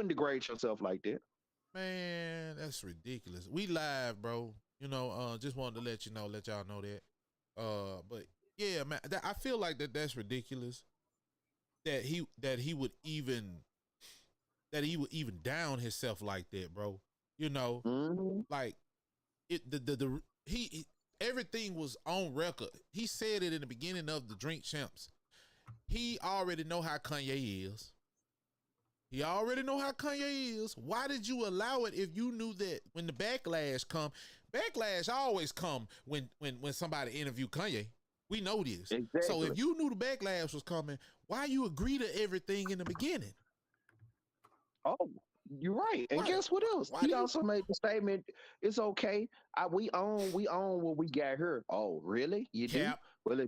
wouldn't degrade yourself like that. Man, that's ridiculous. We live, bro. You know, just wanted to let y'all know that. But yeah, man, I feel like that's ridiculous. That he would even down himself like that, bro. You know, like it he everything was on record. He said it in the beginning of the Drink Champs. He already know how Kanye is. He already know how Kanye is. Why did you allow it if you knew that when the backlash always come when somebody interview Kanye? We know this. Exactly. So if you knew the backlash was coming, why you agree to everything in the beginning? Oh, you're right. And guess what else? He also made the statement, it's okay. We own what we got here. Oh, really? You do? Well,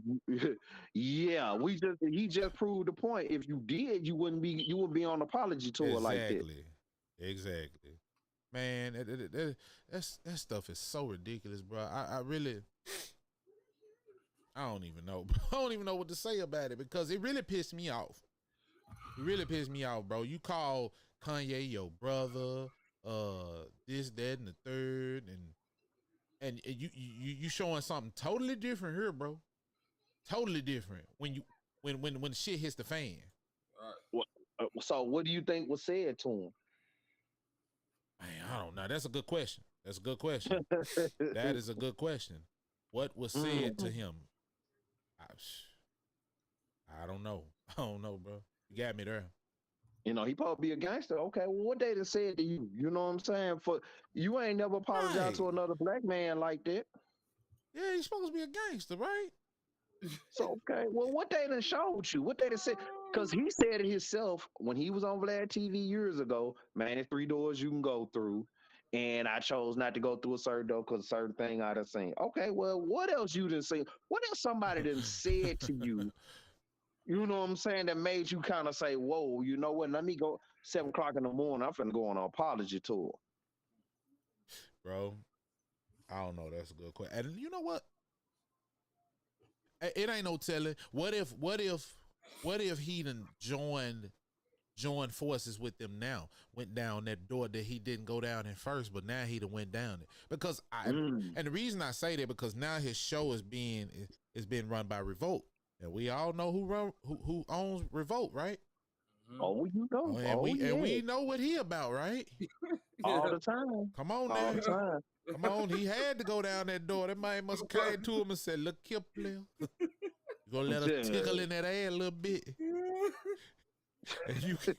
yeah, he just proved the point. If you did, you wouldn't be on apology tour like that. Exactly. Man, that stuff is so ridiculous, bro. I really I don't even know. I don't even know what to say about it because it really pissed me off. It really pissed me off, bro. You call Kanye your brother, this, that, and the third, and you showing something totally different here, bro. Totally different when shit hits the fan. So what do you think was said to him? Man, I don't know. That's a good question. That is a good question. What was said to him? I don't know. I don't know, bro. You got me there. You know, he probably be a gangster. Okay, well, what they done said to you? You know what I'm saying? For you ain't never apologized to another black man like that. Yeah, he's supposed to be a gangster, right? So okay, well, what they done showed you? What they done said? Because he said it himself when he was on Vlad TV years ago. Man, there's 3 doors you can go through, and I chose not to go through a certain door because a certain thing I done seen. Okay, well, what else you done seen? What else somebody done said to you? You know what I'm saying? That made you kind of say, whoa, you know what? Let me go 7 o'clock in the morning. I'm finna go on an apology tour. Bro, I don't know. That's a good question. And you know what? It ain't no telling. What if he done joined forces with them now? Went down that door that he didn't go down in first, but now he done went down it. Because and the reason I say that because now his show is being run by Revolt. And we all know who owns Revolt, right? Oh, you know. And we know what he about, right? All the time. Come on now. All the time. Come on. He had to go down that door. That man must have came to him and said, look here, player. You gonna let us tickle in that ass a little bit. And you can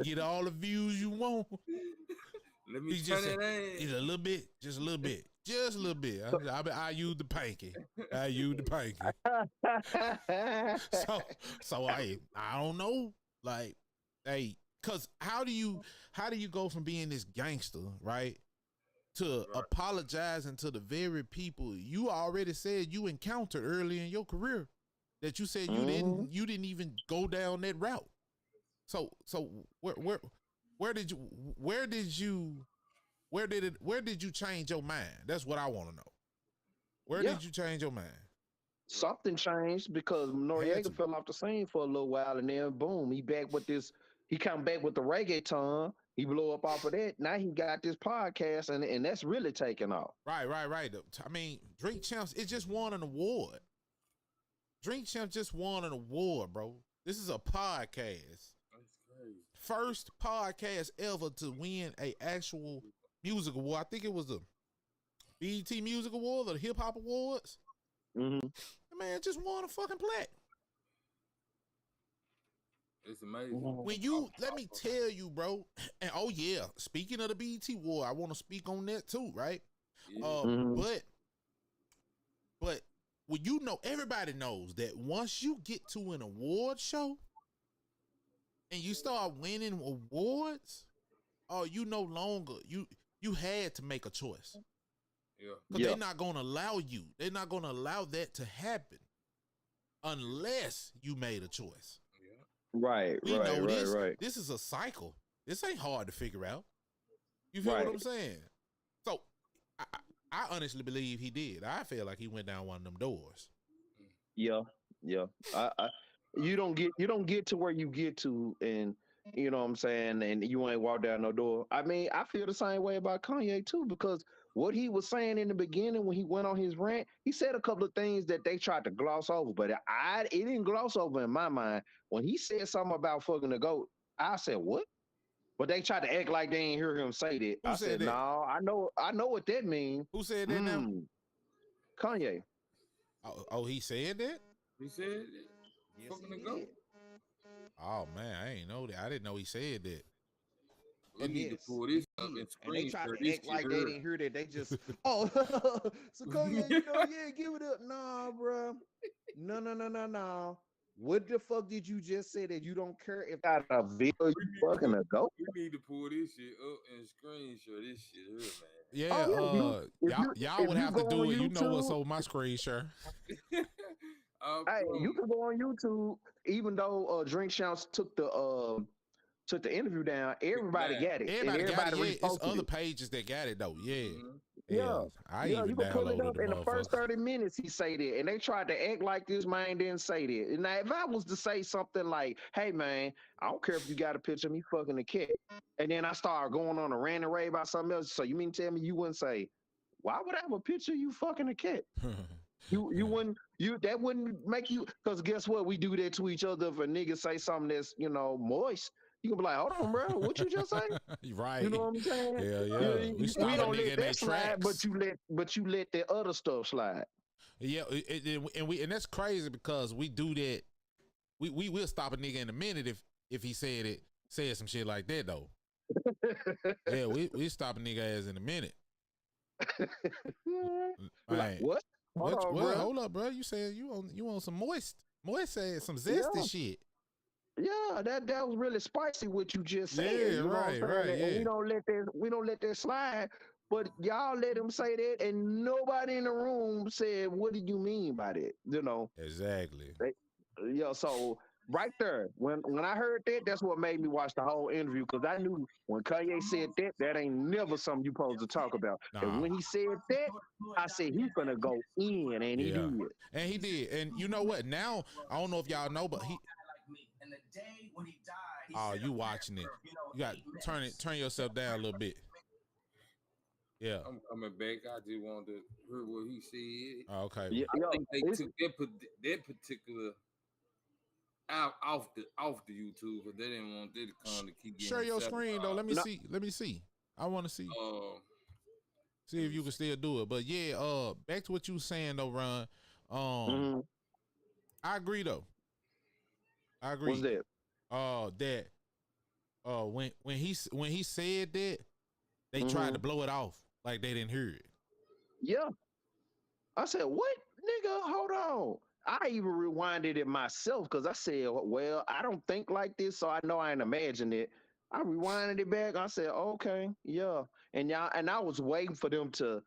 get all the views you want. Let me turn it in. Just a little bit. Just a little bit. Just a little bit. I use the panky. So I don't know. Like, hey, cause how do you go from being this gangster, right, to apologizing to the very people you already said you encountered early in your career that you said you didn't even go down that route. So where did you change your mind? That's what I want to know. Where did you change your mind? Something changed because Noriega fell off the scene for a little while, and then boom, he back with this. He come back with the reggaeton. He blew up off of that. Now he got this podcast, and that's really taking off. Right. I mean, Drink Champs, it just won an award. Drink Champs just won an award, bro. This is a podcast. That's crazy. First podcast ever to win a actual music award. I think it was the BET Music Award or the Hip Hop Awards. The man just won a fucking plaque. It's amazing. When you, let me tell you, bro, and oh yeah, speaking of the BET Award, I want to speak on that too, right? Yeah. But well, you know, everybody knows that once you get to an award show and you start winning awards, you no longer you had to make a choice. Yeah. Because they're not gonna allow you. They're not gonna allow that to happen unless you made a choice. Yeah. Right. This is a cycle. This ain't hard to figure out. You feel what I'm saying? So I honestly believe he did. I feel like he went down one of them doors. Yeah. You don't get to where you get to, and You know what I'm saying? And you ain't walk down no door. I mean, I feel the same way about Kanye too, because what he was saying in the beginning when he went on his rant, he said a couple of things that they tried to gloss over, but it didn't gloss over in my mind. When he said something about fucking the goat, I said, what? But they tried to act like they ain't hear him say that. Who I said said, that? no, I know what that means. Who said that now? Kanye. Oh, he said that? He said, Yes, fucking the he goat. did. Oh man, I ain't know that. I didn't know he said that. We need to pull this up and And they tried screenshot to this act shit like they here. didn't hear that. They just, oh, so Kanye, you know, yeah, give it up. Nah, bro. No. What the fuck did you just say that you don't care if I got a video you fucking a goat? We need to pull this shit up and screenshot this shit here, man. Yeah, y'all would have to do it. You know what's on my screen, sure. Hey, you can go on YouTube. Even though Drink Champs took the interview down, everybody got it. Everybody got it. Yeah, it's other it. pages that got it though. Yeah. Yeah, I even you can pull it downloaded up. the In the first 30 minutes, he say that, and they tried to act like this man didn't say that. And now, if I was to say something like, "Hey, man, I don't care if you got a picture of me fucking a cat," and then I start going on a rant and rave about something else, so you mean to tell me you wouldn't say, "Why would I have a picture of you fucking a cat"? You wouldn't that wouldn't make you, because guess what? We do that to each other. If a nigga say something that's moist, you can be like, hold on, bro, what you just say? Right. You know what I'm saying? Yeah. We don't let that slide, but you let that other stuff slide. Yeah, and that's crazy because we do that. We will stop a nigga in a minute if he said some shit like that though. Yeah, we stop a nigga ass in a minute. Like, what? Hold up, bro. You said you want some moist said some zesty shit. Yeah, that was really spicy what you just said. Yeah, you know right. And Yeah. we don't let that slide. But y'all let him say that, and nobody in the room said, "What do you mean by that?" You know. Exactly. So right there, when I heard that, that's what made me watch the whole interview, because I knew when Kanye said that ain't never something you supposed to talk about. Nah. And when he said that, I said he's gonna go in, and he did. And he did. And you know what? Now I don't know if y'all know, but he. And the day when he died, oh, you watching it? You got turn yourself down a little bit. Yeah, I'm coming back. I just wanted to hear what he said. Oh, okay. Yeah, I think they took that particular out off the YouTube, but they didn't want that to come to keep getting. Share your screen though. Let me see. I want to see. See if you can still do it. But yeah, back to what you were saying though, Ron. I agree though. I agree. What's that? When he said that, they tried to blow it off like they didn't hear it. Yeah. I said, what? Nigga, hold on. I even rewinded it myself because I said, well, I don't think like this, so I know I ain't imagined it. I rewinded it back. I said, okay, yeah. And I was waiting for them to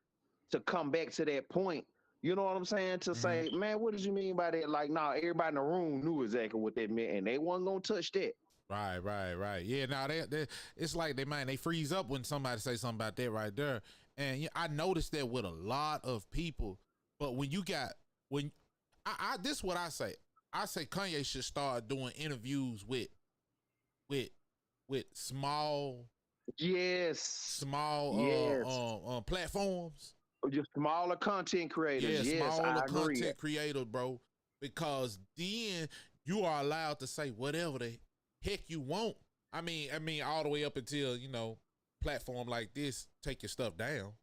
come back to that point. You know what I'm saying? To say, man, what did you mean by that? Like, nah, everybody in the room knew exactly what that meant, and they wasn't gonna touch that. Right. Yeah, now they it's like they freeze up when somebody say something about that right there. And I noticed that with a lot of people. But when I this is what I say. I say Kanye should start doing interviews with small platforms. Just smaller content creators. Yeah, yes, smaller content creators, bro. Because then you are allowed to say whatever the heck you want. I mean, all the way up until, platform like this take your stuff down.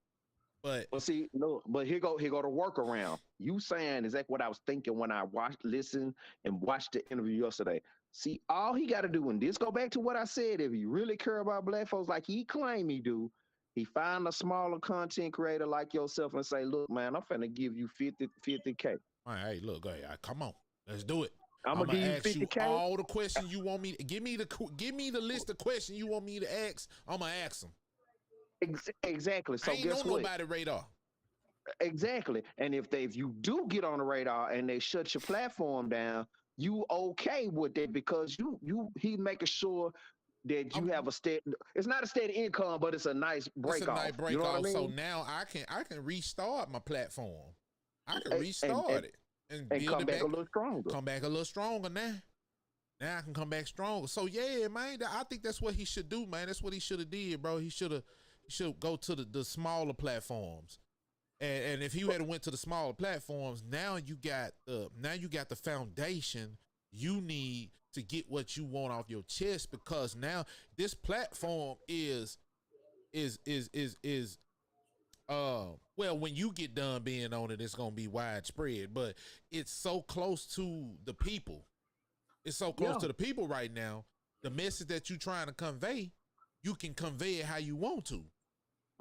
But see, no, but here go the workaround. You saying exactly what I was thinking when I listened and watched the interview yesterday. See, all he got to do, and this go back to what I said, if you really care about black folks like he claimed he do, he find a smaller content creator like yourself and say, look, man, I'm finna give you 50K. All right, hey, look, hey, come on, let's do it. I'm gonna ask 50K. You all the questions you want me to give me the list of questions you want me to ask. I'm gonna ask them. Exactly. So I ain't guess what? Nobody radar. Exactly. And if you do get on the radar and they shut your platform down, you okay with that, because he making sure that you have a steady. It's not a steady income, but it's a nice break off. It's a nice break off. I mean? So now I can restart my platform. I can restart it and build come it back a little stronger. Come back a little stronger now. Now I can come back stronger. So yeah, man, I think that's what he should do, man. That's what he should have did, bro. He should go to the smaller platforms. And if he had went to the smaller platforms, now you got the foundation you need to get what you want off your chest, because now this platform is well, when you get done being on it, it's gonna be widespread, but it's so close to the people. It's so close to the people right now. The message that you're trying to convey, you can convey it how you want to.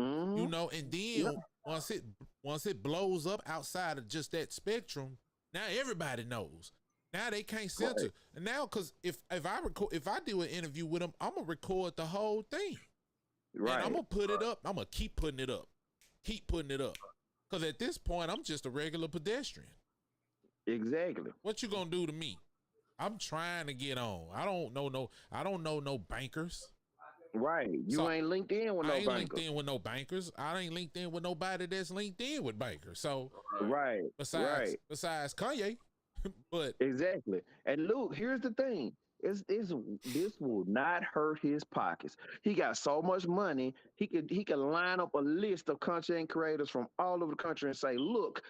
Mm-hmm. You know, and then once it blows up outside of just that spectrum, now everybody knows. Now they can't censor. And now, because if I do an interview with them, I'm gonna record the whole thing. Right. And I'm gonna put it up. I'm gonna keep putting it up. Because at this point, I'm just a regular pedestrian. Exactly. What you gonna do to me? I'm trying to get on. I don't know no bankers. Right. You ain't linked in with no bankers. I ain't linked in with no bankers. I ain't linked in with nobody that's linked in with bankers. So besides Kanye. But exactly. And Luke, here's the thing. This will not hurt his pockets. He got so much money. He could line up a list of content creators from all over the country and say, look,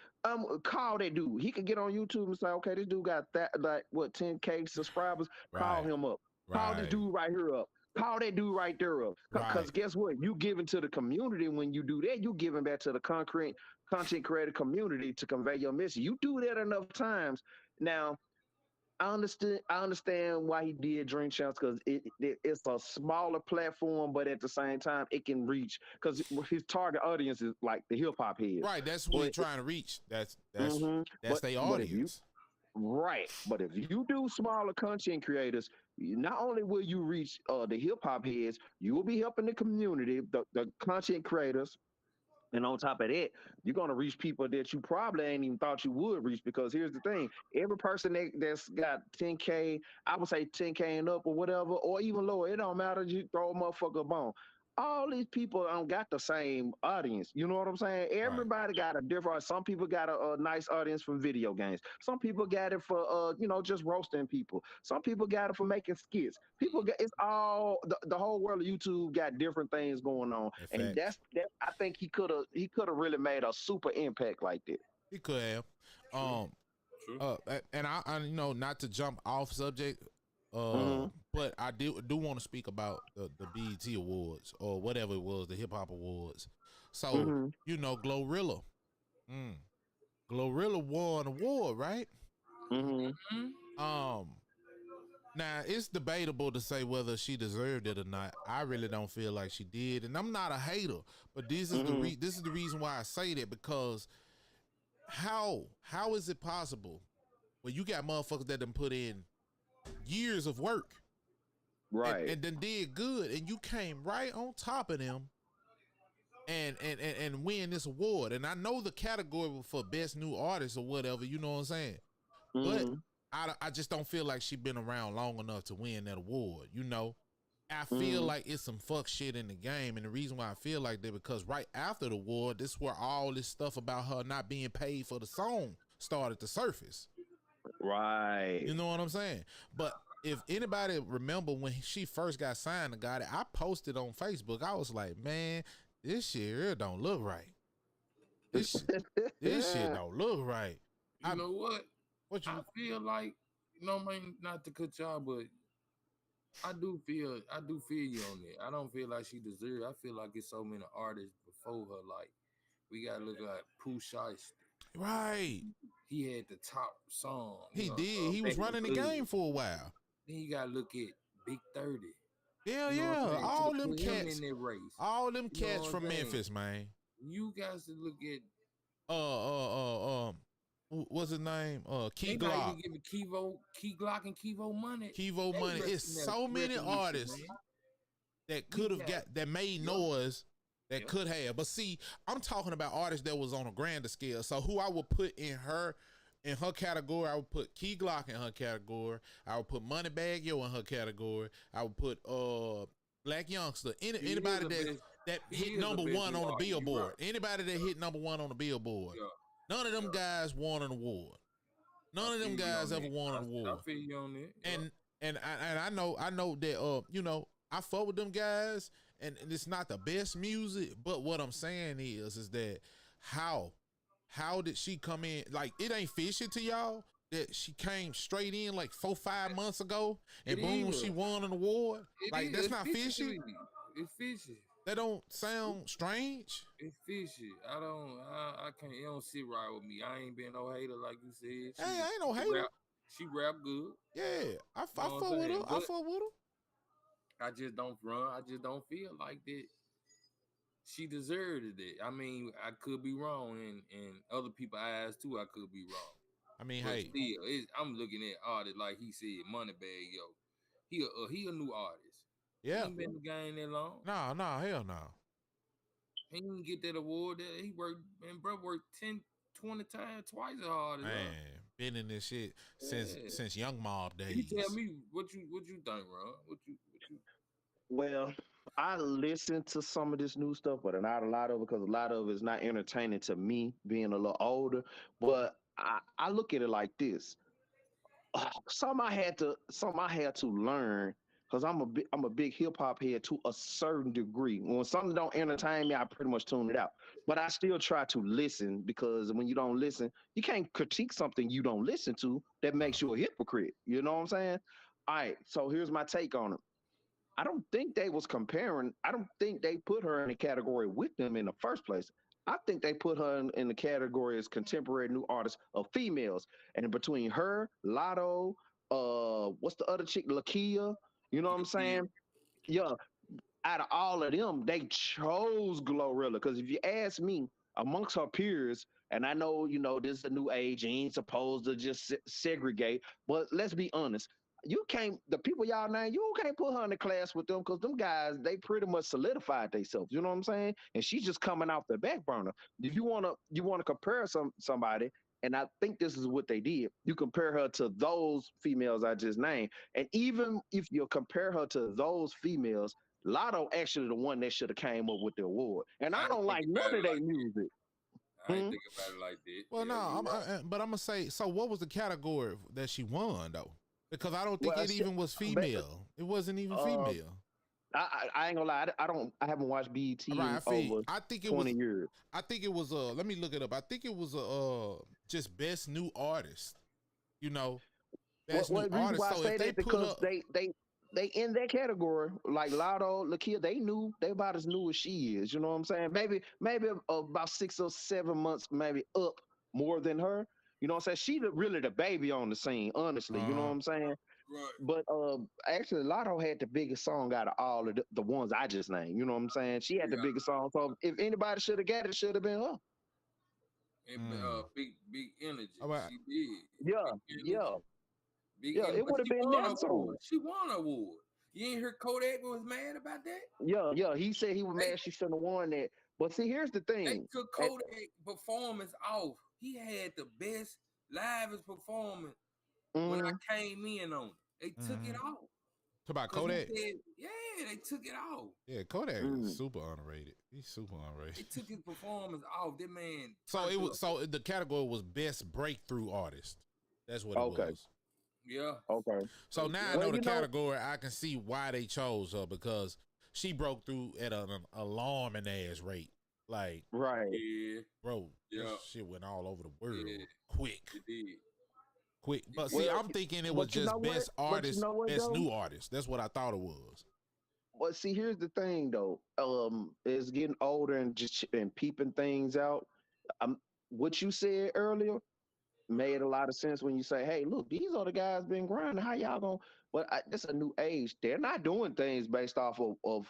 call that dude. He could get on YouTube and say, okay, this dude got that, like, what, 10K subscribers. Call him up. Call this dude right here up. Call that dude right there up. Because guess what? You giving to the community. When you do that, you giving back to the content creator community to convey your message. You do that enough times. Now, I understand why he did Dream Champs, because it's a smaller platform, but at the same time, it can reach, because his target audience is like the hip hop heads. Right, that's what he's trying to reach. That's their audience. But if you do smaller content creators, not only will you reach the hip hop heads, you will be helping the community, the content creators. And on top of that, you're going to reach people that you probably ain't even thought you would reach, because here's the thing. Every person that's got 10K, I would say 10K and up or whatever, or even lower, it don't matter. You throw a motherfucker a bone. All these people don't got the same audience. You know what I'm saying? Everybody got a different. Some people got a nice audience from video games. Some people got it for just roasting people. Some people got it for making skits. It's all the whole world of YouTube got different things going on, and that's that. I think he could have really made a super impact like that. He could have. And I not to jump off subject. But I do want to speak about the BET Awards, or whatever it was, the Hip Hop Awards. So Glorilla, Glorilla won an award, right? Now it's debatable to say whether she deserved it or not. I really don't feel like she did, and I'm not a hater, but this is the reason why I say that, because how is it possible when you got motherfuckers that done put in years of work, right, and then did good, and you came right on top of them and win this award? And I know the category for best new artist or whatever, you know what I'm saying? But I just don't feel like she been around long enough to win that award. I feel like it's some fuck shit in the game, and the reason why I feel like that, because right after the award, this is where all this stuff about her not being paid for the song started to surface. Right. You know what I'm saying? But if anybody remember when she first got signed to God, I posted on Facebook, I was like, man, this shit here don't look right. This shit don't look right. You know what? I feel like, man, not to cut y'all, but I do feel you on it. I don't feel like she deserves. I feel like it's so many artists before her. Like, we gotta look like Pooh Shiesty. Right. He had the top song. He did. He was running the game for a while. Then you gotta look at Big 30. Yeah. All them cats in that race. All them cats from Memphis, man. You guys to look at what's his name? Key Glock. Key Glock and Kevo Money. Kevo Money. It's so many artists that could have that made noise. That could have, but see, I'm talking about artists that was on a grander scale. So who I would put in her category, I would put Key Glock in her category. I would put Moneybagg Yo in her category. I would put Black Youngster. Anybody that hit number one on the Billboard. Anybody that hit number one on the Billboard. None of them guys won an award. None of them guys ever won an award. I feel you on it. And I know that you know, I fuck with them guys, and it's not the best music, but what I'm saying is that how did she come in? Like, it ain't fishy to y'all that she came straight in like 4-5 months ago and boom, she won an award. Like, that's not fishy. It's fishy. That don't sound strange. It's fishy. I can't. It don't sit right with me. I ain't been no hater like you said. Hey, I ain't no hater. She rap good. Yeah, I fuck with her. I fuck with her. I just don't run. I just don't feel like that. She deserved it. I mean, I could be wrong, and other people's eyes too. I could be wrong. I mean, but hey, still, I'm looking at artists like he said, Moneybag Yo. He a new artist. Yeah, he ain't been in the game that long. No, hell no. He didn't get that award. He worked, and bro worked 10, 20 times, twice as hard as man. Been in this shit since Young Mob days. You tell me what you think, Ron? What you? Well, I listen to some of this new stuff, but not a lot of it because a lot of it is not entertaining to me, being a little older. But I look at it like this: some I had to learn because I'm a big hip hop head to a certain degree. When something don't entertain me, I pretty much tune it out. But I still try to listen because when you don't listen, you can't critique something you don't listen to. That makes you a hypocrite. You know what I'm saying? All right. So here's my take on it. I don't think they was comparing. I don't think they put her in a category with them in the first place. I think they put her in the category as contemporary new artists of females. And between her, Lotto, what's the other chick, Lakia? You know what I'm saying? Yeah. Out of all of them, they chose Glorilla. Because if you ask me, amongst her peers, and I know, you know, this is a new age, you ain't supposed to just segregate, but let's be honest. You can't, the people y'all name, you can't put her in the class with them because them guys, they pretty much solidified themselves. You know what I'm saying? And she's just coming off the back burner. If you wanna compare somebody, and I think this is what they did, you compare her to those females I just named. And even if you compare her to those females, Lotto actually the one that should have came up with the award. And I don't like none of their music. I ain't think about it like that. Well, no, but I'm gonna say, so what was the category that she won though? Because I don't think it even was female. It wasn't even female. I ain't gonna lie. I haven't watched BET in over 20 years. I think it was let me look it up. I think it was just best new artist. You know, best new artist. So if they put up, they in that category, like Lotto, Lakia, they about as new as she is. You know what I'm saying? Maybe about 6 or 7 months, maybe up more than her. You know what I'm saying? She really the baby on the scene, honestly. You know what I'm saying? Right. But actually, Lotto had the biggest song out of all of the ones I just named. You know what I'm saying? She had the biggest song. So if anybody should have got it, should have been her. And big energy. Right. She did. Yeah. It would have been that song. She won an award. You ain't heard Kodak was mad about that? Yeah. He said he was mad she shouldn't have won that. But see, here's the thing. They took Kodak performance off. He had the best livest performance when I came in on it. They took it off. About Kodak? They took it off. Yeah, Kodak is super underrated. He's super underrated. They took his performance off. That man. So the category was best breakthrough artist. That's what it was. Yeah. Okay. So now I know the category. I can see why they chose her because she broke through at an alarming ass rate. Like, right. Yeah. Bro, that shit went all over the world quick. It did. Quick. But see, I'm thinking it was just best artist, best new artist. That's what I thought it was. Well, see, here's the thing though. It's getting older and peeping things out. What you said earlier made a lot of sense when you say, hey, look, these are the guys been grinding. How y'all gonna that's a new age. They're not doing things based off of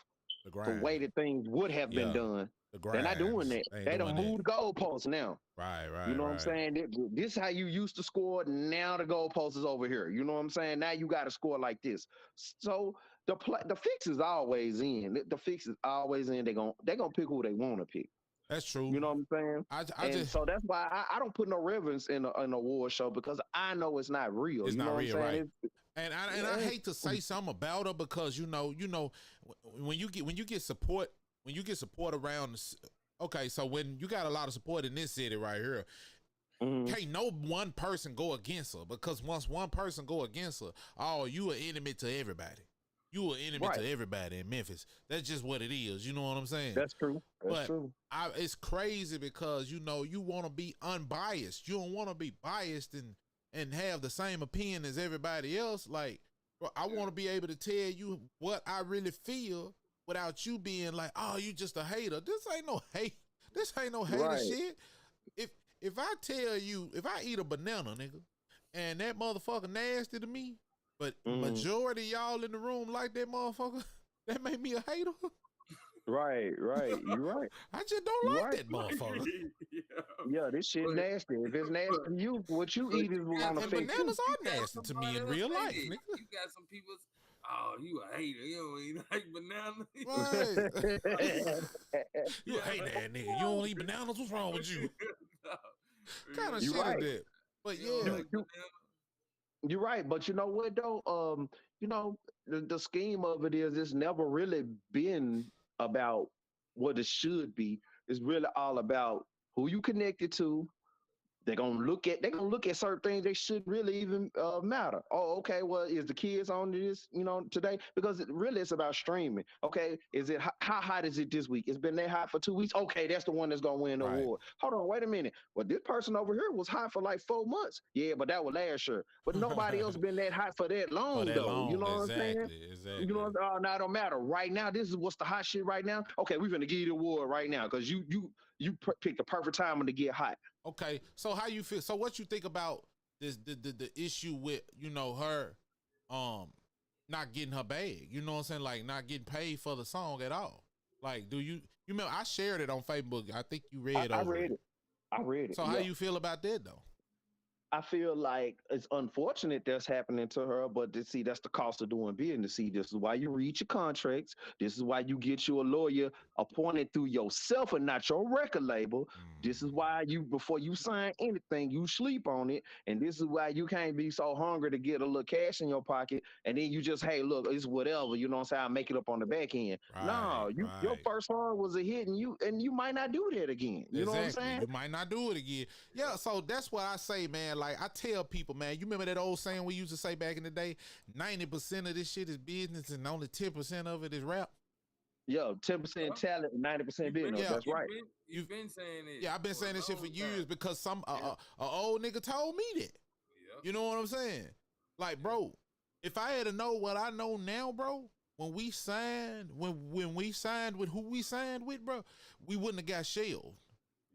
the way that things would have been done. They're not doing that. They done moved goalposts now. Right. You know what I'm saying? This is how you used to score. Now the goalpost is over here. You know what I'm saying? Now you got to score like this. So the fix is always in. The fix is always in. They're gonna pick who they want to pick. That's true. You know what I'm saying? So that's why I don't put no reverence in an award show because I know it's not real. It's you know not what real, I'm saying? right? And I hate to say something about her because you know when you get support. When you get support around, okay, so when you got a lot of support in this city right here, Can't no one person go against her, because once one person go against her, oh, you an enemy to everybody. You an enemy to everybody in Memphis. That's just what it is. You know what I'm saying? That's true. That's true. It's crazy because, you know, you want to be unbiased. You don't want to be biased and have the same opinion as everybody else. Like, bro, I want to be able to tell you what I really feel without you being like, oh, you just a hater. This ain't no hate. This ain't no hater shit. If I tell you, if I eat a banana, nigga, and that motherfucker nasty to me, but majority of y'all in the room like that motherfucker, that make me a hater. Right. You're right. I just don't like that motherfucker. Yeah, this shit nasty. If it's nasty to you, what you eat is gonna affect you. Bananas are nasty to me in real life, nigga. You got some people, oh, you a hater. You don't eat like bananas. Right. You a hater, nigga. You don't eat bananas? What's wrong with you? Kind of shit is that? But yeah. You're right, but you know what though? You know, the scheme of it is it's never really been about what it should be. It's really all about who you connected to. They're gonna look at certain things they shouldn't really even matter. Oh, okay. Well, is the kids on this, you know, today? Because it's about streaming. Okay, is it how hot is it this week? It's been that hot for 2 weeks. Okay, that's the one that's gonna win the award. Hold on, wait a minute. Well, this person over here was hot for like 4 months. Yeah, but that was last year. But nobody else been that hot for that long though. You know what I'm saying? Exactly. You know, now it don't matter. Right now, this is what's the hot shit right now. Okay, we're gonna give you the award right now because you picked the perfect time to get hot. Okay, so how you feel? So what you think about this the issue with, you know, her not getting her bag? You know what I'm saying? Like not getting paid for the song at all. Like, do you remember I shared it on Facebook? I think you read I read it. I read it. So how you feel about that though? I feel like it's unfortunate that's happening to her, but see, that's the cost of doing business. See, this is why you read your contracts. This is why you get you a lawyer appointed through yourself and not your record label. This is why before you sign anything, you sleep on it. And this is why you can't be so hungry to get a little cash in your pocket. And then you just, hey, look, it's whatever. You know what I'm saying? I'll make it up on the back end. Your first song was a hit and you might not do that again. You know what I'm saying? You might not do it again. Yeah, so that's what I say, man. Like I tell people, man, you remember that old saying we used to say back in the day, 90% of this shit is business and only 10% of it is rap? Yeah, 10% talent and 90% business. Yeah, that's right. You've been saying it. Yeah, I've been saying this shit for years because some old nigga told me that. Yeah. You know what I'm saying? Like, bro, if I had to know what I know now, bro, when we signed with who we signed with, bro, we wouldn't have got shelved.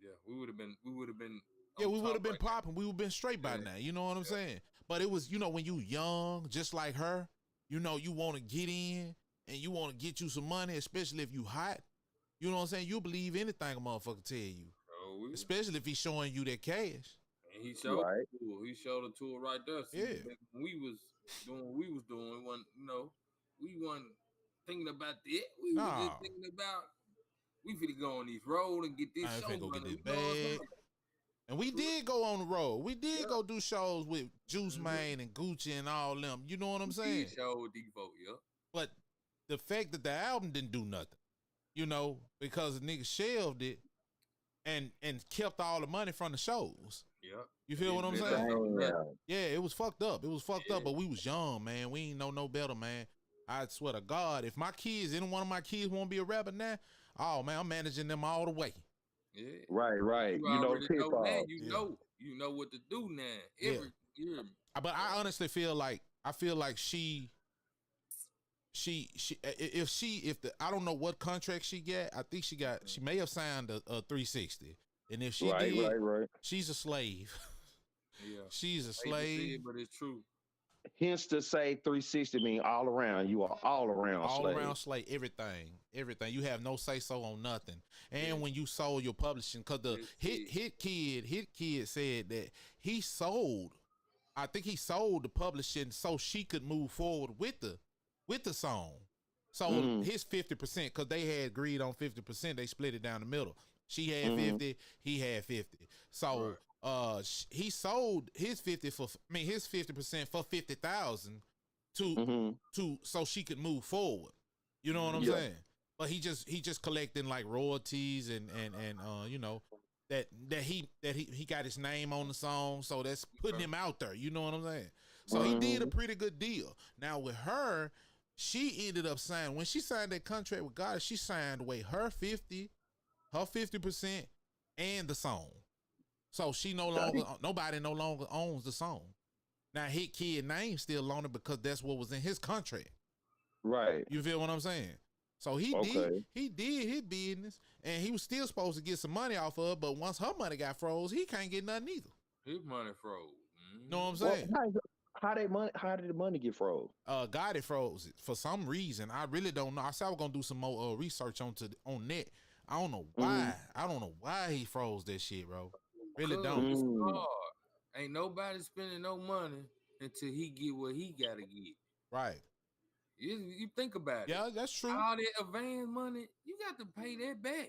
Yeah, we would have been. Yeah, we would have been popping. We would have been straight by now. You know what I'm saying? But it was, you know, when you young, just like her, you know, you want to get in and you want to get you some money, especially if you hot. You know what I'm saying? You believe anything a motherfucker tell you. Oh, yeah. Especially if he's showing you that cash. And he showed the tool. He showed the tool right there. See, when we was doing what we was doing, we wasn't thinking about that. We was just thinking about we finna go on this road and get this show go get running. this bag. And we did go on the road. We did go do shows with Juice Man and Gucci and all them. You know what I'm saying? Show with Default, But the fact that the album didn't do nothing, you know, because the nigga shelved it and kept all the money from the shows. Yeah. You feel what I'm saying? Yeah, it was fucked up. It was fucked up, but we was young, man. We ain't know no better, man. I swear to God, if any one of my kids want to be a rapper now, oh man, I'm managing them all the way. Yeah. Right. You know now. You know what to do now. Every year. But I honestly feel like she I don't know what contract she got. I think she may have signed a 360. And if she did, she's a slave. Yeah. She's a slave. But it's true. Hence to say 360 mean all around. You are all around slave. All around slave. Everything. You have no say so on nothing. And when you sold your publishing, because the hit kid said that he sold. I think he sold the publishing so she could move forward with the song. So his 50%, because they had agreed on 50%, they split it down the middle. She had 50, he had 50. So he sold his 50% for 50,000 to so she could move forward. You know what I'm saying? But he just collecting like royalties and you know, he got his name on the song, so that's putting him out there. You know what I'm saying? So he did a pretty good deal. Now with her, she ended up signing when she signed that contract with God. She signed away her 50%, and the song. So she nobody no longer owns the song. Now Hit Kid name still on it because that's what was in his contract. Right. You feel what I'm saying? So he did his business, and he was still supposed to get some money off of her, but once her money got froze, he can't get nothing either. His money froze. Know what I'm saying? Well, how did the money get froze? God, it froze it for some reason. I really don't know. I said I was gonna do some more research on that. I don't know why. I don't know why he froze that shit, bro. Really don't. It's hard. Ain't nobody spending no money until he get what he gotta get. Right. You think about it. Yeah, that's true. All that advance money, you got to pay that back.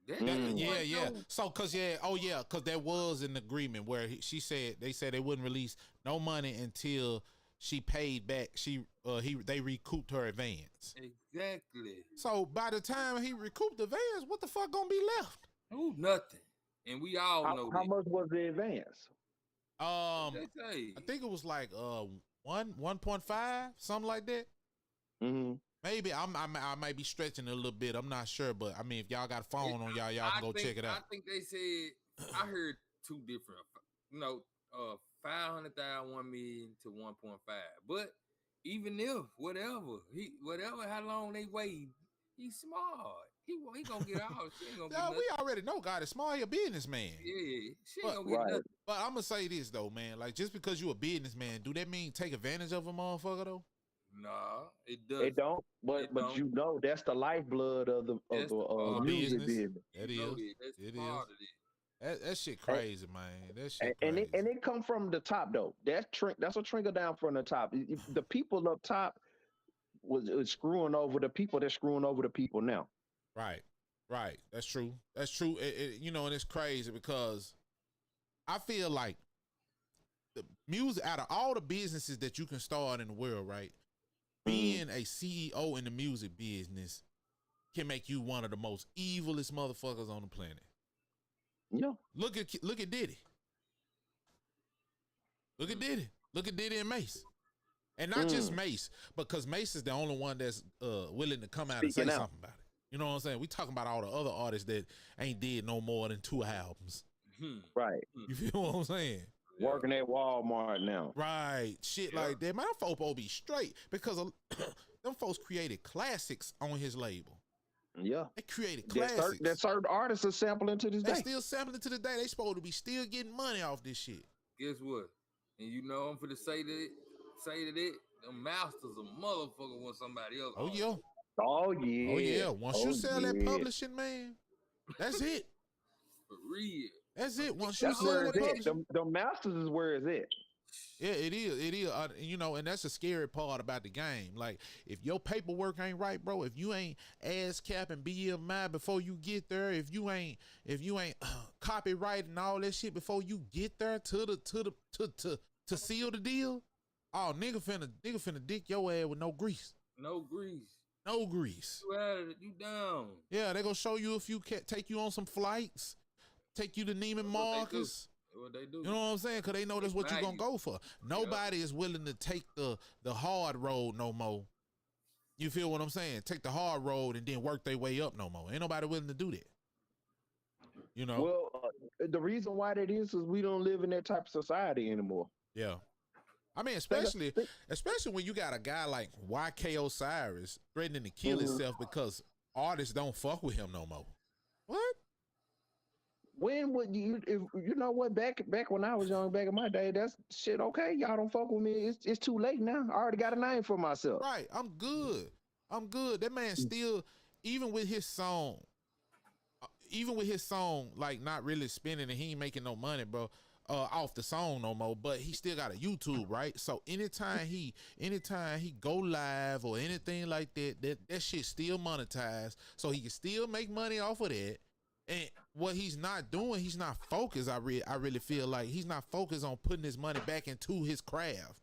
Yeah. So, cause there was an agreement where they said they wouldn't release no money until she paid back. They recouped her advance. Exactly. So by the time he recouped the advance, what the fuck gonna be left? Ooh, nothing. And we all know how much was the advance? I think it was like 1.5, something like that. Maybe I might be stretching a little bit. I'm not sure, but I mean, if y'all got a phone on y'all can go check it out. I think they said I heard two different. 500,000, 1 million to 1.5. But even if whatever, how long they wait, he's smart. He gonna get out. She ain't gonna get nothing. We already know God is smart. He a businessman. Yeah, she ain't gonna get nothing. But I'm gonna say this though, man. Like just because you a businessman, do that mean take advantage of a motherfucker though? Nah, it does. It don't. But you know that's the lifeblood of the music business. It is. That's part of it. That shit crazy, man. That shit crazy. And it come from the top though. That's a trickle down from the top. The people up top was screwing over the people. They're screwing over the people now. Right. That's true. And it's crazy because I feel like the music, out of all the businesses that you can start in the world, right? Being a CEO in the music business can make you one of the most evilest motherfuckers on the planet. Yeah. Look at Diddy. Look at Diddy. Look at Diddy and Mace. And not just Mace, because Mace is the only one that's willing to come out and say something about it. You know what I'm saying? We talking about all the other artists that ain't did no more than 2 albums. Right. You feel what I'm saying? Working at Walmart now. Right. Shit like that. Man, them folks will be straight because them folks created classics on his label. Yeah. They created classics. That certain artists are sampling to this day. They still sampling to this day. They supposed to be still getting money off this shit. Guess what? And you know I'm finna say that the masters a motherfucker when somebody else. Oh yeah. Oh yeah. Once you sell that publishing, man, that's it. For real. That's it. Once you sell that publishing, the masters is where it's at. Yeah, it is. And that's a scary part about the game. Like, if your paperwork ain't right, bro, if you ain't ASCAP and BMI before you get there, if you ain't copyright and all that shit before you get there to seal the deal, oh, nigga finna dick your ass with no grease. No grease. You out of it, you down. Yeah, they gonna show you if you can take you on some flights, take you to Neiman Marcus. What they do. You know what I'm saying? Because they know that's what you're going to go for. Nobody is willing to take the hard road no more. You feel what I'm saying? Take the hard road and then work their way up no more. Ain't nobody willing to do that. You know? Well, the reason why that is we don't live in that type of society anymore. Yeah. I mean, especially when you got a guy like YK Osiris threatening to kill himself because artists don't fuck with him no more. What? When would you? If you know what? Back when I was young, back in my day, that's shit. Okay, y'all don't fuck with me. It's too late now. I already got a name for myself. Right. I'm good. That man still, even with his song, like not really spending and he ain't making no money, bro, off the song no more. But he still got a YouTube, right? So anytime he go live or anything like that shit still monetized, so he can still make money off of that. And what he's not doing, he's not focused. I really feel like he's not focused on putting his money back into his craft.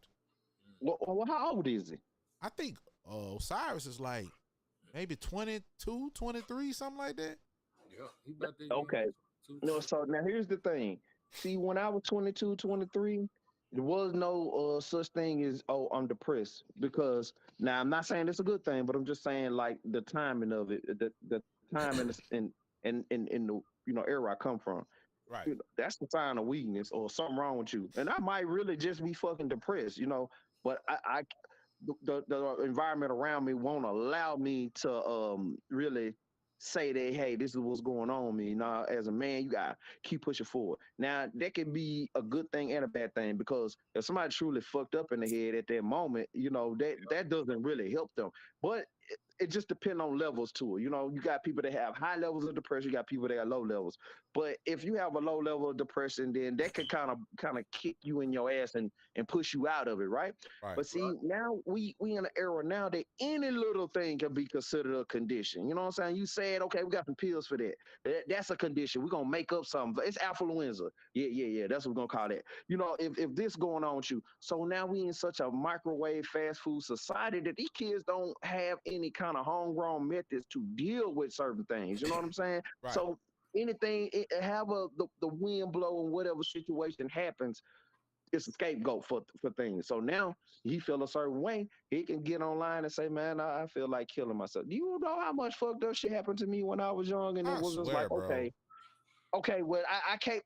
Well, how old is he? I think Osiris is like maybe 22, 23, something like that. Yeah, he about to. Okay. No, so now here's the thing. See, when I was 22, 23, there was no such thing as, oh, I'm depressed. Because now I'm not saying it's a good thing, but I'm just saying like the timing of it, the time in the era I come from. Right. That's the sign of weakness or something wrong with you. And I might really just be fucking depressed, but the environment around me won't allow me to really say that, hey, this is what's going on with me. Now, as a man, you gotta keep pushing forward. Now, that can be a good thing and a bad thing, because if somebody truly fucked up in the head at that moment, that doesn't really help them. But it just depends on levels to it. You got people that have high levels of depression, you got people that have low levels. But if you have a low level of depression, then that can kind of kick you in your ass and push you out of it, right? Right. But see, now we in an era now that any little thing can be considered a condition. You know what I'm saying? You said, okay, we got some pills for that. That's a condition. We're gonna make up something. It's affluenza. Yeah. That's what we're gonna call that. If this going on with you. So now we in such a microwave fast food society that these kids don't have any kind of homegrown methods to deal with certain things. You know what I'm saying? Right. So anything, the wind blow and whatever situation happens, it's a scapegoat for things. So now he feel a certain way, he can get online and say, man, I feel like killing myself. Do you know how much fucked up shit happened to me when I was young? And it was just like, bro. okay, well, I can't.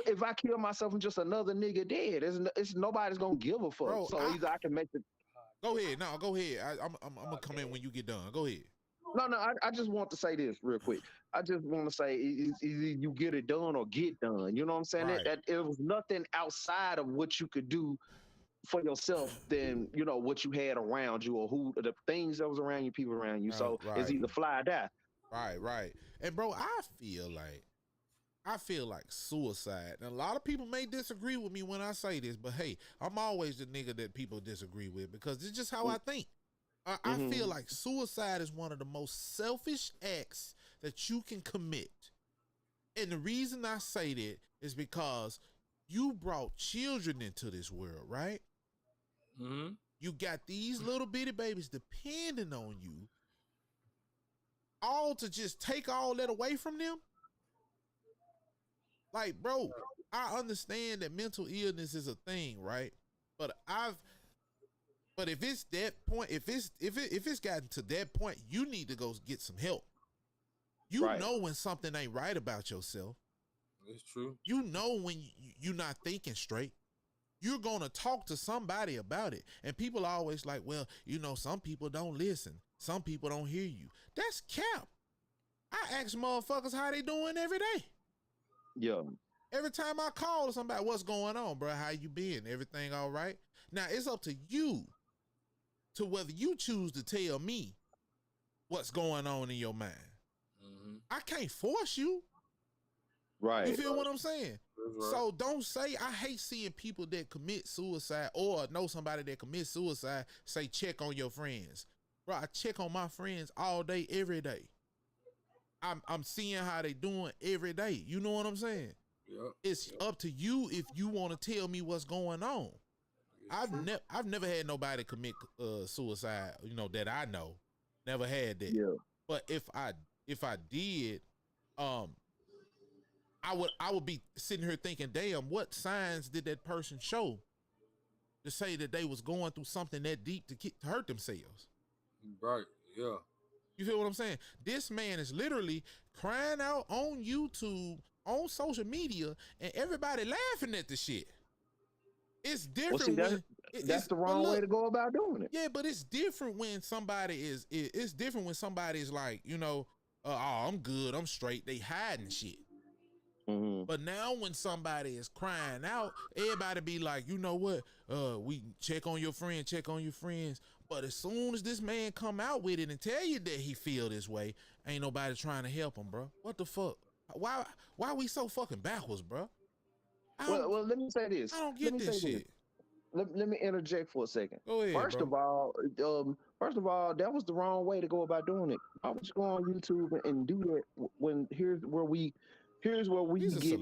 If I kill myself and just another nigga dead, it's nobody's gonna give a fuck. Bro, so either I can make the. Go ahead. No, go ahead. I'm gonna come in when you get done. Go ahead. No, I just want to say this real quick. I just want to say either you get it done or get done. You know what I'm saying? Right. That it was nothing outside of what you could do for yourself than what you had around you, or who the things that was around you, people around you. So it's either fly or die. Right. And bro, I feel like suicide. And a lot of people may disagree with me when I say this, but hey, I'm always the nigga that people disagree with, because it's just how I think. I feel like suicide is one of the most selfish acts that you can commit. And the reason I say that is because you brought children into this world, right? Mm-hmm. You got these little bitty babies depending on you, all to just take all that away from them. Like, bro, I understand that mental illness is a thing, right? But if it's that point, if it's gotten to that point, you need to go get some help. You know when something ain't right about yourself. It's true. You know when you're not thinking straight. You're gonna talk to somebody about it. And people are always like, well, some people don't listen. Some people don't hear you. That's cap. I ask motherfuckers how they doing every day. Yeah. Every time I call somebody, what's going on, bro? How you been? Everything all right? Now, it's up to you to whether you choose to tell me what's going on in your mind. Mm-hmm. I can't force you. Right. You feel what I'm saying? Right. So don't say, I hate seeing people that commit suicide or know somebody that commits suicide say, check on your friends. Bro, I check on my friends all day, every day. I'm seeing how they doing every day. You know what I'm saying? Yep. It's up to you if you want to tell me what's going on. I've never had nobody commit suicide, that I know. Never had that. Yeah. But if I did, I would be sitting here thinking, damn, what signs did that person show to say that they was going through something that deep to hurt themselves? Right. Yeah. You feel what I'm saying? This man is literally crying out on YouTube, on social media, and everybody laughing at the shit. It's different that's the wrong way to go about doing it. Yeah, but it's different when somebody it's different when somebody is like, oh, I'm good, I'm straight. They hiding shit. Mm-hmm. But now when somebody is crying out, everybody be like, you know what? We check on your friends. But as soon as this man come out with it and tell you that he feel this way, ain't nobody trying to help him, bro. What the fuck? Why we so fucking backwards, bro? Well, let me say this. I don't get this shit. Let me interject for a second. Go ahead, First of all, that was the wrong way to go about doing it. I was go on YouTube and do that when here's where we get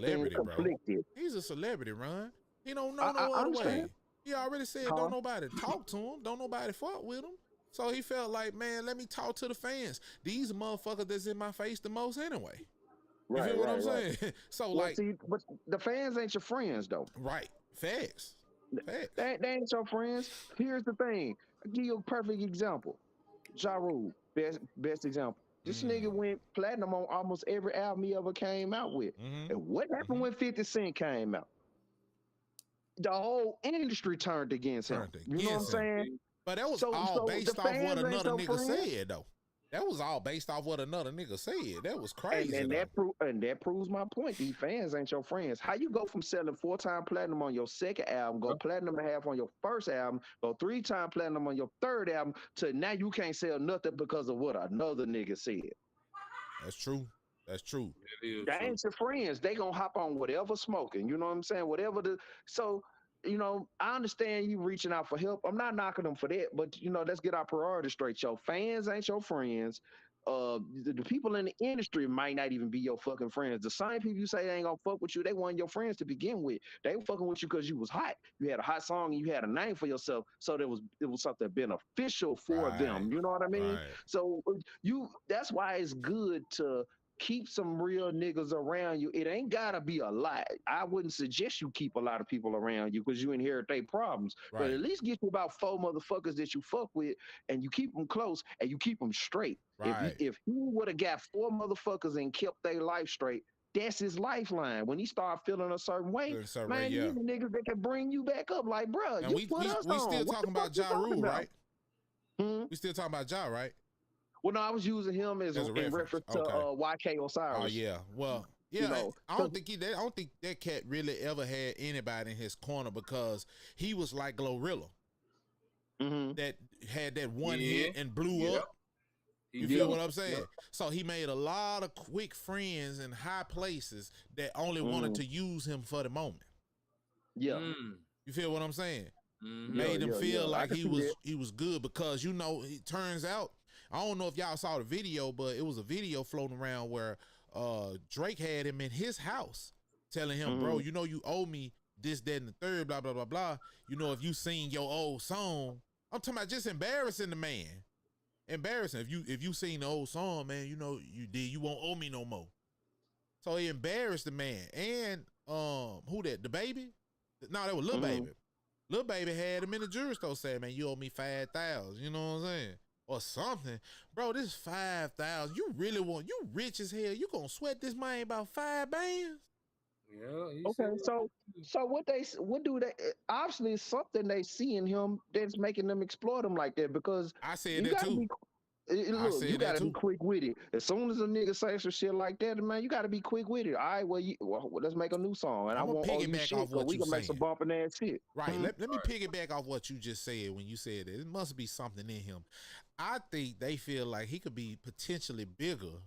things conflicted. Bro. He's a celebrity, Ron. He don't know no other way. He already said don't nobody talk to him, don't nobody fuck with him. So he felt like, man, let me talk to the fans. These motherfuckers that's in my face the most anyway. You feel what I'm saying? So well, like, see, but the fans ain't your friends though. right? Facts. Facts. They ain't your friends. Here's the thing. I'll give you a perfect example. Ja Rule, best example. This nigga went platinum on almost every album he ever came out with. And what happened when 50 Cent came out? The whole industry turned against him. You know what I'm saying? But that was all based off what another nigga said, though. That was all based off what another nigga said. That was crazy. And that proves my point. These fans ain't your friends. How you go from selling 4-time platinum on your second album, go platinum and a half on your first album, go 3-time platinum on your third album, to now you can't sell nothing because of what another nigga said? That's true. That's true. They ain't your friends. They gonna hop on whatever smoking. You know what I'm saying? Whatever so. You know, I understand you reaching out for help. I'm not knocking them for that, but you know, let's get our priorities straight. Your fans ain't your friends. The people in the industry might not even be your fucking friends. The same people you say they ain't gonna fuck with you, they weren't your friends to begin with. They were fucking with you because you was hot. You had a hot song and you had a name for yourself. So it was something beneficial for them. You know what I mean? Right. So that's why it's good to keep some real niggas around you. It ain't gotta be a lot. I wouldn't suggest you keep a lot of people around you because you inherit their problems. Right. But at least get you about 4 motherfuckers that you fuck with, and you keep them close and you keep them straight. Right. If he would have got 4 motherfuckers and kept their life straight, that's his lifeline. When he start feeling a certain way, these niggas that can bring you back up. Like, bro, and you we put us still on. talking about Ja Rule, right? We still talking about Ja, right? Well, no, I was using him as a reference to YK Osiris. Oh yeah, well, yeah. You know, I don't think that cat really ever had anybody in his corner because he was like Glorilla, that had that one hit and blew up. You feel what I'm saying? So he made a lot of quick friends in high places that only wanted to use him for the moment. Yeah. You feel what I'm saying? Made him feel like he was good because, you know, it turns out, I don't know if y'all saw the video, but it was a video floating around where Drake had him in his house telling him, bro, you know, you owe me this, that, and the third, blah, blah, blah, blah. You know, if you sing your old song, I'm talking about just embarrassing the man. Embarrassing. If you sing the old song, man, you know, you won't owe me no more. So he embarrassed the man. And who that? The Baby? No, that was Lil Baby. Lil Baby had him in the jewelry store saying, man, you owe me 5,000. You know what I'm saying? Or something. Bro, this 5,000. You rich as hell. You gonna sweat this man about 5 bands? Yeah. Okay, so what do they obviously it's something they see in him that's making them exploit him like that, because I said that too. You gotta be quick with it. As soon as a nigga says some shit like that, man, you gotta be quick with it. All right, well, let's make a new song, and I won't owe you shit, so we can make some bumping ass shit. Right. Let me piggyback off what you just said when you said that. It must be something in him. I think they feel like he could be potentially bigger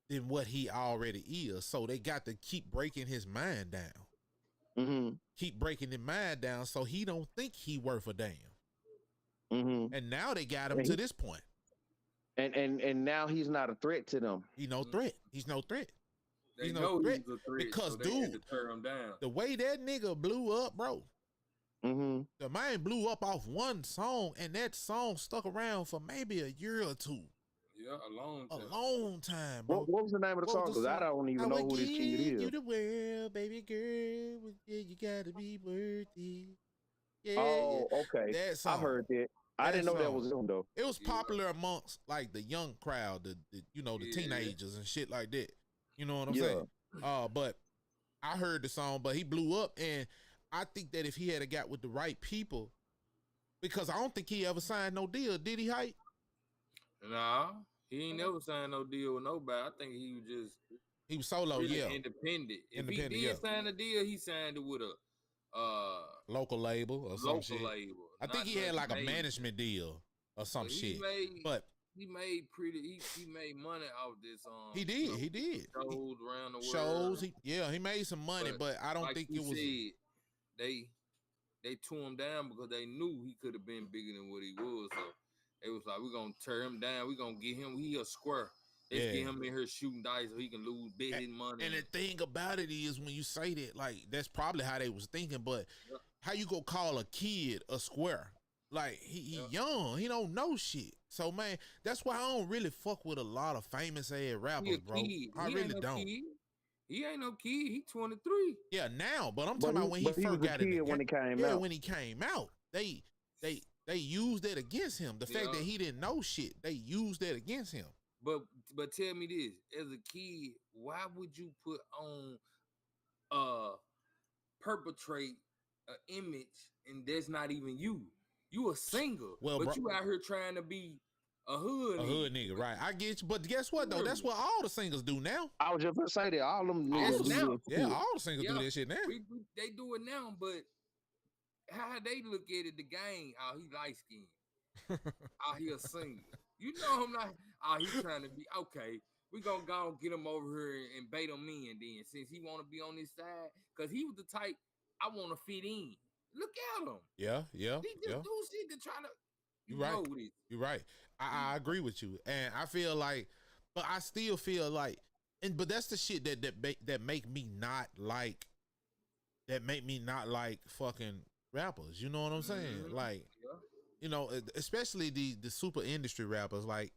than what he already is, so they got to keep breaking his mind down. Keep breaking his mind down so he don't think he worth a damn. And now they got him to this point. And now he's not a threat to them. He's no threat. He's no threat. They know he's a threat because, so they dude, had to tear him down. The way that nigga blew up, bro. The man blew up off one song, and that song stuck around for maybe a year or two. Yeah, a long time, bro. What was the name of the song? Because I don't even know who this kid is. You the world, baby girl. Yeah, you gotta be worthy. Yeah. Oh, okay. That song. I heard that. I didn't know that was him though. It was popular amongst like the young crowd, the teenagers and shit like that. You know what I'm saying? But I heard the song, but he blew up, and I think that if he had got with the right people, because I don't think he ever signed no deal, did he, Hype? Nah, he ain't never signed no deal with nobody. I think he was solo, really independent. If he did sign a deal, he signed it with a local label or some shit. Label. I think he had like a management deal or some shit. But he made he made money off this. He did. Shows around the world. He made some money, but I don't think it was. They tore him down because they knew he could have been bigger than what he was. So it was like, we're gonna tear him down. We're gonna get him. He a square. Let's get him in here shooting dice so he can lose big money. And the thing about it is, when you say that, like, that's probably how they was thinking. But how you gonna call a kid a square? Like, he young, he don't know shit. So man, that's why I don't really fuck with a lot of famous ass rappers, bro. I really don't. He ain't no kid. He 23. Yeah, now, but I'm talking about when he was first a got in the kid game. when he came Yeah, out. when he came out, they used that against him. The fact that he didn't know shit, they used that against him. But tell me this, as a kid, why would you put on perpetrate an image and that's not even you? You a singer, Well, but bro, you out here trying to be a hood nigga, right? I get you, but guess what though? That's what all the singers do now. I was just gonna say that all them niggas do now. that. Yeah, all the singers do that shit now. They do it now, but how they look at it, the game, oh, he light skinned. Oh, he a singer. You know I'm not, oh, he trying to be, okay, we gonna go and get him over here and bait him in then, since he wanna be on this side, because he was the type, I wanna fit in. Look at him. Yeah. He just do shit to try to, You're right. I agree with you. And I feel like, but I still feel like, but that's the shit that make me not like fucking rappers. You know what I'm saying? Like, you know, especially the super industry rappers, like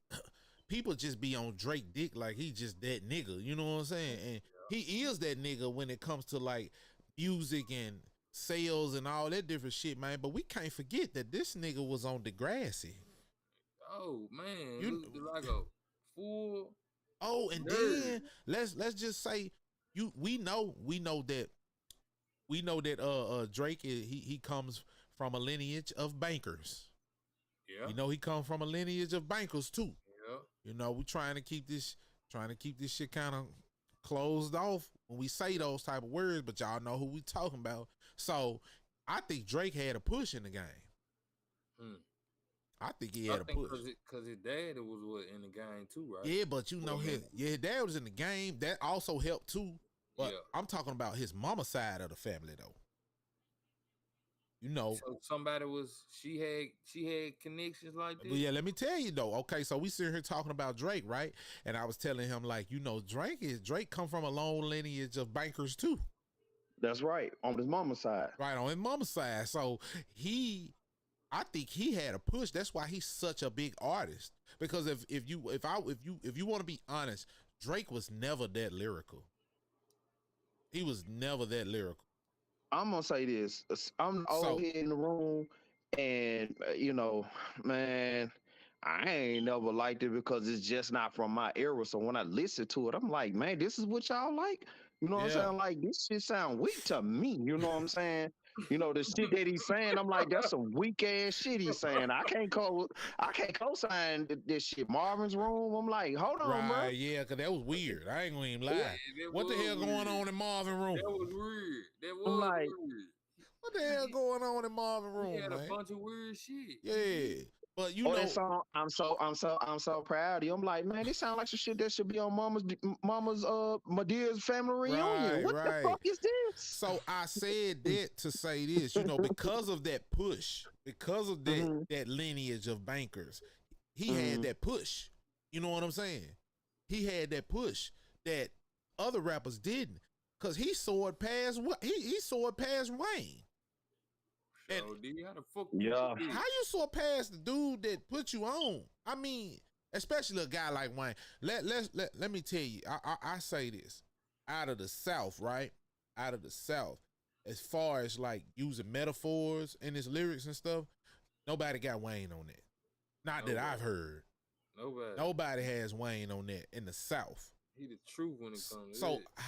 people just be on Drake dick like he just that nigga. You know what I'm saying? And he is that nigga when it comes to like music and sales and all that different shit, man. But we can't forget that this nigga was on Degrassi. Oh man, you look like a fool. Oh, and then let's just say we know that Drake he comes from a lineage of bankers. Yeah. You know he comes from a lineage of bankers too. Yeah. You know, we trying to keep this shit kind of closed off when we say those type of words, but y'all know who we talking about. So I think Drake had a push in the game. I think he had a push because his dad was in the game too, right? Yeah, but you know his dad was in the game. That also helped too. But I'm talking about his mama side of the family though. You know, so somebody she had connections like that. But yeah, let me tell you though. Okay, so we sitting here talking about Drake, right? And I was telling him like, you know, Drake come from a long lineage of bankers too. That's right, on his mama's side. Right, on his mama's side. So I think he had a push. That's why he's such a big artist. Because if you want to be honest, Drake was never that lyrical. He was never that lyrical. I'm gonna say this. I'm old here in the room, and you know, man, I ain't never liked it because it's just not from my era. So when I listen to it, I'm like, man, this is what y'all like. You know what I'm saying? Like, this shit sound weak to me. You know what I'm saying? You know, the shit that he's saying, I'm like, that's some weak ass shit he's saying. I can't co-sign this shit. Marvin's Room. I'm like, hold on, bro. Yeah, because that was weird. I ain't gonna even lie. What the hell going on in Marvin Room? That was weird. Weird. What the hell going on in Marvin Room? He had man? a bunch of weird shit. Yeah. But you know, that song, I'm so proud of you. I'm like, man, this sounds like some shit that should be on Mama's Medea's family reunion. What the fuck is this? So I said that to say this, you know, because of that push, because of that lineage of bankers, he had that push. You know what I'm saying? He had that push that other rappers didn't, because he soared past he soared past Wayne. And how the fuck how you saw past the dude that put you on? I mean, especially a guy like Wayne. Let me tell you, I say this. Out of the South, right? Out of the South, as far as like using metaphors in his lyrics and stuff, nobody got Wayne on that. Not that I've heard. Nobody has Wayne on that in the South. He the truth when it comes to so that.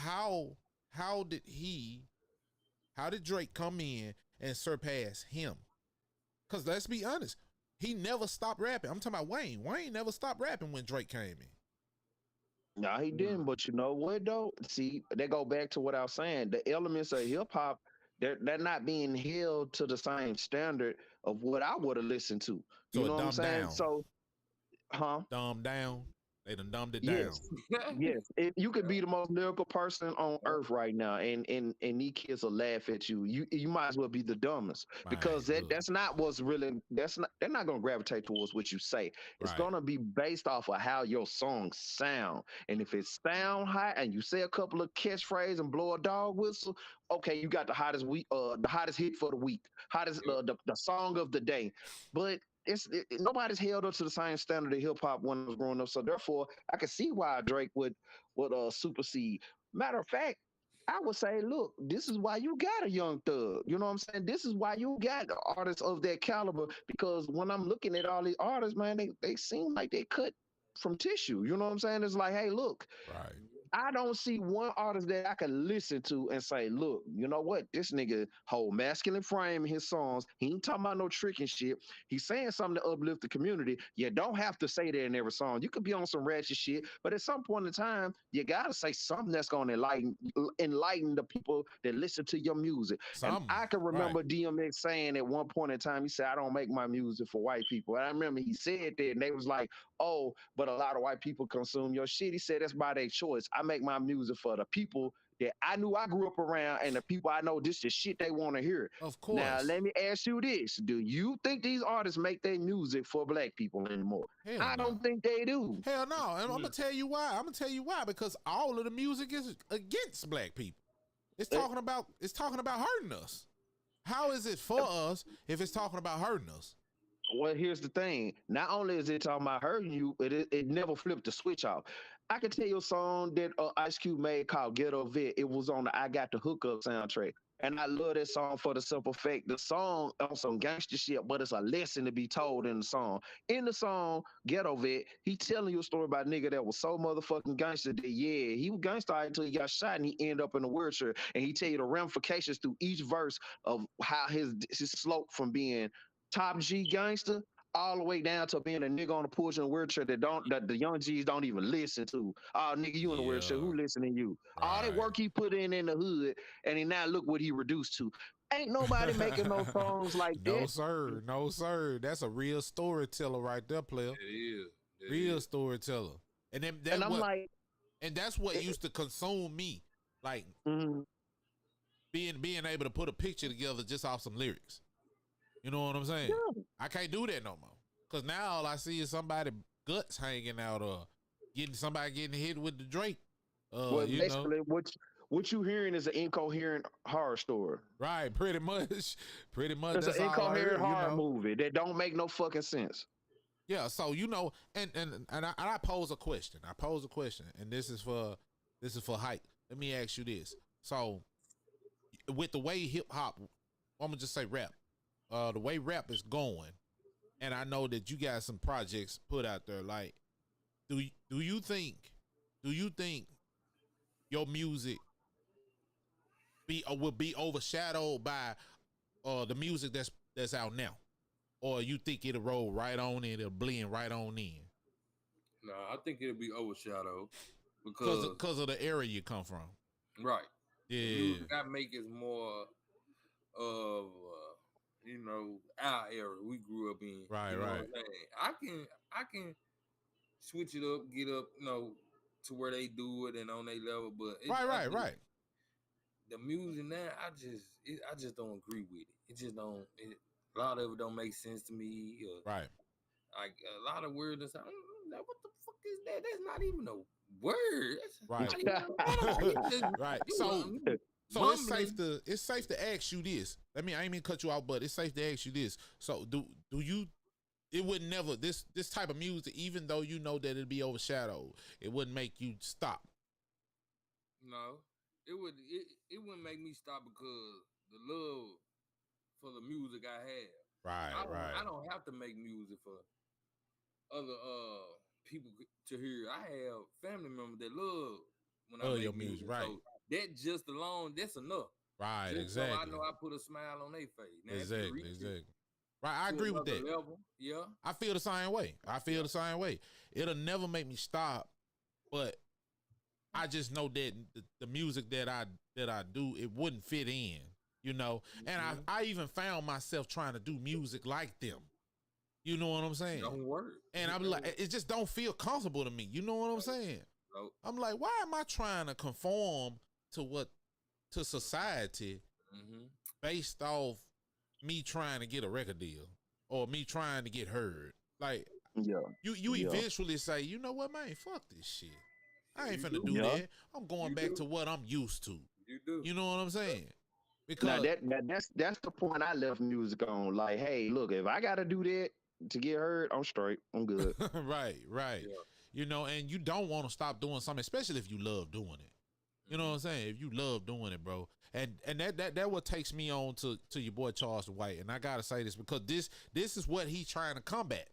how did Drake come in and surpass him? Because let's be honest, he never stopped rapping. I'm talking about Wayne. Wayne never stopped rapping when Drake came in. No, he didn't. But you know what though? See, they go back to what I was saying. The elements of hip hop, they're not being held to the same standard of what I would have listened to. You know what I'm saying? Down. So, Dumb down. They done dumbed it yes. down. Yes. You could be the most lyrical person on earth right now, and these kids will laugh at you. You might as well be the dumbest, because that's not what's really, they're not gonna gravitate towards what you say. It's gonna be based off of how your songs sound. And if it sound hot and you say a couple of catchphrases and blow a dog whistle, okay, you got the hottest hit for the week, the song of the day. But nobody's held up to the same standard of hip hop when I was growing up. So therefore, I can see why Drake would supersede. Matter of fact, I would say, look, this is why you got a Young Thug. You know what I'm saying? This is why you got artists of that caliber. Because when I'm looking at all these artists, man, they seem like they cut from tissue. You know what I'm saying? It's like, hey, look, Right. I don't see one artist that I can listen to and say, look, you know what? This nigga whole masculine frame in his songs. He ain't talking about no tricking shit. He's saying something to uplift the community. You don't have to say that in every song. You could be on some ratchet shit, but at some point in time, you gotta say something that's gonna enlighten the people that listen to your music. And Some. I can Right. remember DMX saying at one point in time, he said, I don't make my music for white people. And I remember he said that, and they was like, oh, but a lot of white people consume your shit. He said that's by their choice. I make my music for the people that I knew I grew up around and the people I know this is shit they want to hear. Of Now, course. let me ask you this. Do you think these artists make their music for black people anymore? Hell I no. don't think they do. Hell no. And I'm gonna tell you why. I'm gonna tell you why. Because all of the music is against black people. It's talking about hurting us. How is it for us if it's talking about hurting us? Well, here's the thing. Not only is it talking about hurting you, it never flipped the switch off. I can tell you a song that Ice Cube made called Ghetto Vet. It was on the I Got the Hookup soundtrack. And I love that song for the simple fact the song on some gangster shit, but it's a lesson to be told in the song. In the song Ghetto Vet, he telling you a story about a nigga that was so motherfucking gangster that he was gangster until he got shot and he ended up in a wheelchair. And he tell you the ramifications through each verse of how his slope from being top G gangster all the way down to being a nigga on the porch in a wheelchair that the young G's don't even listen to. Oh, nigga, you in a wheelchair? Yeah. Who listening to you? All that Right. work he put in the hood, and he now look what he reduced to. Ain't nobody making no songs like No, that. sir. No, sir. That's a real storyteller right there, player. It is. It Real is. storyteller. And then And I'm like, that's what used to consume me. Like mhm. being able to put a picture together just off some lyrics. You know what I'm saying? Yeah. I can't do that no more. Cause now all I see is somebody guts hanging out or somebody getting hit with the Drake. Well, You know. basically, what you hearing is an incoherent horror story. Right, pretty much. Pretty much. It's That's an all I hear, incoherent horror you know. movie that don't make no fucking sense. Yeah, so you know, and I pose a question. And this is for hype. Let me ask you this. So with the way hip hop, I'm gonna just say rap, the way rap is going, and I know that you got some projects put out there. Like, do you think your music will be overshadowed by the music that's out now, or you think it'll roll right on in, it'll blend right on in? No, I think it'll be overshadowed because of the area you come from. right. Yeah. The music I make is more of our era we grew up in. Right, you know right. What I'm saying? I can switch it up, get up, to where they do it and on their level, but Right. The music now, I just don't agree with it. It just don't. A lot of it don't make sense to me. Right. Like a lot of words. What the fuck is that? That's not even a word. Right. Right. So it's safe to ask you this. I ain't mean to cut you out, but it's safe to ask you this. So do you? It would never this type of music, even though you know that it'd be overshadowed, it wouldn't make you stop. No, it wouldn't make me stop because the love for the music I have. Right. I don't have to make music for other people to hear. I have family members that love when I make your music. Right. So that just alone, that's enough. Right. Just Exactly. So I know I put a smile on their face. Now, Exactly. Right, I agree with that. Level, yeah. I feel the same way. It'll never make me stop, but I just know that the music that I do, it wouldn't fit in, And I even found myself trying to do music like them. You know what I'm saying? Don't work. And I'm like, it just don't feel comfortable to me. You know what I'm saying? Nope. I'm like, why am I trying to conform to society based off me trying to get a record deal or me trying to get heard? Like, you eventually say, you know what, man, fuck this shit. I ain't finna do that. I'm going back to what I'm used to. You do. You know what I'm saying? Because that's the point I left music on. Like, hey, look, if I gotta do that to get heard, I'm straight. I'm good. right. Yeah. And you don't want to stop doing something, especially if you love doing it. You know what I'm saying? If you love doing it, bro. And that what takes me on to your boy Charleston White. And I gotta say this because this is what he's trying to combat.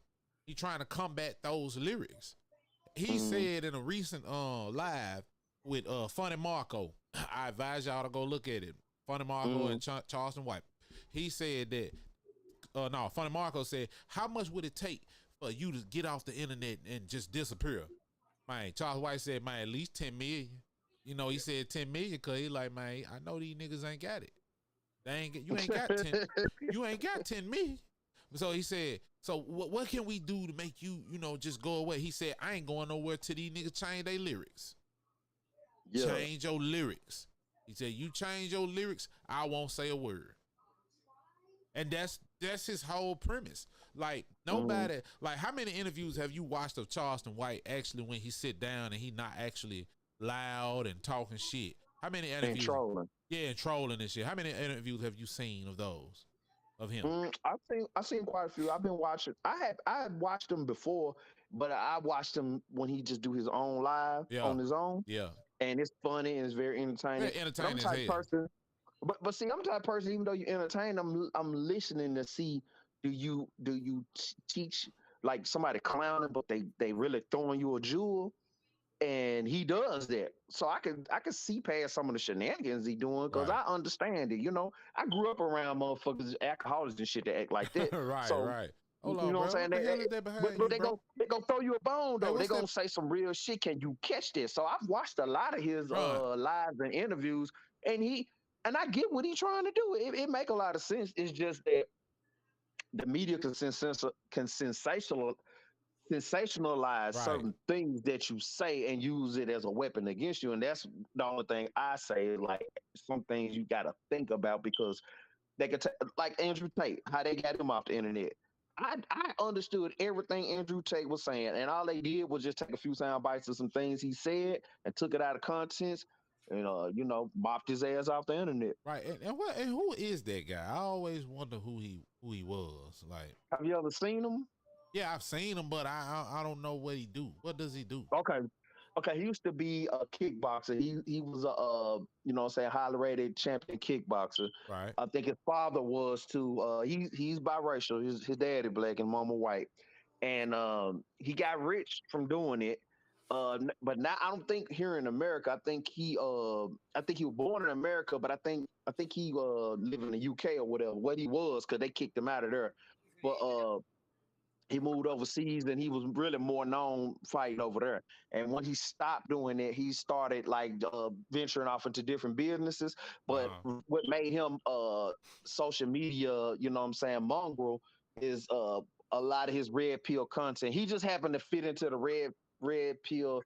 He's trying to combat those lyrics. He said in a recent live with Funny Marco, I advise y'all to go look at it. Funny Marco and Charleston White. He said that Funny Marco said, how much would it take for you to get off the internet and just disappear? Man, Charles White said, man, at least 10 million. You know, he said 10 million because he like, man, I know these niggas ain't got it. You ain't got 10. You ain't got 10 million. So he said, so what can we do to make you, just go away? He said, I ain't going nowhere till these niggas change their lyrics. Yeah. Change your lyrics. He said, you change your lyrics, I won't say a word. And that's his whole premise. Like nobody, like how many interviews have you watched of Charleston White actually when he sit down and he not actually loud and talking shit? How many interviews? And trolling. Yeah, and trolling and shit. How many interviews have you seen of those? Of him? I've seen quite a few. I've been watching. I had watched him before, but I watched him when he just do his own live on his own. Yeah. And it's funny and it's very entertaining. Very entertaining. I'm the type of person. But see, I'm the type of person. Even though you entertain, I'm listening to see do you teach like somebody clowning, but they really throwing you a jewel. And he does that, so I could see past some of the shenanigans he doing because I understand it. I grew up around motherfuckers, alcoholics and shit that act like that. Right. Hold on, what I'm saying? But they gonna throw you a bone though. They gonna say some real shit. Can you catch this? So I've watched a lot of his lives and interviews, and I get what he's trying to do. It make a lot of sense. It's just that the media can sensationalize certain things that you say and use it as a weapon against you. And that's the only thing I say, like some things you got to think about because they could like Andrew Tate, how they got him off the internet. I understood everything Andrew Tate was saying, and all they did was just take a few sound bites of some things he said and took it out of context and mopped his ass off the internet. Right. And who is that guy? I always wonder who he was. Like, have you ever seen him? Yeah, I've seen him, but I don't know what he do. What does he do? Okay. He used to be a kickboxer. He was a highly rated champion kickboxer. Right. I think his father was too. He's biracial. His daddy black and mama white, and he got rich from doing it. But now I don't think here in America. I think he was born in America, but I think he lived in the UK or whatever. What he was, because they kicked him out of there. But he moved overseas and he was really more known fighting over there. And when he stopped doing it, he started like venturing off into different businesses. But what made him social media, mongrel is a lot of his red pill content. He just happened to fit into the red pill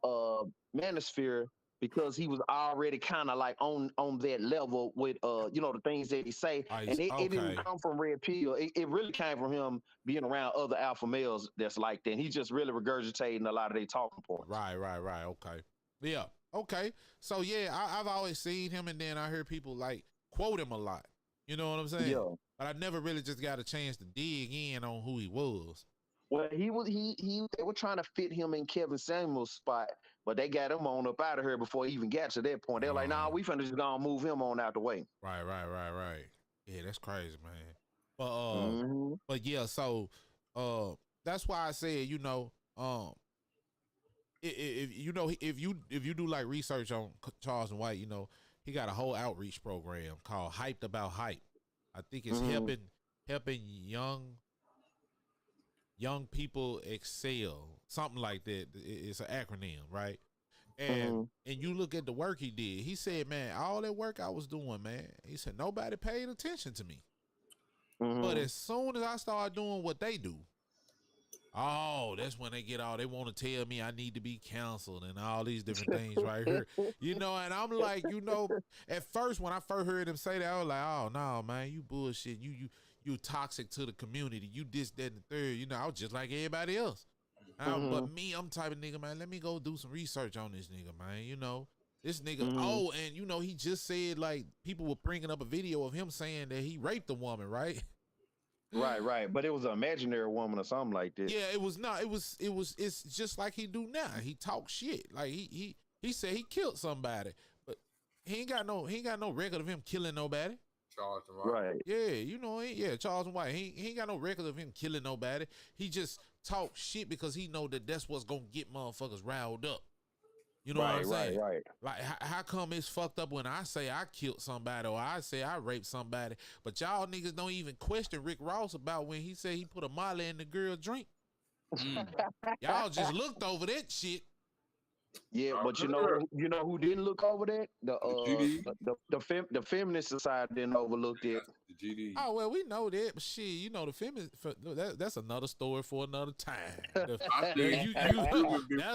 manosphere because he was already kind of like on that level with the things that he say, and it didn't come from red pill. It really came from him being around other alpha males that's like that. And he's just really regurgitating a lot of their talking points. Right. Okay. Yeah. Okay. So yeah, I've always seen him, and then I hear people like quote him a lot. You know what I'm saying? Yeah. But I never really just got a chance to dig in on who he was. Well, they were trying to fit him in Kevin Samuel's spot, but they got him on up out of here before he even got to that point. They're like, nah, we finna just gonna move him on out the way. Right. Yeah, that's crazy, man. But but yeah, so that's why I said, if you do like research on Charleston White, he got a whole outreach program called Hyped About Hype. I think it's helping young people excel, something like that. It's an acronym, right? And you look at the work he did. He said, man, all that work I was doing, man, he said, nobody paid attention to me. But as soon as I start doing what they do, that's when they want to tell me I need to be counseled and all these different things right here. And I'm like, at first, when I first heard him say that, I was like, oh, no, man, you bullshit. You toxic to the community. You this, that, and the third. I was just like everybody else. But me, I'm type of nigga, man, let me go do some research on this nigga, man. This nigga, and he just said, like, people were bringing up a video of him saying that he raped a woman, right? Right. But it was an imaginary woman or something like that. Yeah, it was not. It's just like he do now. He talks shit. Like he said he killed somebody, he ain't got no record of him killing nobody. Charleston, right? Right. Yeah, you know, Charleston White. He ain't got no record of him killing nobody. He just talk shit because he know that that's what's gonna get motherfuckers riled up. You know what I'm saying? Right. Like, how come it's fucked up when I say I killed somebody or I say I raped somebody, but y'all niggas don't even question Rick Ross about when he said he put a Molly in the girl drink? Y'all just looked over that shit. Yeah, but you know who didn't look over that? The feminist society didn't overlook it. The GD. Oh well, we know that, but shit, you know the feminist. That's another story for another time. That's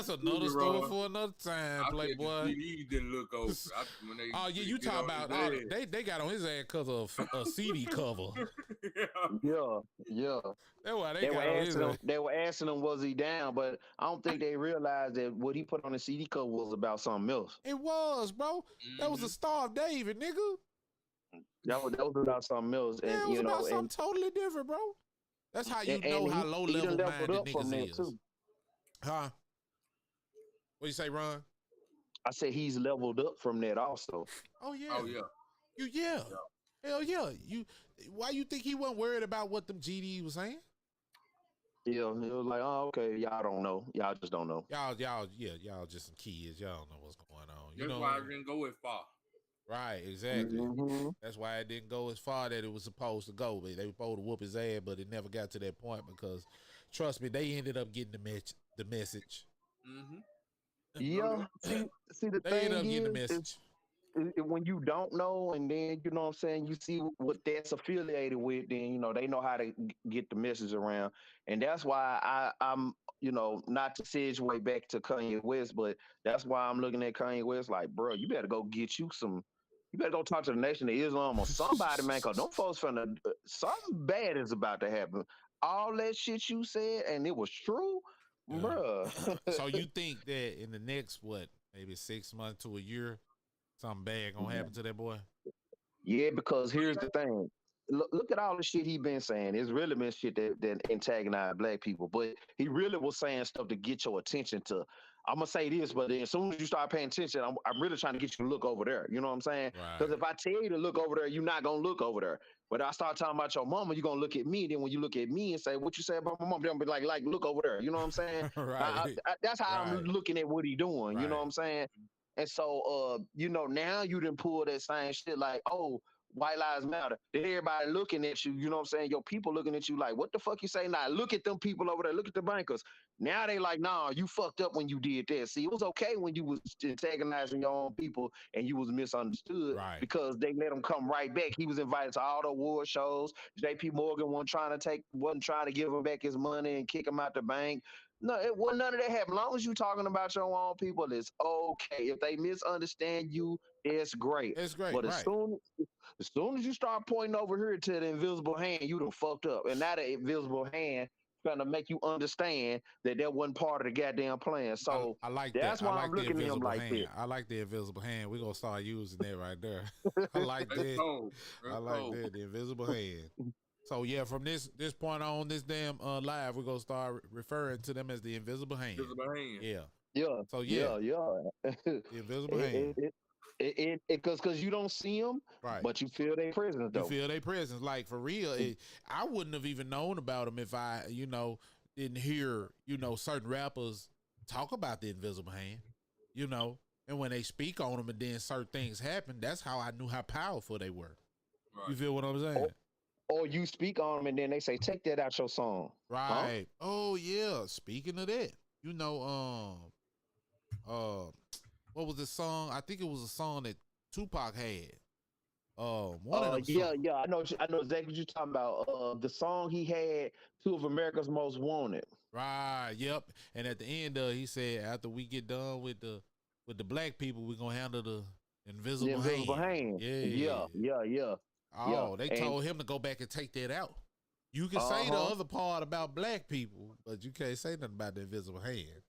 another story for another time, Playboy. The GD didn't look over. Oh yeah, you talking about? They got on his ass because of a CD cover. Yeah. That's why they got on his ass. They were asking him was he down, but I don't think they realized that what he put on the CD cover was about something else. It was, bro. That was a Star of David, nigga. That was about something else. Yeah, it was about something totally different, bro. That's how you know how low level minded niggas is. Too. Huh? What you say, Ron? I said he's leveled up from that also. Oh yeah. Oh yeah. Yeah. Hell yeah. Why you think he wasn't worried about what them GD was saying? Yeah, it was like, oh, okay, y'all don't know. Y'all just don't know. Y'all just some kids. Y'all don't know what's going on. That's why it didn't go as far. Right, exactly. Mm-hmm. That's why it didn't go as far that it was supposed to go. They were supposed to whoop his ass, but it never got to that point because, trust me, they ended up getting the message. Mm-hmm. Yeah, see the they thing ended up getting the is message. When you don't know, and then you know what I'm saying, you see what that's affiliated with, then you know they know how to get the message around, and that's why I'm not to segue back to Kanye West, but that's why I'm looking at Kanye West like, bro, you better go get you some. You better go talk to the Nation of Islam or somebody, man, because them folks finna something bad is about to happen. All that shit you said, and it was true, bro. So you think that in the next maybe 6 months to a year, something bad gonna happen to that boy? Yeah, because here's the thing. Look at all the shit he been saying. It's really been shit that antagonized black people, but he really was saying stuff to get your attention to. I'm gonna say this, but then as soon as you start paying attention, I'm really trying to get you to look over there. You know what I'm saying? Because if I tell you to look over there, you're not gonna look over there. But I start talking about your mama, you're gonna look at me. Then when you look at me and say what you say about my mom, they'll be like look over there. You know what I'm saying? That's how I'm looking at what he doing. You know what I'm saying? And so, now you done pull that same shit like, oh, white lives matter. Then everybody looking at you, you know what I'm saying? Your people looking at you like, what the fuck you say now? Look at them people over there. Look at the bankers. Now they like, nah, you fucked up when you did that. See, it was okay when you was antagonizing your own people and you was misunderstood because they let him come right back. He was invited to all the award shows. JP Morgan wasn't trying to give him back his money and kick him out the bank. No, it wasn't none of that happened. As long as you talking about your own people, it's okay. If they misunderstand you, it's great. It's great. But as soon as you start pointing over here to the invisible hand, you done fucked up. And now the invisible hand trying to make you understand that wasn't part of the goddamn plan. So I like that's that. why I'm looking at him like hand. that. I like the invisible hand. We're gonna start using that right there. I like that. I like that. The invisible hand. So yeah, from this point on, this damn live, we're gonna start referring to them as the invisible hand. Invisible hand. Yeah. So yeah. The invisible hand. Because you don't see them, but you feel their presence though. You feel their presence, like for real. I wouldn't have even known about them if I, didn't hear, certain rappers talk about the invisible hand, and when they speak on them and then certain things happen, that's how I knew how powerful they were. You feel what I'm saying? Or you speak on them and then they say, take that out your song. Right. Huh? Oh yeah. Speaking of that, what was the song? I think it was a song that Tupac had. One of them songs. I know exactly what you're talking about. The song he had, Two of America's Most Wanted. Right. Yep. And at the end, he said, after we get done with the black people, we're gonna handle the invisible hand. Yeah. Oh, they told him to go back and take that out. You can say the other part about black people, but you can't say nothing about the invisible hand.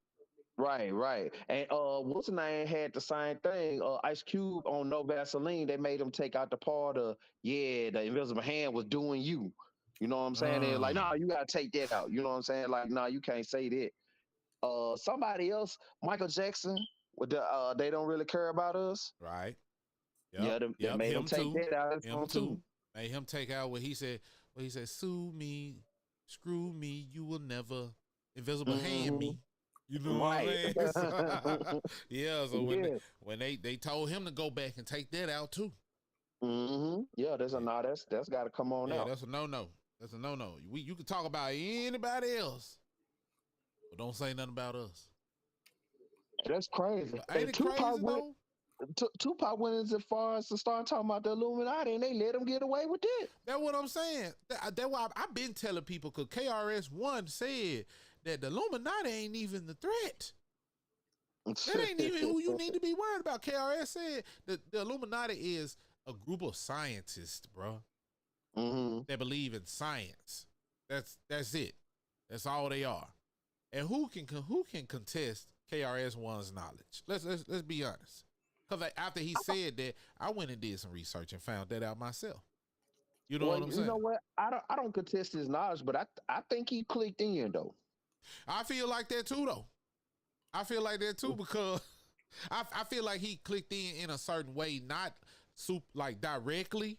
Right. And what's the name had the same thing? Ice Cube on No Vaseline, they made him take out the part of the invisible hand was doing you. You know what I'm saying? They're like, no, you gotta take that out. You know what I'm saying? Like, no, you can't say that. Somebody else, Michael Jackson, with the they don't really care about us. Right. Yeah, they made him take that out of Him him too. Made him take out what he said. What he said, sue me, screw me, you will never invisible hand me. You know what I'm saying? So, yeah, so when they told him to go back and take that out too. Yeah, that's got to come on out. That's a no-no. That's a no-no. You can talk about anybody else, but don't say nothing about us. That's crazy. Ain't it crazy though? Tupac went as far as to start talking about the Illuminati, and they let him get away with it. That's what I'm saying. That's why I've been telling people, because KRS-One said that the Illuminati ain't even the threat. That ain't even who you need to be worried about. KRS said that the Illuminati is a group of scientists, bro. They believe in science. That's it. That's all they are. And who can contest KRS-One's knowledge? Let's be honest. Because after he said that, I went and did some research and found that out myself. You know what I'm saying? You know what? I don't contest his knowledge, but I think he clicked in though. I feel like that too, though. I feel like that too, because I feel like he clicked in a certain way, not like directly.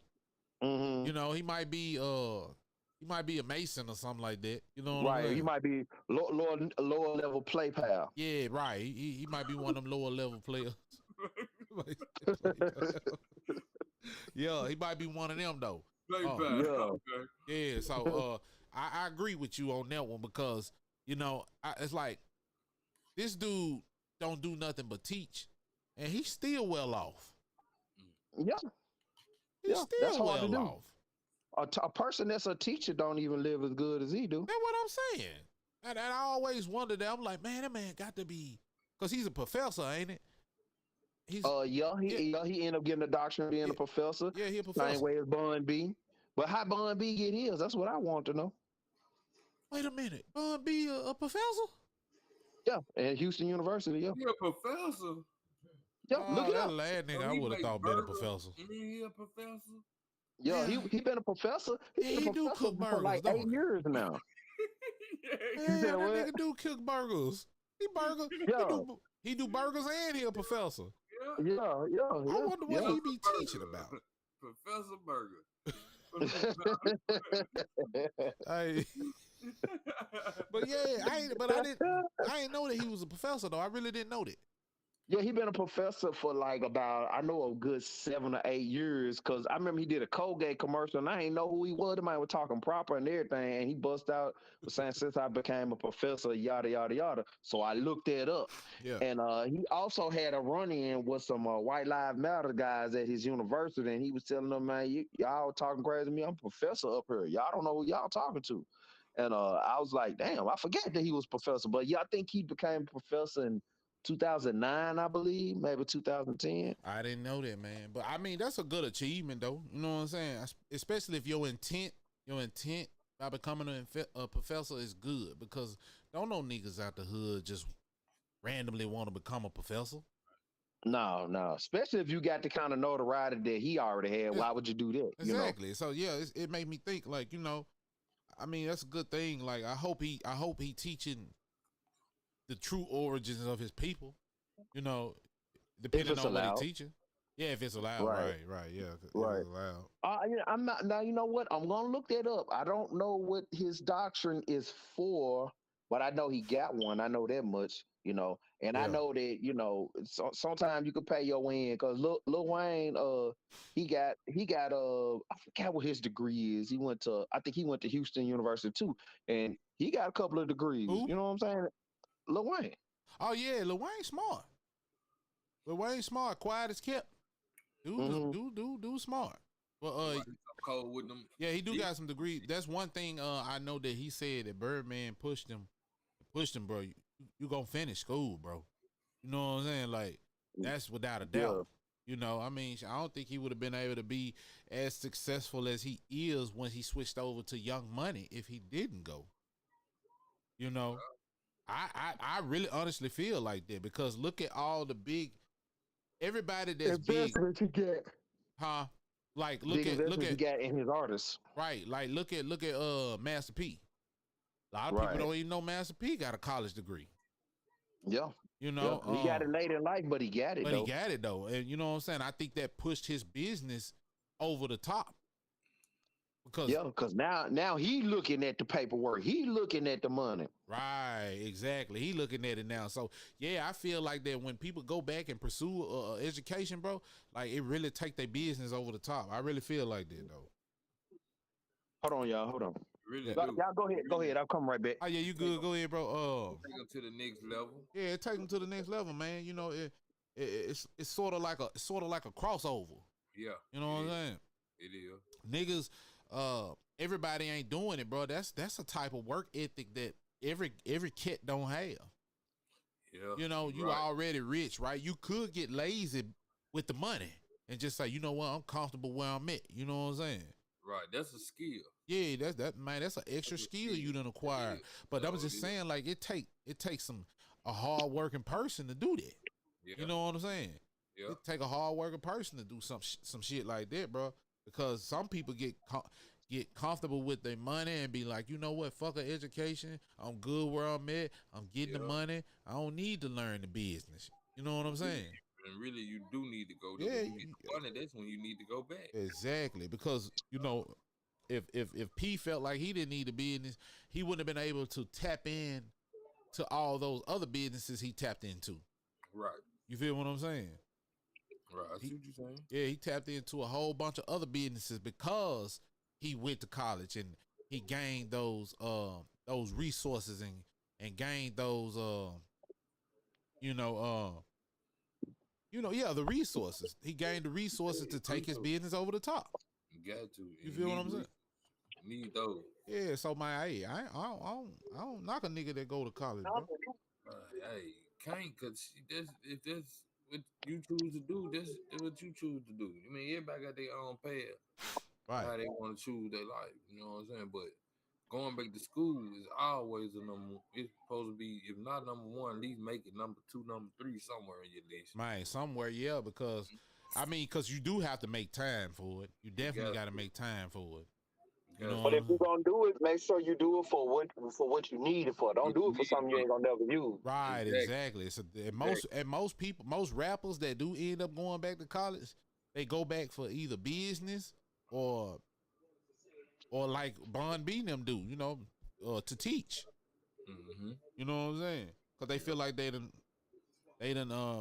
You know, he might be a Mason or something like that. You know what I'm saying? He might be lower level play pal. Yeah, right. He might be one of them lower level players. Yeah, he might be one of them though. Yeah. So I agree with you on that one, because you know it's like this dude don't do nothing but teach, and he's still well off. Yeah, he's still well off. A person that's a teacher don't even live as good as he do. That's what I'm saying. And I always wondered that. I'm like, man, that man got to be, because he's a professor, ain't it? He ended up getting a doctorate, being a professor. Yeah, he a professor. Same way as Bun B. But how Bun B get his? That's what I want to know. Wait a minute, Bun B a professor? Yeah, at Houston University. Yeah, he a professor. Yeah, look at that lad nigga. I would have thought been a professor. He a professor? Yeah, he been a professor. He's been a do cook burgers for like 8 years now. Yeah, that nigga do cook burgers. He do burgers, and he a professor. Yeah. I wonder what he be teaching about. Professor Burger. Hey. But yeah, I didn't know that he was a professor though. I really didn't know that. Yeah, he been a professor for like about, I know, a good 7 or 8 years, because I remember he did a Colgate commercial and I didn't know who he was. The man was talking proper and everything, and he bust out saying, since I became a professor, yada, yada, yada. So I looked that up. Yeah. And he also had a run-in with some White Lives Matter guys at his university, and he was telling them, man, y'all talking crazy to me. I'm a professor up here. Y'all don't know who y'all talking to. And I was like, damn, I forget that he was professor. But yeah, I think he became a professor in 2009, I believe, maybe 2010. I didn't know that, man. But I mean, that's a good achievement, though. You know what I'm saying? Especially if your intent by becoming a professor is good, because don't no niggas out the hood just randomly want to become a professor. No. Especially if you got the kind of notoriety that he already had. Yeah. Why would you do that? Exactly. You know? So yeah, it made me think, like, you know, I mean, that's a good thing. Like, I hope he teaching the true origins of his people, you know, depending on what he's teaching. Yeah, if it's allowed, right, yeah, right. If it's allowed. I'm not. Now, you know what? I'm gonna look that up. I don't know what his doctrine is for, but I know he got one. I know that much, you know, and I know that, you know, sometimes you can pay your way in, because Lil Wayne, he got I forgot what his degree is. I think he went to Houston University too, and he got a couple of degrees. Who? You know what I'm saying? Lil Wayne. Oh yeah, Lil Wayne smart. Lil Wayne smart, quiet as kept. Dude smart. Well, cold with them. Yeah, he do got some degrees. That's one thing I know that he said that Birdman pushed him, bro. You gonna finish school, bro. You know what I'm saying? Like, that's without a doubt. Yeah. You know, I mean, I don't think he would have been able to be as successful as he is when he switched over to Young Money if he didn't go. You know. I really honestly feel like that, because look at all the everybody that's big. You get. Huh? Like look at you got in his artists. Right. Like look at Master P. A lot of people don't even know Master P got a college degree. Yeah. You know, he got it late in life, but he got it but though. he got it though, and you know what I'm saying. I think that pushed his business over the top because now he looking at the paperwork, he looking at the money. Right, exactly. He looking at it now. So yeah, I feel like that when people go back and pursue education, bro, like it really take their business over the top. I really feel like that though. Hold on, y'all. Hold on. Really Y'all go ahead. Go ahead. I'll come right back. Oh yeah, you good? Go ahead, bro. Take them to the next level. Yeah, take them to the next level, man. You know, it's sort of like a crossover. Yeah, you know what I'm saying. It is. Niggas, everybody ain't doing it, bro. That's a type of work ethic that every cat don't have. Yeah, you know, you already rich, right? You could get lazy with the money and just say, you know what, I'm comfortable where I'm at. You know what I'm saying? Right, that's a skill. Yeah, that's an extra skill you done acquired. But I was just saying, like it takes a hard working person to do that. Yeah. You know what I'm saying? Yeah. It take a hard working person to do some shit like that, bro. Because some people get comfortable with their money and be like, you know what, fuck an education. I'm good where I'm at. I'm getting the money. I don't need to learn the business. You know what I'm saying? And really, you do need to go there. Yeah, money, that's when you need to go back. Exactly, because you know, if P felt like he didn't need the business, he wouldn't have been able to tap in to all those other businesses he tapped into. Right. You feel what I'm saying? Right. I see what you're saying. Yeah, he tapped into a whole bunch of other businesses because he went to college and he gained those resources and gained those the resources. He gained the resources to take his business over the top. You got to. You feel what I'm saying? Need those. Yeah, so I don't knock a nigga that go to college, bro. Hey, can't, cause if that's what you choose to do, that's what you choose to do. I mean, everybody got their own path. Right. How they want to choose their life. You know what I'm saying? But going back to school is always a number. It's supposed to be, if not number one, at least make it number 2, number 3 somewhere in your list. Man, somewhere, yeah, because because you do have to make time for it. You definitely got to make time for it. You know but if you're gonna do it, make sure you do it for what you need it for. Don't do it for something you ain't gonna never use. Right, exactly. So most rappers that do end up going back to college, they go back for either business or like Bond B them do, you know, to teach. Mm-hmm. You know what I'm saying? Because they feel like they done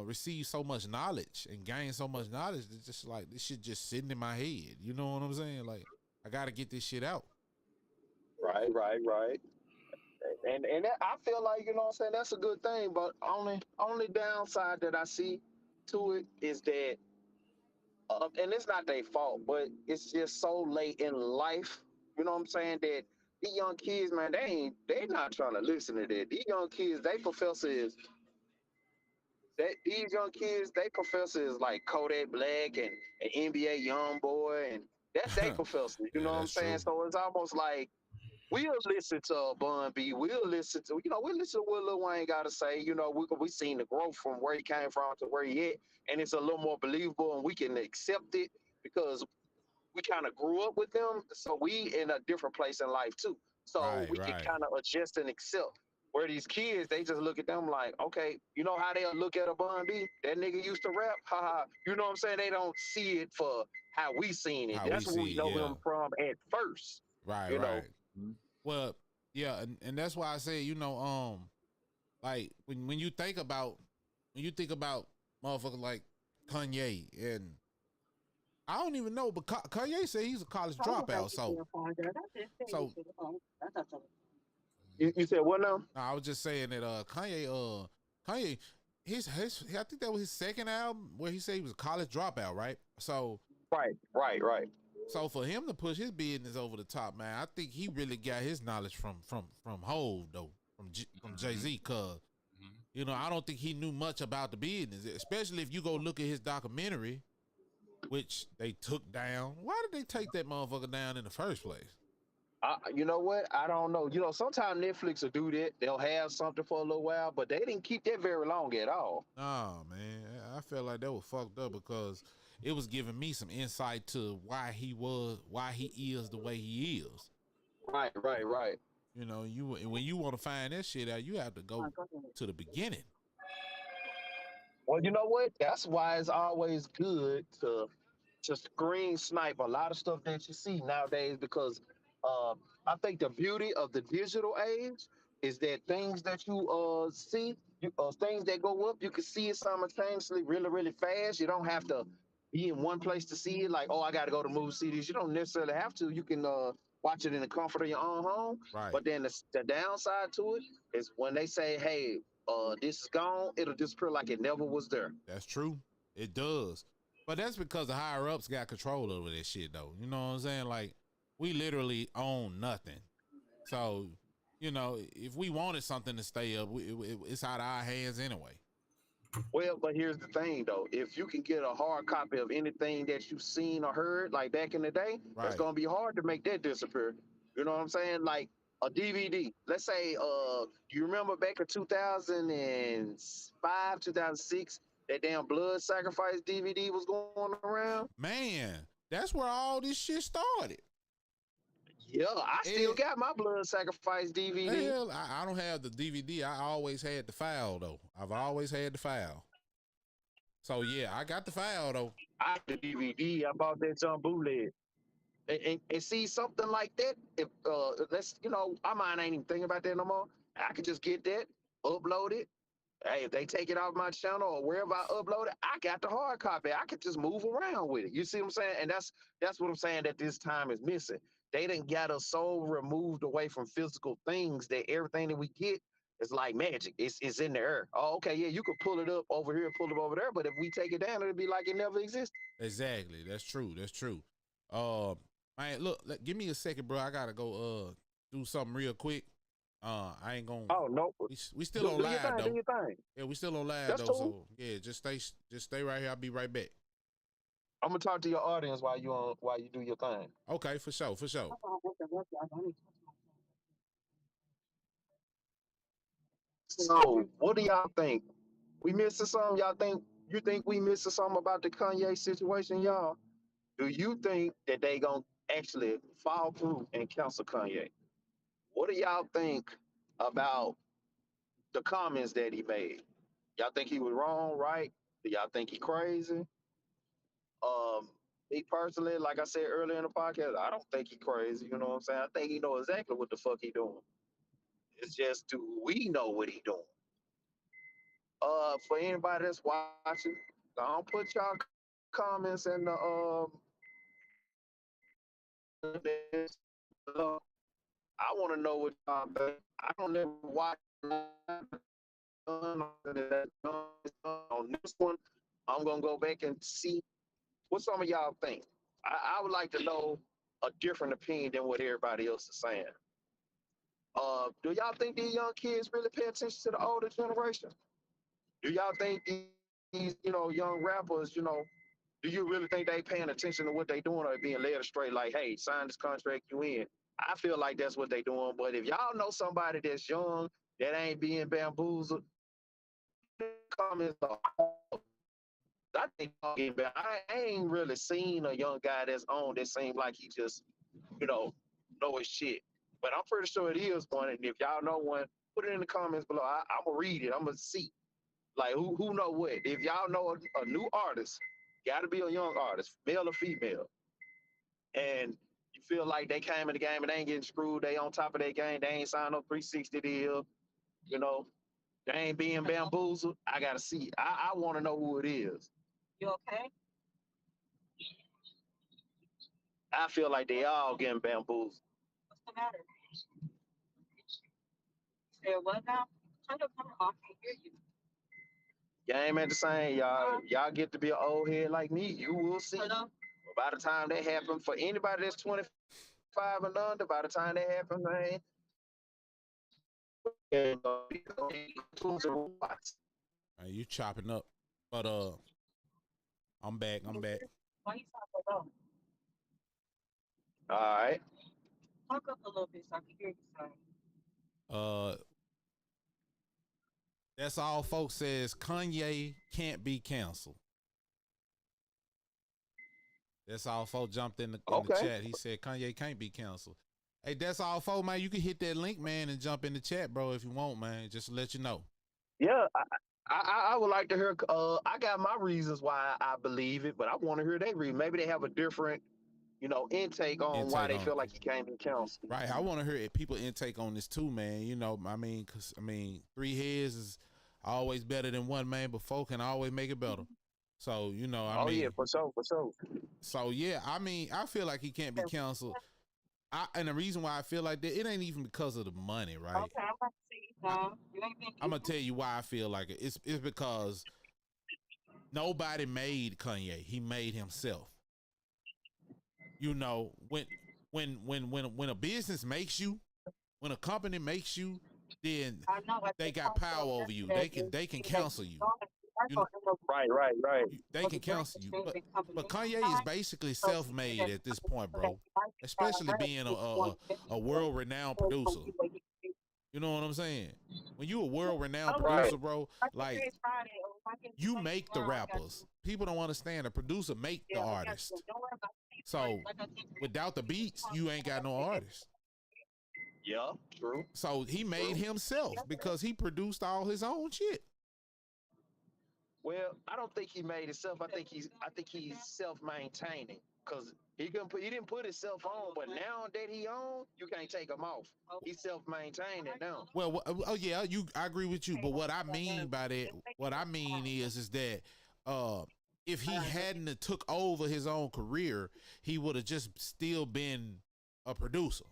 received so much knowledge and gained so much knowledge. It's just like this shit just sitting in my head. You know what I'm saying? Like I gotta get this shit out. Right. And I feel like, you know what I'm saying, that's a good thing. But only downside that I see to it is that, and it's not their fault, but it's just so late in life. You know what I'm saying, that these young kids, man, they not trying to listen to that. These young kids, these young kids, they professors like Kodak Black and NBA Youngboy, and that's their professors. You know what I'm saying? True. So it's almost like we'll listen to Bun B. We'll listen to what Lil Wayne got to say. You know, we seen the growth from where he came from to where he at, and it's a little more believable, and we can accept it because we kind of grew up with them. So we in a different place in life too. So we can kind of adjust and accept. Where these kids, they just look at them like, okay, you know how they'll look at a Bun B? That nigga used to rap, haha. You know what I'm saying? They don't see it for how we seen it. That's where we know him from at first. Right, you right. know? Well, yeah, and that's why I say, you know, like when you think about motherfuckers like Kanye, and I don't even know, but Kanye said he's a college dropout, so. You said what now? I was just saying that Kanye, his I think that was his second album where he said he was a college dropout, right? So right. So for him to push his business over the top, man, I think he really got his knowledge from Hov though, from Jay-Z, cause you know, I don't think he knew much about the business, especially if you go look at his documentary, which they took down. Why did they take that motherfucker down in the first place? You know what? I don't know. You know, sometimes Netflix will do that. They'll have something for a little while, but they didn't keep that very long at all. Oh, man. I felt like that was fucked up because it was giving me some insight to why he is the way he is. Right. You know, when you want to find that shit out, you have to go to the beginning. Well, you know what? That's why it's always good to screen snipe a lot of stuff that you see nowadays because uh, I think the beauty of the digital age is that things that you see, things that go up, you can see it simultaneously really, really fast. You don't have to be in one place to see it. Like, oh, I got to go to movie theaters. You don't necessarily have to. You can watch it in the comfort of your own home. Right. But then the downside to it is when they say, hey, this is gone, it'll disappear like it never was there. That's true. It does. But that's because the higher ups got control over that shit, though. You know what I'm saying? Like, we literally own nothing. So, you know, if we wanted something to stay up, it's out of our hands anyway. Well, but here's the thing though. If you can get a hard copy of anything that you've seen or heard, like back in the day, it's Right. gonna be hard to make that disappear. You know what I'm saying? Like a DVD. Let's say you remember back in 2005, 2006, that damn blood sacrifice DVD was going around? Man, that's where all this shit started. Yeah, I still got my blood sacrifice DVD. Hell, I don't have the DVD. I always had the file, though. I've always had the file. So, yeah, I got the file, though. I got the DVD. I bought that on bootleg. And see something like that, if let's my mind ain't even thinking about that no more. I could just get that, upload it. Hey, if they take it off my channel or wherever I upload it, I got the hard copy. I could just move around with it. You see what I'm saying? And that's what I'm saying that this time is missing. They didn't get us so removed away from physical things that everything that we get is like magic. It's in the air. Oh, okay, yeah, you could pull it up over here, pull it over there, but if we take it down, it'll be like it never existed. Exactly. That's true. That's true. Man, look, give me a second, bro. I gotta go do something real quick. I ain't gonna. Oh no, we still on live though. Do your thing. Yeah, we still on live That's though. cool. So yeah, just stay right here. I'll be right back. I'm gonna talk to your audience while you do your thing. Okay, for sure, for sure. So, what do y'all think? We missing something? You think we missing something about the Kanye situation, y'all? Do you think that they gonna actually fall through and cancel Kanye? What do y'all think about the comments that he made? Y'all think he was wrong, right? Do y'all think he crazy? Um, Me personally, like I said earlier in the podcast, I don't think he crazy. You know what I'm saying? I think he know exactly what the fuck he doing. It's just do we know what he doing? For anybody that's watching, don't put y'all comments in the I want to know what y'all think. I don't ever watch on this one. I'm gonna go back and see what some of y'all think. I would like to know a different opinion than what everybody else is saying. Do y'all think these young kids really pay attention to the older generation? Do y'all think these young rappers, do you really think they paying attention to what they doing or being led astray? Like, hey, sign this contract, you in. I feel like that's what they doing. But if y'all know somebody that's young that ain't being bamboozled, comments I think I ain't really seen a young guy that's on that seems like he just, know his shit. But I'm pretty sure it is one. And if y'all know one, put it in the comments below. I'm gonna read it. I'm gonna see. Like who know what? If y'all know a new artist, gotta be a young artist, male or female, and you feel like they came in the game and they ain't getting screwed, they on top of their game, they ain't signed up 360 deal, you know, they ain't being bamboozled. I gotta see. I want to know who it is. You okay? I feel like they all getting bamboozled. What's the matter? Say what now? Turn the camera off. I can't hear you. Game ain't the same, y'all. Y'all get to be an old head like me. You will see. Hello? By the time that happen, for anybody that's 25 and under, by the time that happens, man, You chopping up, but I'm back. Why you talk so low? All right. Talk up a little bit so I can hear you, son. That's all folks says Kanye can't be canceled. That's all folks jumped in the chat. He said Kanye can't be canceled. Hey, that's all folks, man. You can hit that link, man, and jump in the chat, bro, if you want, man. Just to let you know. Yeah, I would like to hear. I got my reasons why I believe it, but I want to hear their reason. Maybe they have a different, intake on why Intake they on feel it. like he can't be counseled. Right. I want to hear people intake on this too, man. Cause three heads is always better than one, man, but four can always make it better. So, Oh yeah, for sure, for sure. So yeah, I feel like he can't be counseled. And the reason why I feel like that, it ain't even because of the money, right? Okay, I'm about to see some. You ain't been I'm gonna tell you why I feel like it. It's because nobody made Kanye. He made himself. When a business makes you, when a company makes you, then I know, but they got power over you. They can counsel you. Right. They can counsel you. But Kanye is basically self-made at this point, bro. Especially being a world-renowned producer. You know what I'm saying? When you a world-renowned producer, bro, like you make the rappers. People don't understand. The producer make the artist. So without the beats, you ain't got no artist. Yeah, true. So he made himself because he produced all his own shit. Well, I don't think he made himself. I think he's self-maintaining because he didn't put himself on, but now that he on, you can't take him off. He's self-maintaining now. Well, yeah, I agree with you, but what I mean by that, is that if he hadn't took over his own career, he would have just still been a producer.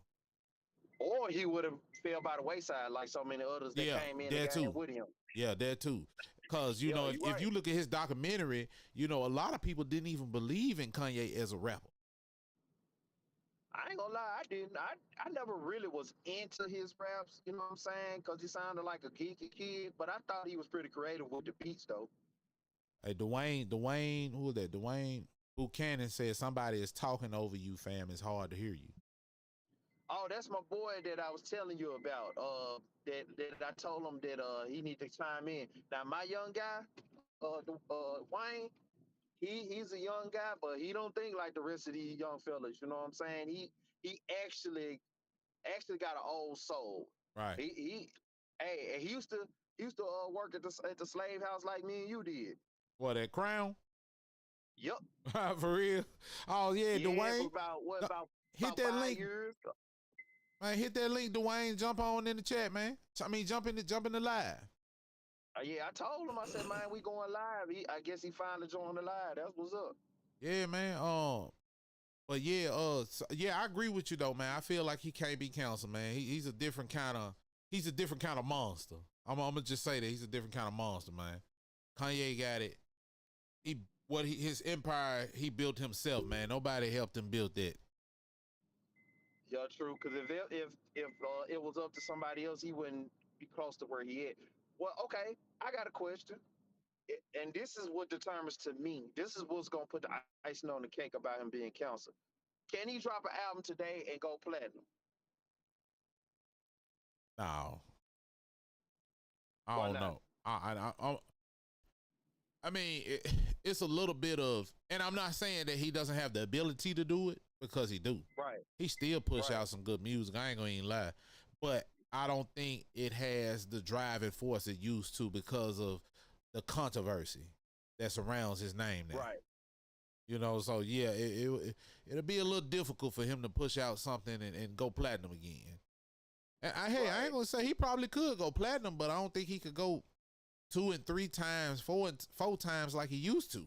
Or he would have fell by the wayside like so many others that came in the game with him. Yeah, that too. Because, if you look at his documentary, a lot of people didn't even believe in Kanye as a rapper. I ain't gonna lie, I didn't. I never really was into his raps, you know what I'm saying? Because he sounded like a geeky kid, but I thought he was pretty creative with the beats, though. Hey, Dwayne, who was that? Dwayne Buchanan said somebody is talking over you, fam. It's hard to hear you. Oh, that's my boy that I was telling you about. That I told him that he need to chime in. Now, my young guy, Wayne, he's a young guy, but he don't think like the rest of these young fellas. You know what I'm saying? He actually got an old soul. Right. He used to work at the slave house like me and you did. What, at Crown? Yep. For real? Oh yeah, Dwayne. About hit that 5 link. years. Man, hit that link, Dwayne. Jump on in the chat, man. Jump in the live. Yeah, I told him. I said, man, we going live. I guess he finally joined the live. That's what's up. Yeah, man. But yeah, I agree with you though, man. I feel like he can't be counseled, man. He's a different kind of monster. I'm gonna just say that he's a different kind of monster, man. Kanye got it. His empire he built himself, man. Nobody helped him build that. Yeah, true. Because if it was up to somebody else, he wouldn't be close to where he is. Well, okay, I got a question, and this is what determines to me. This is what's gonna put the icing on the cake about him being counseled. Can he drop an album today and go platinum? No, I don't know. I mean, it's a little bit of, and I'm not saying that he doesn't have the ability to do it because he do. Right. He still push out some good music. I ain't gonna even lie, but I don't think it has the driving force it used to because of the controversy that surrounds his name now. Right. So yeah, it'll be a little difficult for him to push out something and go platinum again. And I ain't gonna say he probably could go platinum, but I don't think he could go 2 and 3 times, 4 times like he used to.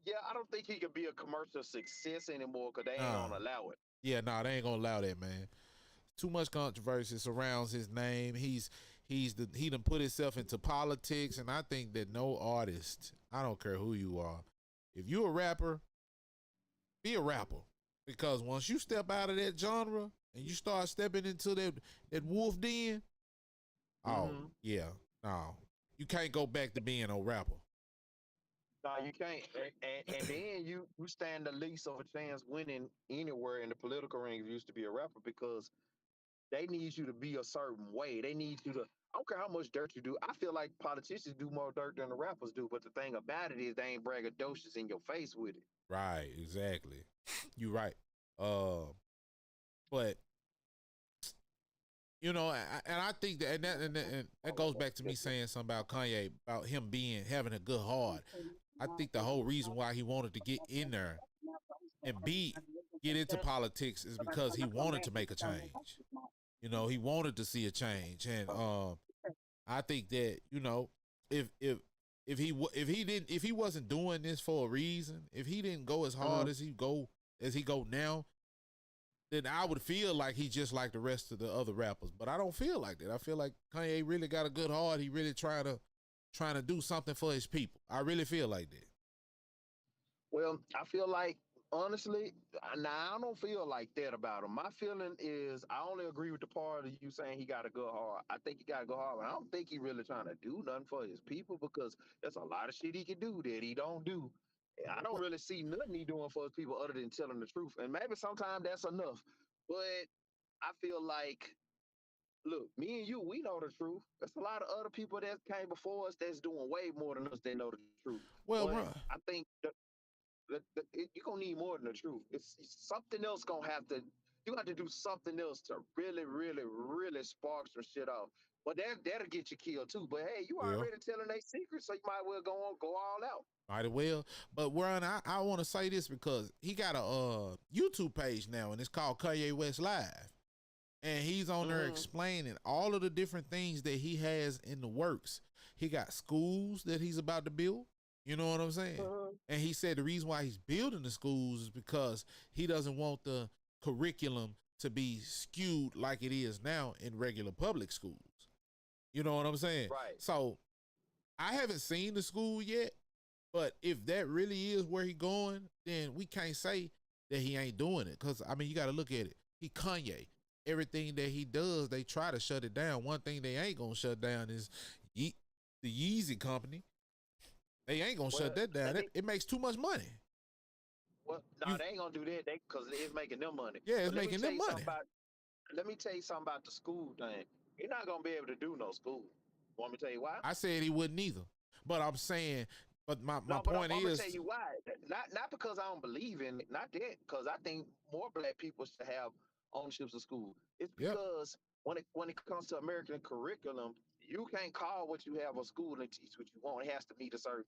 Yeah, I don't think he could be a commercial success anymore because they ain't gonna allow it. Yeah, they ain't gonna allow that, man. Too much controversy surrounds his name. He done put himself into politics, and I think that no artist, I don't care who you are, if you a rapper, be a rapper. Because once you step out of that genre and you start stepping into that wolf den, you can't go back to being a rapper. No, you can't. And then you stand the least of a chance winning anywhere in the political ring if you used to be a rapper because they need you to be a certain way. They need you to, I don't care how much dirt you do. I feel like politicians do more dirt than the rappers do. But the thing about it is they ain't braggadocious in your face with it. Right, exactly. You're right. But You know, and I think that, and that goes back to me saying something about Kanye, about him having a good heart. I think the whole reason why he wanted to get in there and get into politics is because he wanted to make a change. You know, he wanted to see a change, and I think that, you know, if he wasn't doing this for a reason, if he didn't go as hard as he go now, then I would feel like he's just like the rest of the other rappers. But I don't feel like that. I feel like Kanye really got a good heart. He really trying to do something for his people. I really feel like that. Well, I feel like, honestly, now I don't feel like that about him. My feeling is I only agree with the part of you saying he got a good heart. I think he got a good heart, but I don't think he really trying to do nothing for his people, because there's a lot of shit he can do that he don't do. I don't really see nothing he doing for his people other than telling the truth. And maybe sometimes that's enough. But I feel like, look, me and you, we know the truth. There's a lot of other people that came before us that's doing way more than us that know the truth. Well, but bro, I think you're gonna need more than the truth. It's something else gonna have to. You got to do something else to really, really, really spark some shit off. But that'll get you killed too. But hey, you Yeah. already telling their secrets, so you might well go all out. might as well. But Warren, I want to say this because he got a YouTube page now, and it's called Kanye West Live. And he's on there explaining all of the different things that he has in the works. He got schools that he's about to build. You know what I'm saying? And he said the reason why he's building the schools is because he doesn't want the curriculum to be skewed like it is now in regular public schools. You know what I'm saying? Right. So I haven't seen the school yet, but if that really is where he going, then we can't say that he ain't doing it. Because, I mean, you got to look at it. He Kanye. Everything that he does, they try to shut it down. One thing they ain't going to shut down is the Yeezy company. They ain't going to shut that down. It makes too much money. Well, no, they ain't going to do that because it's making them money. Yeah, it's making them money. Let me tell you something about the school thing. You're not going to be able to do no school. Want me to tell you why? I said he wouldn't either. But I'm saying, but my point I'm is. I'm going to tell you why. Not because I don't believe in it. Not that. Because I think more black people should have ownerships of school. It's because when it comes to American curriculum, you can't call what you have a school and teach what you want. It has to meet a certain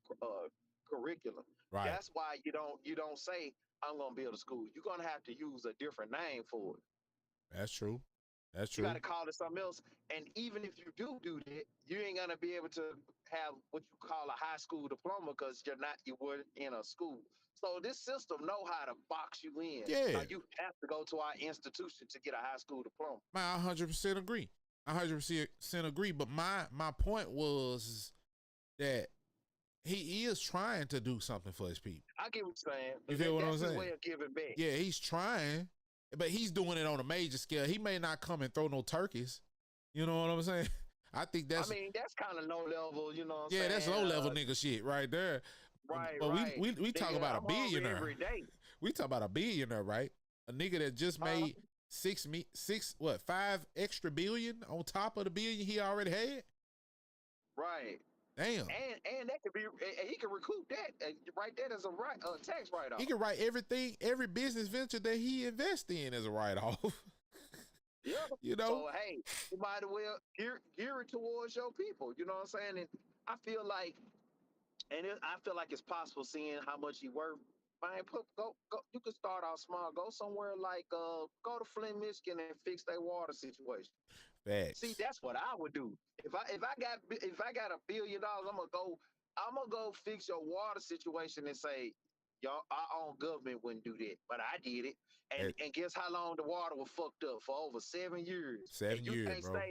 curriculum. Right. That's why you don't say I'm gonna build a school. You're gonna have to use a different name for it. That's true. That's true. You gotta call it something else. And even if you do that, you ain't gonna be able to have what you call a high school diploma because you weren't in a school. So this system know how to box you in. Yeah. You have to go to our institution to get a high school diploma. Man, I 100% agree. 100% agree. But my point was that he is trying to do something for his people. I get what you're saying. You feel what I'm saying? That's his way of giving back. Yeah, he's trying, but he's doing it on a major scale. He may not come and throw no turkeys. You know what I'm saying? I think that's. I mean, that's kind of low level. You know what I'm saying? Yeah, that's low level nigga shit right there. Right, but right. we talk about a billionaire. Every day. We talk about a billionaire, right? A nigga that just made 5 extra billion on top of the billion he already had. Right. Damn. And that could be, he can recoup that. Write that as a tax write off. He can write every business venture that he invests in as a write off. Yeah. You know. So hey, you might as well gear it towards your people. You know what I'm saying? And I feel like. I feel like it's possible seeing how much he worth. Man, go. You can start out small. Go somewhere like go to Flint, Michigan, and fix their water situation. Facts. See, that's what I would do. If I got $1 billion, I'm gonna go fix your water situation and say, y'all, our own government wouldn't do that, but I did it. And guess how long the water was fucked up? For over 7 years. 7 years, bro.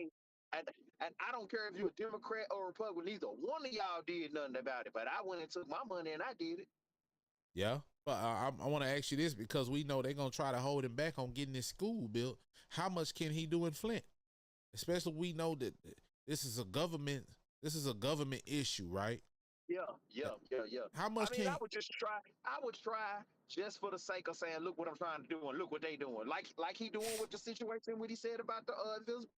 And I don't care if you're a Democrat or Republican, neither one of y'all did nothing about it. But I went and took my money and I did it. Yeah, but I want to ask you this because we know they're going to try to hold him back on getting this school built. How much can he do in Flint? Especially we know that this is a government issue, right? Yeah. How I much mean, can I would try just for the sake of saying, look what I'm trying to do and look what they doing. Like he doing with the situation what he said about the invisible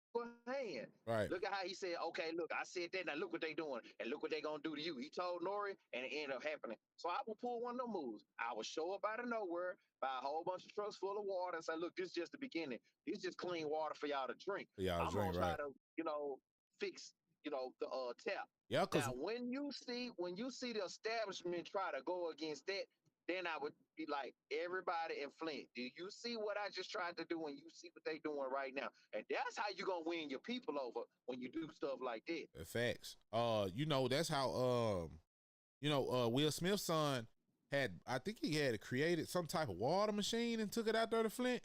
hand. right? Look at how he said, okay, look, I said that, now look what they doing and look what they gonna do to you. He told Nori and it ended up happening. So I will pull one of them moves. I will show up out of nowhere, buy a whole bunch of trucks full of water and say, look, this is just the beginning. This is just clean water for y'all to drink. For y'all to I'm gonna drink, try right? to, fix, the tap. Yeah, cause Now, when you see the establishment try to go against that, then I would be like, everybody in Flint, do you see what I just tried to do? And you see what they doing right now, and that's how you gonna win your people over when you do stuff like that. facts. That's how Will Smith's son I think he had created some type of water machine and took it out there to Flint,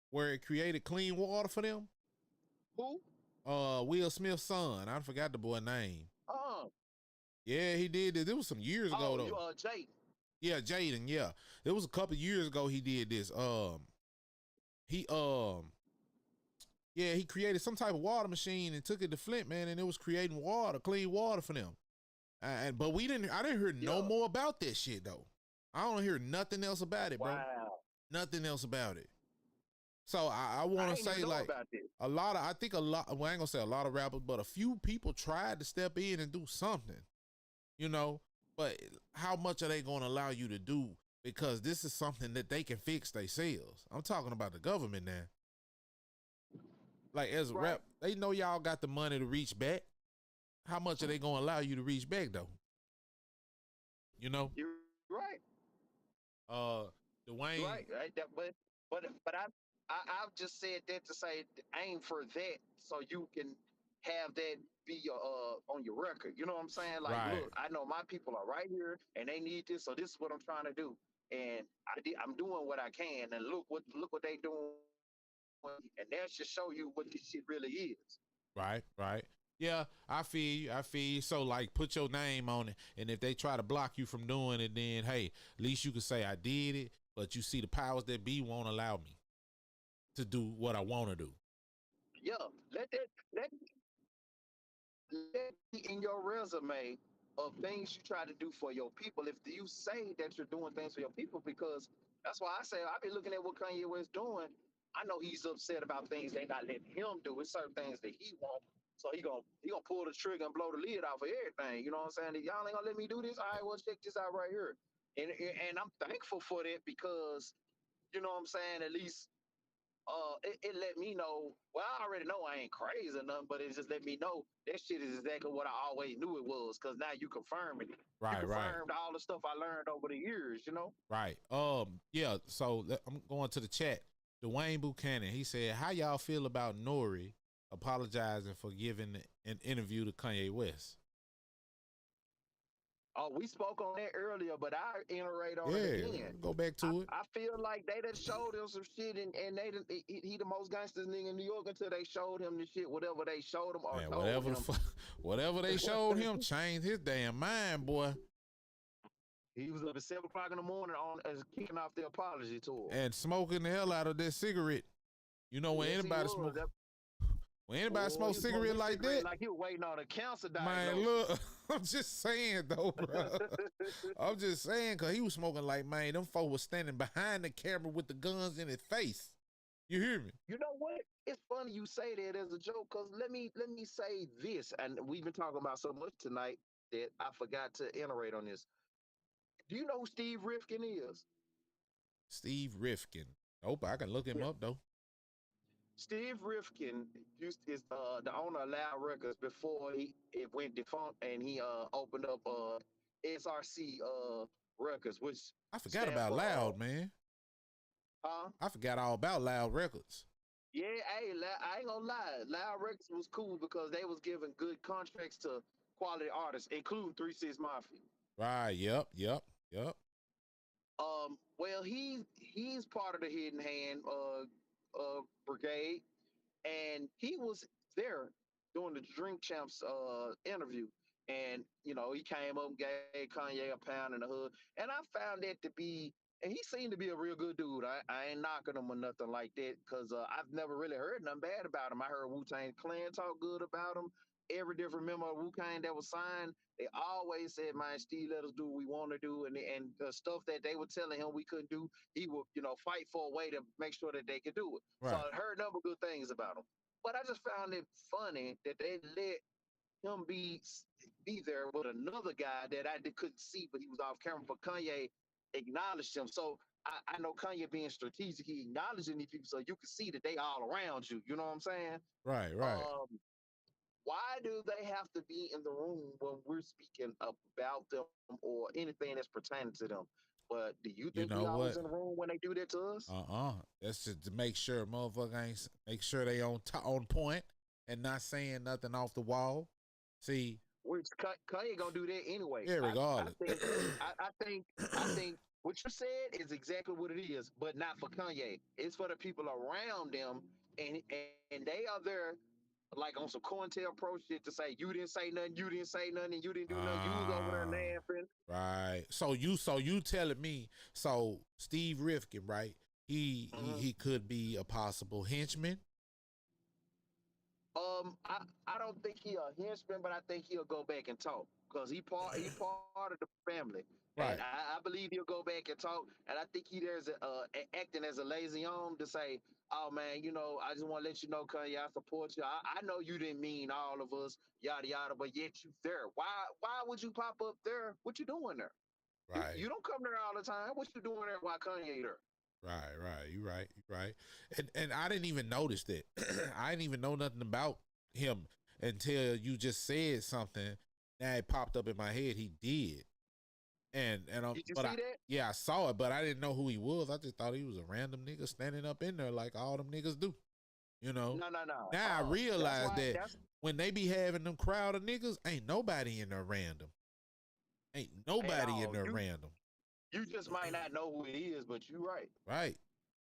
where it created clean water for them. Who? Will Smith's son. I forgot the boy name. Uh, Yeah, he did this. It was some years ago though. Jake. Yeah, Jaden. Yeah, it was a couple years ago. He did this. He yeah, he created some type of water machine and took it to Flint, man, and it was creating water, clean water for them. But I didn't hear no more about that shit though. I don't hear nothing else about it, bro. Wow. Nothing else about it. So I want to say like a lot of, I think a lot, well, I ain't gonna say a lot of rappers, but a few people tried to step in and do something, but how much are they going to allow you to do? Because this is something that they can fix themselves. I'm talking about the government now. Like as a rap, they know y'all got the money to reach back. How much are they going to allow you to reach back though? You're right. Dwayne. Right. But I've just said that to say aim for that so you can have that be your on your record. You know what I'm saying? Like, look, I know my people are right here and they need this, so this is what I'm trying to do, and I'm doing what I can, and look what they doing, and that should show you what this shit really is. Right. Yeah, I feel you. So like put your name on it. And if they try to block you from doing it, then hey, at least you can say I did it, but you see the powers that be won't allow me to do what I want to do. Yeah, let be in your resume of things you try to do for your people. If you say that you're doing things for your people, because that's why I say I've been looking at what Kanye West doing. I know he's upset about things they not letting him do. It's certain things that he wants. So he gonna pull the trigger and blow the lid off of everything. You know what I'm saying? Y'all ain't gonna let me do this. All right, well, check this out right here. And I'm thankful for that because, you know what I'm saying, at least it let me know. Well, I already know I ain't crazy or nothing, but it just let me know that shit is exactly what I always knew it was. Because now you confirming it. Right, you confirmed all the stuff I learned over the years. Right. Yeah. So I'm going to the chat. Dwayne Buchanan. He said, "How y'all feel about Nori apologizing for giving an interview to Kanye West?" Oh, we spoke on that earlier, but I iterate on it again. Go back to it. I feel like they done showed him some shit, and he the most gangster nigga in New York until they showed him the shit, whatever they showed him or told him. Whatever they showed him changed his damn mind, boy. He was up at 7 o'clock in the morning kicking off the apology tour and smoking the hell out of that cigarette. You know when anybody smoke. When anybody smokes cigarette like that, like you waiting on a cancer diagnosis. Man, look, I'm just saying though, bro. I'm just saying because he was smoking like, man, them folks was standing behind the camera with the guns in his face. You hear me? You know what? It's funny you say that as a joke because let me say this, and we've been talking about so much tonight that I forgot to iterate on this. Do you know who Steve Rifkin is? Steve Rifkin. Nope, I can look him up though. Steve Rifkin is the owner of Loud Records before it went defunct, and he opened up SRC Records, which I forgot about Loud, man. Huh? I forgot all about Loud Records. Yeah, hey, I ain't gonna lie. Loud Records was cool because they was giving good contracts to quality artists, including 3 6 Mafia. Right. Yep. Well, he's part of the Hidden Hand brigade, and he was there doing the Drink Champs interview, and he came up and gave Kanye a pound in the hood, and I found that to be, and he seemed to be a real good dude. I ain't knocking him or nothing like that because I've never really heard nothing bad about him. I heard Wu-Tang Clan talk good about him. every different member of Wu-Tang that was signed, they always said, "Man, Steve, let us do what we want to do," and the stuff that they were telling him we couldn't do, he would, fight for a way to make sure that they could do it. So Right. I heard number of good things about him, but I just found it funny that they let him be there with another guy that couldn't see, but he was off camera. But Kanye acknowledged him, so I know Kanye being strategic, he acknowledging these people so you can see that they all around you. You know what I'm saying? Right. Right. Why do they have to be in the room when we're speaking about them or anything that's pertaining to them? But do you You think we know always what? in the room when they do that to us? That's just to make sure motherfucker ain't make sure they on point and not saying nothing off the wall. See, Which Kanye gonna do that anyway. yeah, regardless. I think what you said is exactly what it is, but not for Kanye. It's for the people around them, and they are there like on some COINTELPRO shit to say you didn't say nothing, you didn't say nothing, and you didn't do nothing. You was over there laughing. Right. So you telling me Steve Rifkin, right? He could be a possible henchman. I don't think he a henchman, but I think he'll go back and talk because he part of the family, Right. and I believe he'll go back and talk. And I think there's acting as a liaison to say, "Oh man, I just want to let you know, Kanye, I support you. I know you didn't mean all of us, yada yada, but yet you there. Why would you pop up there? What you doing there? Right. You don't come there all the time. What you doing there while Kanye there?" Right. You right. And I didn't even notice that. I didn't even know nothing about him until you just said something. Now it popped up in my head. He did. And Did you see that? Yeah, I saw it, but I didn't know who he was. I just thought he was a random nigga standing up in there like all them niggas do. No. Now I realize that when they be having them crowd of niggas, ain't nobody in there random. Ain't nobody in there random. You just might not know who it is, but you right. Right.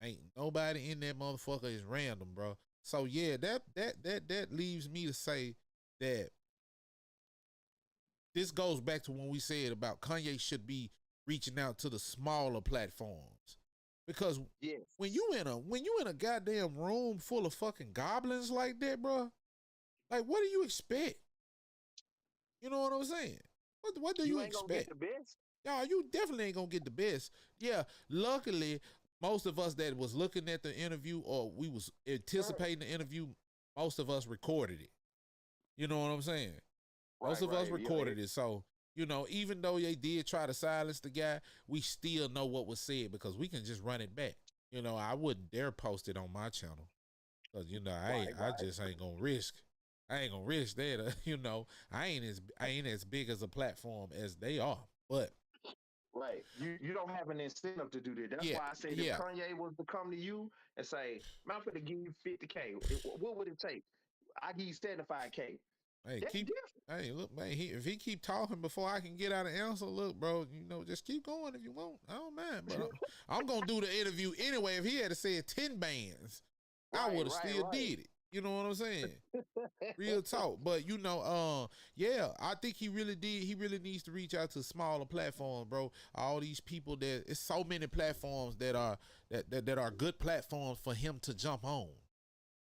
Ain't nobody in that motherfucker is random, bro. So yeah, that leaves me to say that this goes back to when we said about Kanye should be reaching out to the smaller platforms. Because yes, when you in a goddamn room full of fucking goblins like that, bro, like what do you expect? You know what I'm saying? What do you expect? Gonna get the best? Y'all, you definitely ain't gonna get the best. Yeah, luckily, most of us that was looking at the interview or we was anticipating the interview, most of us recorded it. You know what I'm saying? Most of us recorded it. So, even though they did try to silence the guy, we still know what was said because we can just run it back. I wouldn't dare post it on my channel because, I just ain't gonna risk. I ain't gonna risk that. I ain't as big as a platform as they are, but. Right. You don't have an incentive to do that. That's why I said if Kanye was to come to you and say, "Man, I'm going to give you $50K," what would it take? I give you $75K. Hey, look, man, if he keep talking before I can get out an answer, look, bro, just keep going if you want. I don't mind. But I'm going to do the interview anyway. If he had said 10 bands, I would have still did it. You know what I'm saying? Real talk. But I think he really did. He really needs to reach out to smaller platforms, bro. All these people it's so many platforms that are good platforms for him to jump on.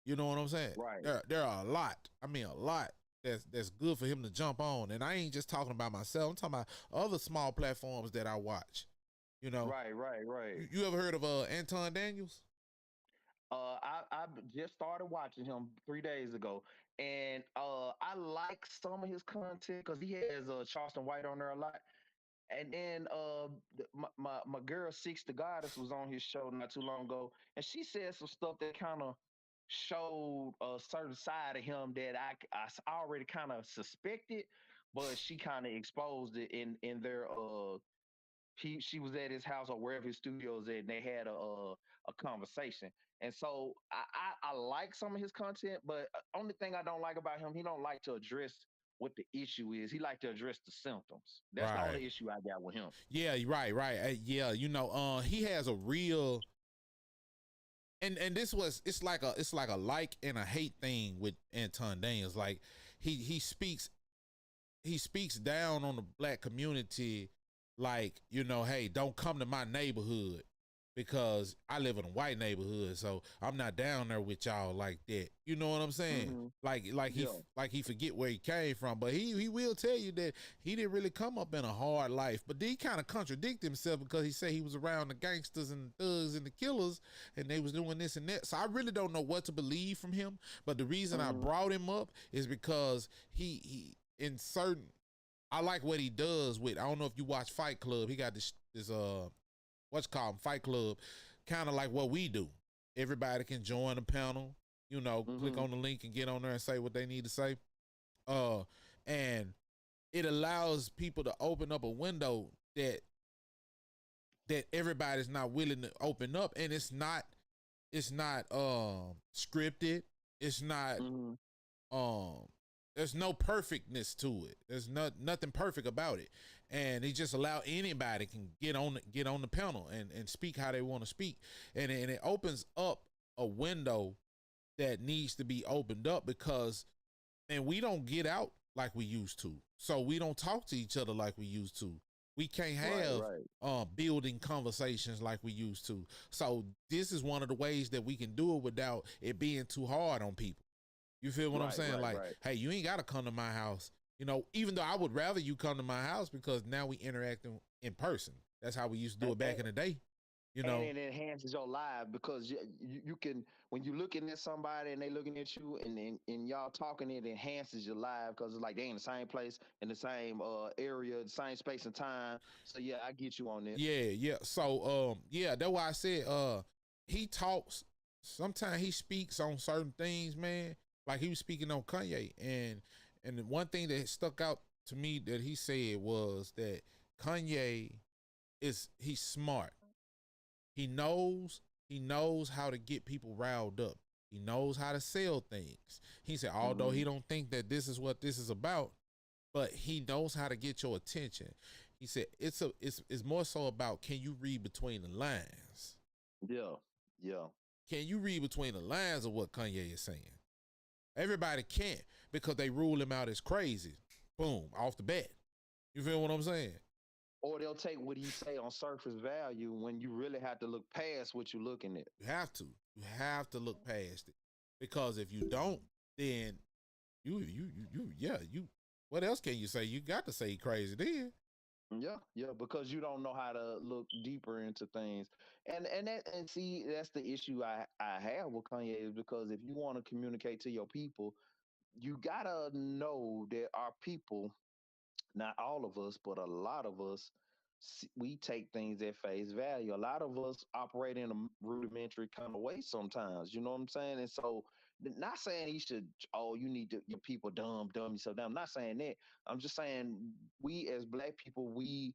You know what I'm saying? Right. There are a lot. I mean, a lot that's good for him to jump on. And I ain't just talking about myself. I'm talking about other small platforms that I watch. Right. You ever heard of Anton Daniels? I just started watching him 3 days ago, and I like some of his content because he has Charleston White on there a lot. And then my girl Six the Goddess was on his show not too long ago, and she said some stuff that kind of showed a certain side of him that I already kind of suspected, but she kind of exposed it in their she was at his house or wherever his studio is at, and they had a conversation. And so I like some of his content, but only thing I don't like about him, he don't like to address what the issue is. He like to address the symptoms. That's the only issue I got with him. Yeah, right. Yeah, he has a real and it's like a like and a hate thing with Anton Daniels. Like he speaks down on the black community, like, hey, don't come to my neighborhood. because I live in a white neighborhood, so I'm not down there with y'all like that. You know what I'm saying? Like he forget where he came from, but he will tell you that he didn't really come up in a hard life. But then he kind of contradict himself because he said he was around the gangsters and the thugs and the killers, and they was doing this and that. So I really don't know what to believe from him. But the reason I brought him up is because he in certain, I like what he does with. I don't know if you watch Fight Club. He got this what's called Fight Club, kind of like what we do. Everybody can join the panel, you know, click on the link and get on there and say what they need to say. And it allows people to open up a window that everybody's not willing to open up, and it's not scripted. It's not there's no perfectness to it. There's nothing perfect about it. And he just allow anybody can get on the panel and speak how they want to speak. And it opens up a window that needs to be opened up because, and we don't get out like we used to. So we don't talk to each other like we used to. We can't have building conversations like we used to. So this is one of the ways that we can do it without it being too hard on people. You feel what I'm saying? Hey, you ain't got to come to my house. You know, even though I would rather you come to my house because now we interacting in person. That's how we used to do it back in the day. You know, and it enhances your life because you can, when you looking at somebody and they looking at you and y'all talking, it enhances your life because it's like they in the same place, in the same area, the same space and time. So yeah, I get you on this. Yeah. So that's why I said he talks. Sometimes he speaks on certain things, man. Like he was speaking on Kanye, and the one thing that stuck out to me that he said was that Kanye he's smart. He knows how to get people riled up. He knows how to sell things. He said, although he don't think that this is what this is about, but he knows how to get your attention. He said it's more so about, can you read between the lines? Yeah. Can you read between the lines of what Kanye is saying? Everybody can't because they rule him out as crazy. Boom, off the bat. You feel what I'm saying? Or they'll take what he say on surface value when you really have to look past what you're looking at. You have to. You have to look past it. Because if you don't, then you what else can you say? You got to say crazy then. Yeah, because you don't know how to look deeper into things. And see, that's the issue I have with Kanye, is because if you want to communicate to your people, you gotta know that our people, not all of us, but a lot of us, we take things at face value. A lot of us operate in a rudimentary kind of way sometimes. You know what I'm saying? And so, not saying he should. Oh, you need to, your people dumb yourself down. I'm not saying that. I'm just saying we as Black people, we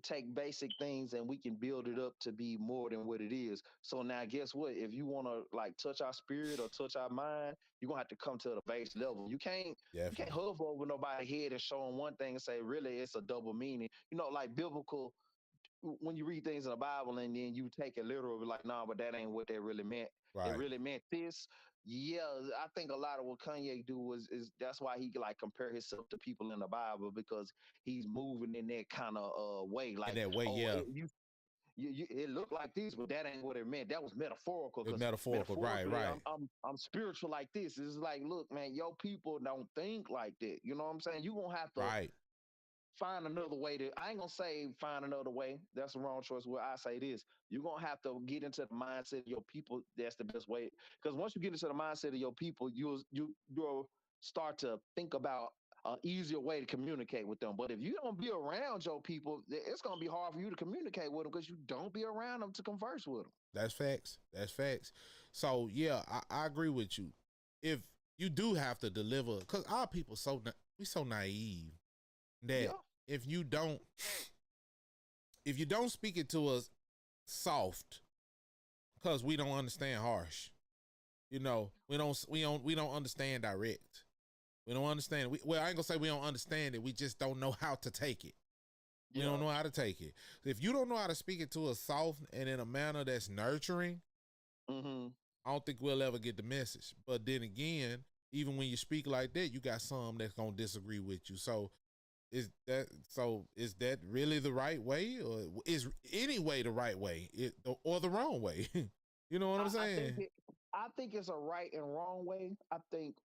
take basic things and we can build it up to be more than what it is. So now guess what? If you want to like touch our spirit or touch our mind, you're gonna have to come to the base level. You can't hover over nobody's head and show them one thing and say, really, it's a double meaning. You know, like biblical, when you read things in the Bible and then you take it literal, like, nah, but that ain't what they really meant. Right. It really meant this. Yeah, I think a lot of what Kanye do is that's why he like compare himself to people in the Bible, because he's moving in that kind of way. Like in that way, yeah. It looked like this, but that ain't what it meant. That was metaphorical. It's metaphorical, right. I'm spiritual like this. It's like, look, man, your people don't think like that. You know what I'm saying? You gonna have to find another way to. I ain't gonna say find another way. That's the wrong choice. Where I say this, you're gonna have to get into the mindset of your people. That's the best way. Because once you get into the mindset of your people, you'll start to think about an easier way to communicate with them. But if you don't be around your people, it's gonna be hard for you to communicate with them because you don't be around them to converse with them. That's facts. So yeah, I agree with you. If you do have to deliver, because our people we so naive that if you don't speak it to us soft, because we don't understand harsh. You know, we don't understand direct. We don't understand. Well, I ain't gonna say we don't understand it. We just don't know how to take it. We don't know how to take it. If you don't know how to speak it to us soft and in a manner that's nurturing, I don't think we'll ever get the message. But then again, even when you speak like that, you got some that's gonna disagree with you. So is that so? Is that really the right way, or is any way the right way, or the wrong way? You know what I'm saying? I think it's a right and wrong way. I think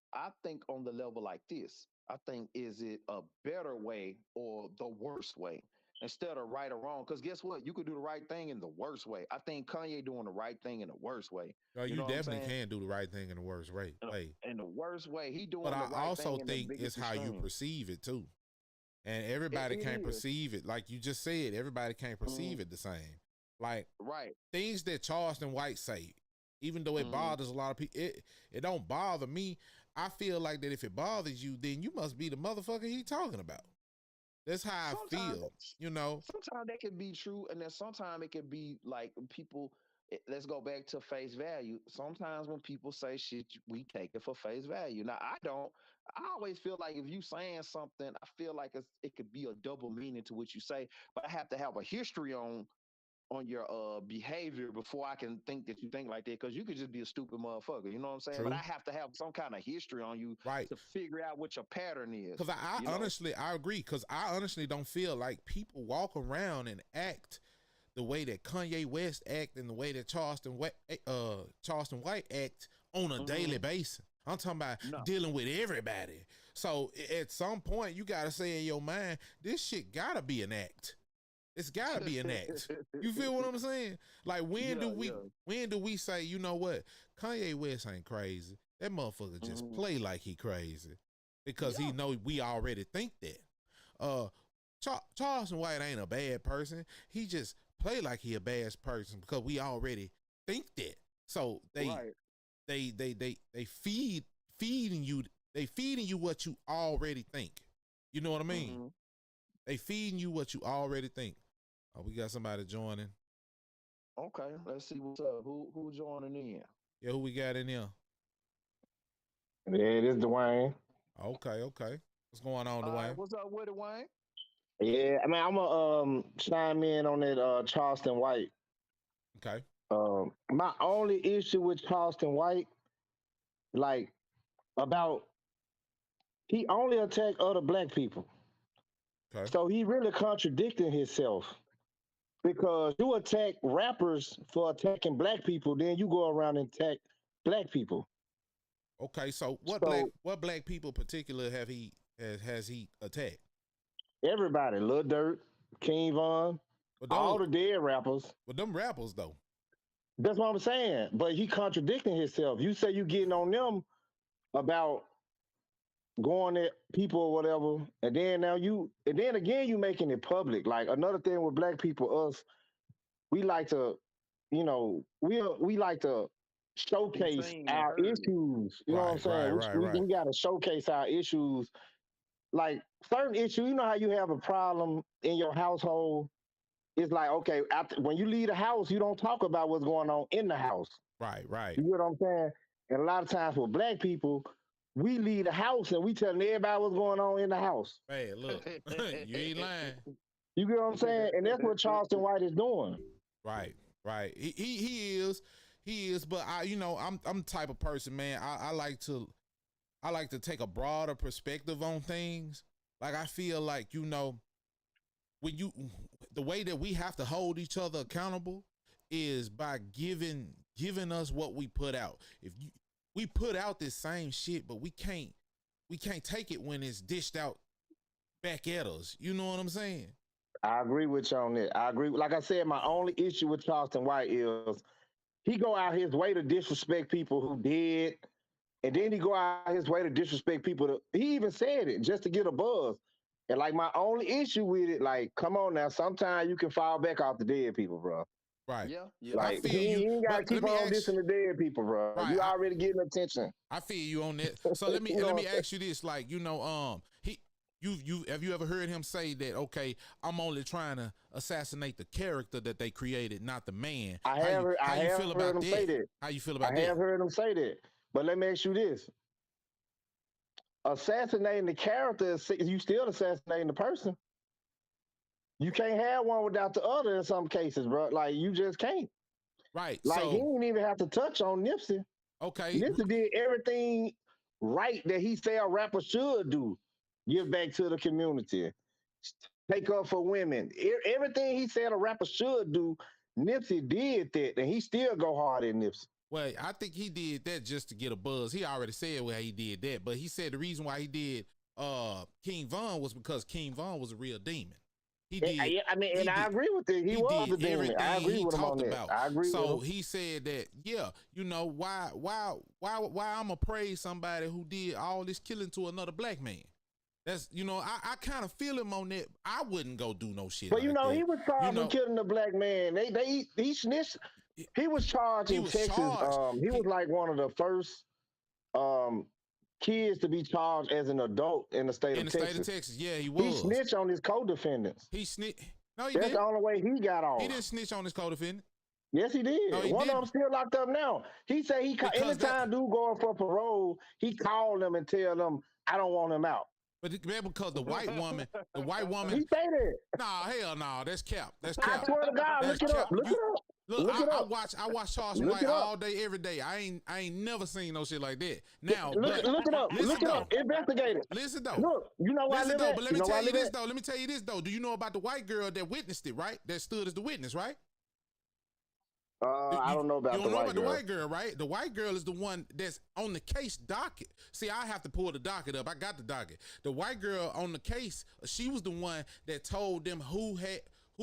on the level like this. I think is it a better way or the worst way instead of right or wrong? Because guess what? You could do the right thing in the worst way. I think Kanye doing the right thing in the worst way. No, You you know what I'm definitely saying? can do the right thing in the worst way. In the worst way, he But doing I the right also thing in the think it's biggest how you extreme. perceive it too. And everybody It can't is perceive it. Like you just said, everybody can't perceive Mhm. it the same. Like Right. things that Charleston White say, even though it Mhm. bothers a lot of people, it don't bother me. I feel like that if it bothers you, then you must be the motherfucker he talking about. That's how I Sometimes, feel, you know. sometimes that can be true, and then sometimes it can be like people. Let's go back to face value. Sometimes when people say shit, we take it for face value. Now I don't. I always feel like if you saying something, I feel like it could be a double meaning to what you say, but I have to have a history on your behavior before I can think that you think like that. Because you could just be a stupid motherfucker. You know what I'm saying? But I True. have to have some kind of history on you Right. to figure out what your pattern is. Because I You know? honestly, I agree. Because I honestly don't feel like people walk around and act the way that Kanye West act and the way that Charleston White act on a daily Mhm. basis. I'm talking about No. dealing with everybody. So at some point, you gotta say in your mind, this shit gotta be an act. It's gotta be an act. You feel what I'm saying? Like when Yeah, do we say, you know what? Kanye West ain't crazy. That motherfucker just Mhm. play like he crazy because he Yeah. know we already think that. Uh, Charleston White ain't a bad person. He just play like he a bad person because we already think that. So Right. they feeding you. They feeding you what you already think. You know what I mean? Hmm. They feeding you what you already think. Oh, we got somebody joining. Okay, let's see what's up. Who joining in? Yeah, who we got in there? Yeah, this is Dwayne. Okay, okay. What's going on, All right, Dwayne? what's up with it, Wayne? Yeah, I mean, I'm gonna chime in on that Charleston White. Okay, My only issue with Charleston White, like about he only attacked other black people, okay, so he really contradicting himself because you attack rappers for attacking black people, then you go around and attack black people. okay. So So what black people particular has he attacked? everybody, Lil Durk, King Von, But all those the dead rappers. but them rappers though. That's what I'm saying. But he contradicting himself. You say you getting on them about going at people or whatever, and then and then again you making it public. Like another thing with black people, us, we like to, we like to Be showcase seen and our heard. issues. You know what I'm Right, right, saying? right, We right. got to showcase our issues. Like certain issues, you know how you have a problem in your household. It's like okay, when you leave the house, you don't talk about what's going on in the house. Right, right. You get what I'm saying? And a lot of times with black people, we leave the house and we telling everybody what's going on in the house. Hey, look, you ain't lying. You get what I'm saying? And that's what Charleston White is doing. Right, right. He is. But I'm the type of person, man. I like to take a broader perspective on things. Like I feel like when the way that we have to hold each other accountable is by giving us what we put out. We put out this same shit, but we can't take it when it's dished out back at us. You know what I'm saying? I agree with you on that. I agree. Like I said, my only issue with Charleston White is he go out his way to disrespect people who did, and then he go out his way to disrespect people. He even said it just to get a buzz. And like my only issue with it, like, come on now, sometimes you can fall back off the dead people, bro. Right. Yeah, yeah. I Like feel he you, ain't gotta but let keep me on ask. dissing the dead people, bro. Right. You already getting attention. I feel you on that. So let me You let know, me ask you this. Like, you have you ever heard him say that, okay, I'm only trying to assassinate the character that they created, not the man. I How you have feel heard about him say that? that. How you feel I about that? have heard him say that. But let me ask you this: assassinating the character is you still assassinating the person. You can't have one without the other in some cases, bro. Like you just can't. Right. Like he So, didn't even have to touch on Nipsey. okay, Nipsey did everything right that he said a rapper should do. Give back to the community. take up for women. Everything he said a rapper should do, Nipsey did that, and he still go hard at Nipsey. Well, I think he did that just to get a buzz. He already said why he did that, but he said the reason why he did King Von was because King Von was a real demon. He did. I mean, and I agree with it. He was the demon. I agree with him on that. I agree with him. So he said that, yeah, you know, why I'm gonna praise somebody who did all this killing to another black man? That's, you know, I kind of feel him on that. I wouldn't go do no shit. But like that. he was charged with killing a black man. He snitched. He was charged in Texas. He was like one of the first kids to be charged as an adult in the state of Texas. State of Texas, yeah, he was. He snitched on his co-defendants. He snitched. No, he That's didn't. the only way he got off. He didn't snitch on his co-defendant. Yes, he did. No, One of them still locked up now. He said anytime dude going for parole, he called them and tell them, I don't want him out. But because the white woman, he say that. Nah, hell no, that's cap. That's cap. I swear to God, that's look it up. Look it up. Look, I watch Charleston White all day, every day. I ain't never seen no shit like that. Now, look it up. Look it up. Investigate it. Listen though. Look, you know why I live at. But let me tell you this though. Let me tell you this though. Do you know about the white girl that witnessed it? Right? That stood as the witness, right? I don't know about the white girl, right? The white girl is the one that's on the case docket. See, I have to pull the docket up. I got the docket. The white girl on the case, she was the one that told them who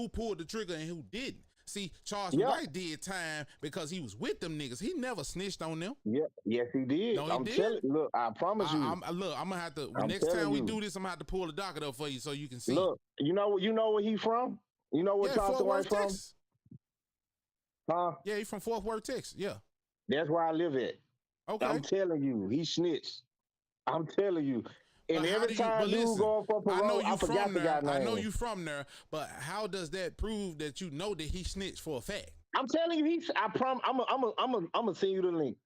pulled the trigger and who didn't. See, Charleston White did time because he was with them niggas. He never snitched on them. Yeah, yes, he did. No, he did. Look, I promise you. I'm gonna have to. Next time we do this, I'm gonna have to pull the docket up for you so you can see. Look, you know where he from? You know where Charleston White from? Texas. Huh? Yeah, he's from Fort Worth, Texas. Yeah. That's where I live at. Okay. I'm telling you, he snitched. I'm telling you. And every time you go for parole, I forgot the guy's name. I know you from there, but how does that prove that you know that he snitched for a fact? I'm telling you, I promise. I'm gonna send you the link.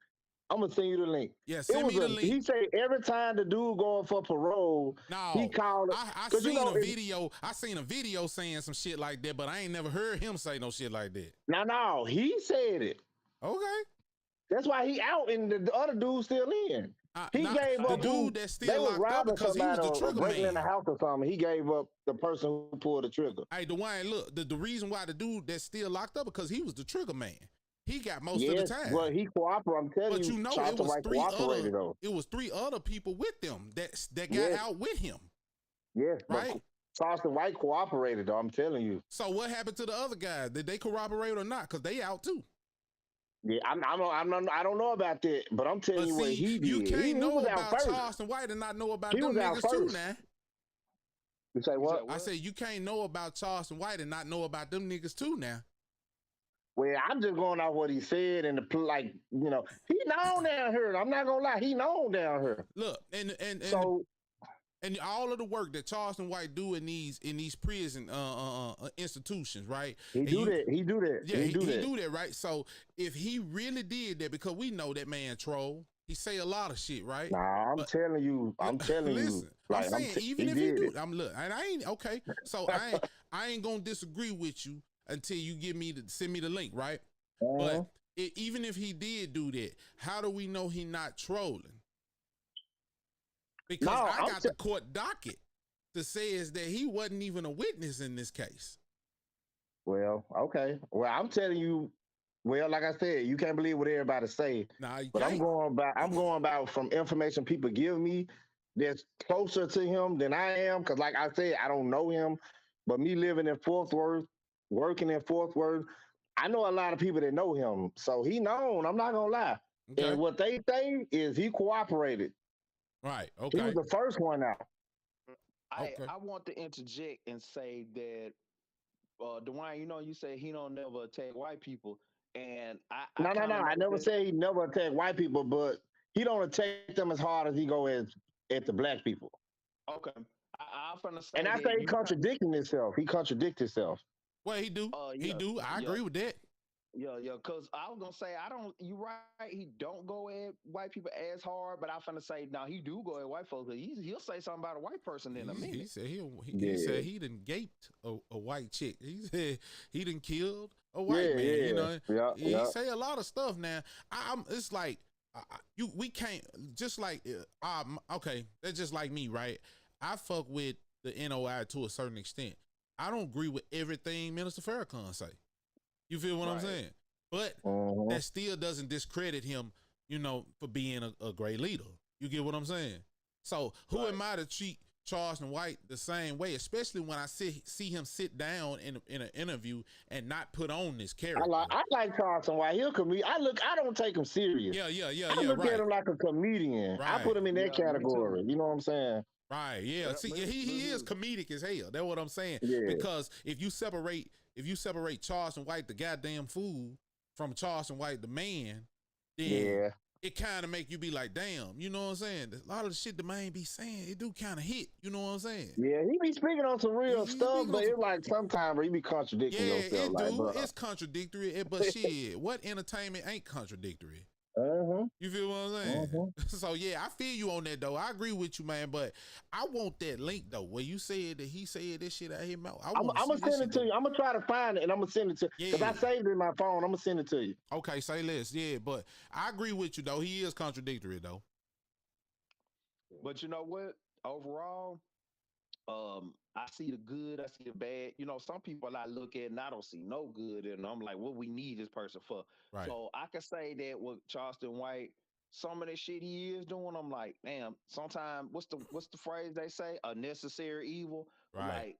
I'm gonna send you the link. Yeah, send me the link. He said every time the dude going for parole, he called. I seen a video. I seen a video saying some shit like that, but I ain't never heard him say no shit like that. No, he said it. Okay. That's why he out and the other dude's still in. He gave up. The dude that's still locked up because he was the trigger man. Breaking in the house or something. He gave up the person who pulled the trigger. Hey, Dwayne, look, the reason why the dude that's still locked up because he was the trigger man. He got most of the time. Well, he cooperated. I'm telling you, it was three other people with them that got out with him. Yes, right. Charleston White cooperated, though. I'm telling you. So what happened to the other guys? Did they corroborate or not? Because they out too. Yeah, I don't know about that, but I'm telling you what he did. You can't know about Charleston White and not know about them niggas too now. You say what? I said you can't know about Charleston White and not know about them niggas too now. Well, I'm just going off what he said and he known down here. I'm not gonna lie, he known down here. Look, and all of the work that Charleston White do in these prison institutions, right? He do that. Yeah, he do that, right? So if he really did that, because we know that man troll, he say a lot of shit, right? Nah, I'm telling you. Listen, I'm saying even if he do, and I ain't okay. So I ain't gonna disagree with you until you send me the link, right? But even if he did do that, how do we know he not trolling? Because I got the court docket that says that he wasn't even a witness in this case. Well, okay. Well, I'm telling you. Well, like I said, you can't believe what everybody say. Nah, you but can't. I'm going about from information people give me that's closer to him than I am. Because, like I said, I don't know him. But me living in Fort Worth, working in Fort Worth, I know a lot of people that know him. So he known. I'm not gonna lie. Okay. And what they say is he cooperated. Right. Okay. He was the first one out. I want to interject and say that Dwayne, you say he don't never attack white people, and I never say he never attack white people, but he don't attack them as hard as he go at the black people. Okay, I'm gonna say, and I say he contradicting himself. He contradicts himself. Well, he do. He do. I agree with that. Yeah. Because I was gonna say you right. He don't go at white people as hard, but I'm finna say now he do go at white folks. He'll say something about a white person in a minute. He said he said he done gaped a white chick. He said he done killed a white man. He say a lot of stuff now. It's like we can't just like okay. That's just like me, right? I fuck with the NOI to a certain extent. I don't agree with everything Minister Farrakhan say. You feel what I'm saying? But that still doesn't discredit him, you know, for being a great leader. You get what I'm saying? So who am I to treat Charleston White the same way, especially when I see him sit down in an interview and not put on this character? I like Charleston White. He'll comedian. I don't take him serious. I look at him like a comedian. I put him in that category. You know what I'm saying? Right. Yeah. See, he is comedic as hell. That's what I'm saying. Yeah. Because if you separate Charleston White, the goddamn fool, from Charleston White, the man, then it kind of make you be like, damn, you know what I'm saying? A lot of the shit the man be saying, it do kind of hit. You know what I'm saying? Yeah, he be speaking on some real stuff, but it's like sometimes he be contradicting yourself. Yeah, it do. It's contradictory, but shit, what entertainment ain't contradictory? You feel what I'm saying? So yeah, I feel you on that though. I agree with you, man. But I want that link though, where you said that he said this shit out his mouth. I'm gonna send it to you. I'm gonna try to find it and I'm gonna send it to you. Because I saved it in my phone. I'm gonna send it to you. Okay, say less. Yeah, but I agree with you though. He is contradictory though. But you know what? Overall, I see the good, I see the bad. You know, some people I look at and I don't see no good, and I'm like, what we need this person for? Right. So I can say that with Charleston White, some of the shit he is doing, I'm like, damn. Sometimes what's the phrase they say? A necessary evil. Right.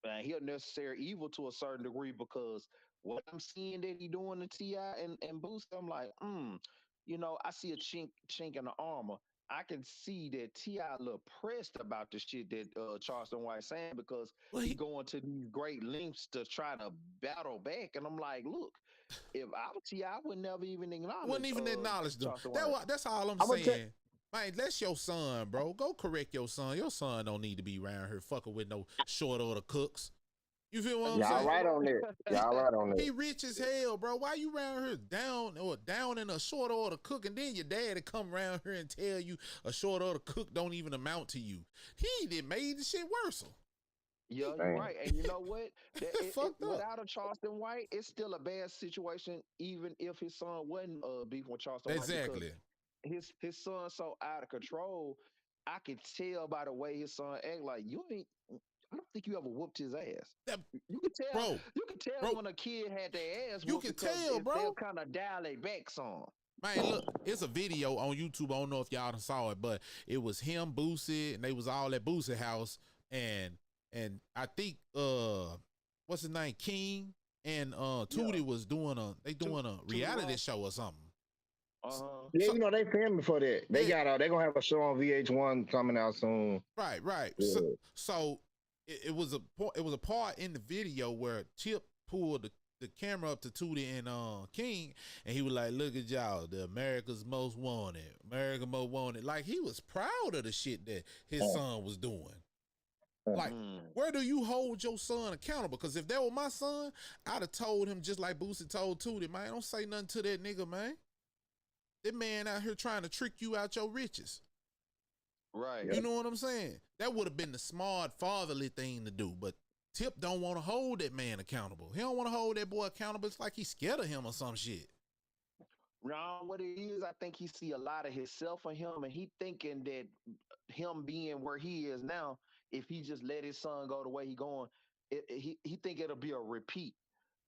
Like, he a necessary evil to a certain degree because what I'm seeing that he doing to T.I. and Boost, I'm like, you know, I see a chink in the armor. I can see that T.I. a little pressed about the shit that Charleston White saying because he going to these great lengths to try to battle back. And I'm like, look, if I was T.I., I would never even acknowledge. Wouldn't even acknowledge them. That's all I'm saying. Man, that's your son, bro. Go correct your son. Your son don't need to be around here fucking with no short order cooks. You feel what I'm saying? Y'all right on that. Y'all right on that. He rich as hell, bro. Why you around here down in a short order cook, and then your dad to come around here and tell you a short order cook don't even amount to you? He did made the shit worse. Yeah, you're right. And you know what? Without a Charleston White, it's still a bad situation, even if his son wasn't beefing with Charleston White. Exactly. His son's so out of control. I can tell by the way his son act like I don't think you ever whooped his ass. You can tell, bro. You can tell when a kid had their ass whooped. You can tell, bro. They'll kind of dial it back some. Man, look, it's a video on YouTube. I don't know if y'all done saw it, but it was him, Boosie, and they was all at Boosie house, and I think what's his name, King, and Tootie was doing a reality show or something. Yeah, you know they filming for that. They gonna have a show on VH1 coming out soon. Right. Yeah. So it was a part in the video where Tip pulled the camera up to Tootie and King, and he was like, "Look at y'all, the America's Most Wanted, America Most Wanted." Like he was proud of the shit that his son was doing. Like, where do you hold your son accountable? Because if that were my son, I'd have told him just like Boosie told Tootie, man, don't say nothing to that nigga, man. That man out here trying to trick you out your riches. Right. You know what I'm saying? That would have been the smart fatherly thing to do, but Tip don't want to hold that man accountable. He don't want to hold that boy accountable. It's like he's scared of him or some shit. No, what it is, I think he see a lot of himself in him, and he thinking that him being where he is now, if he just let his son go the way he going, he think it'll be a repeat.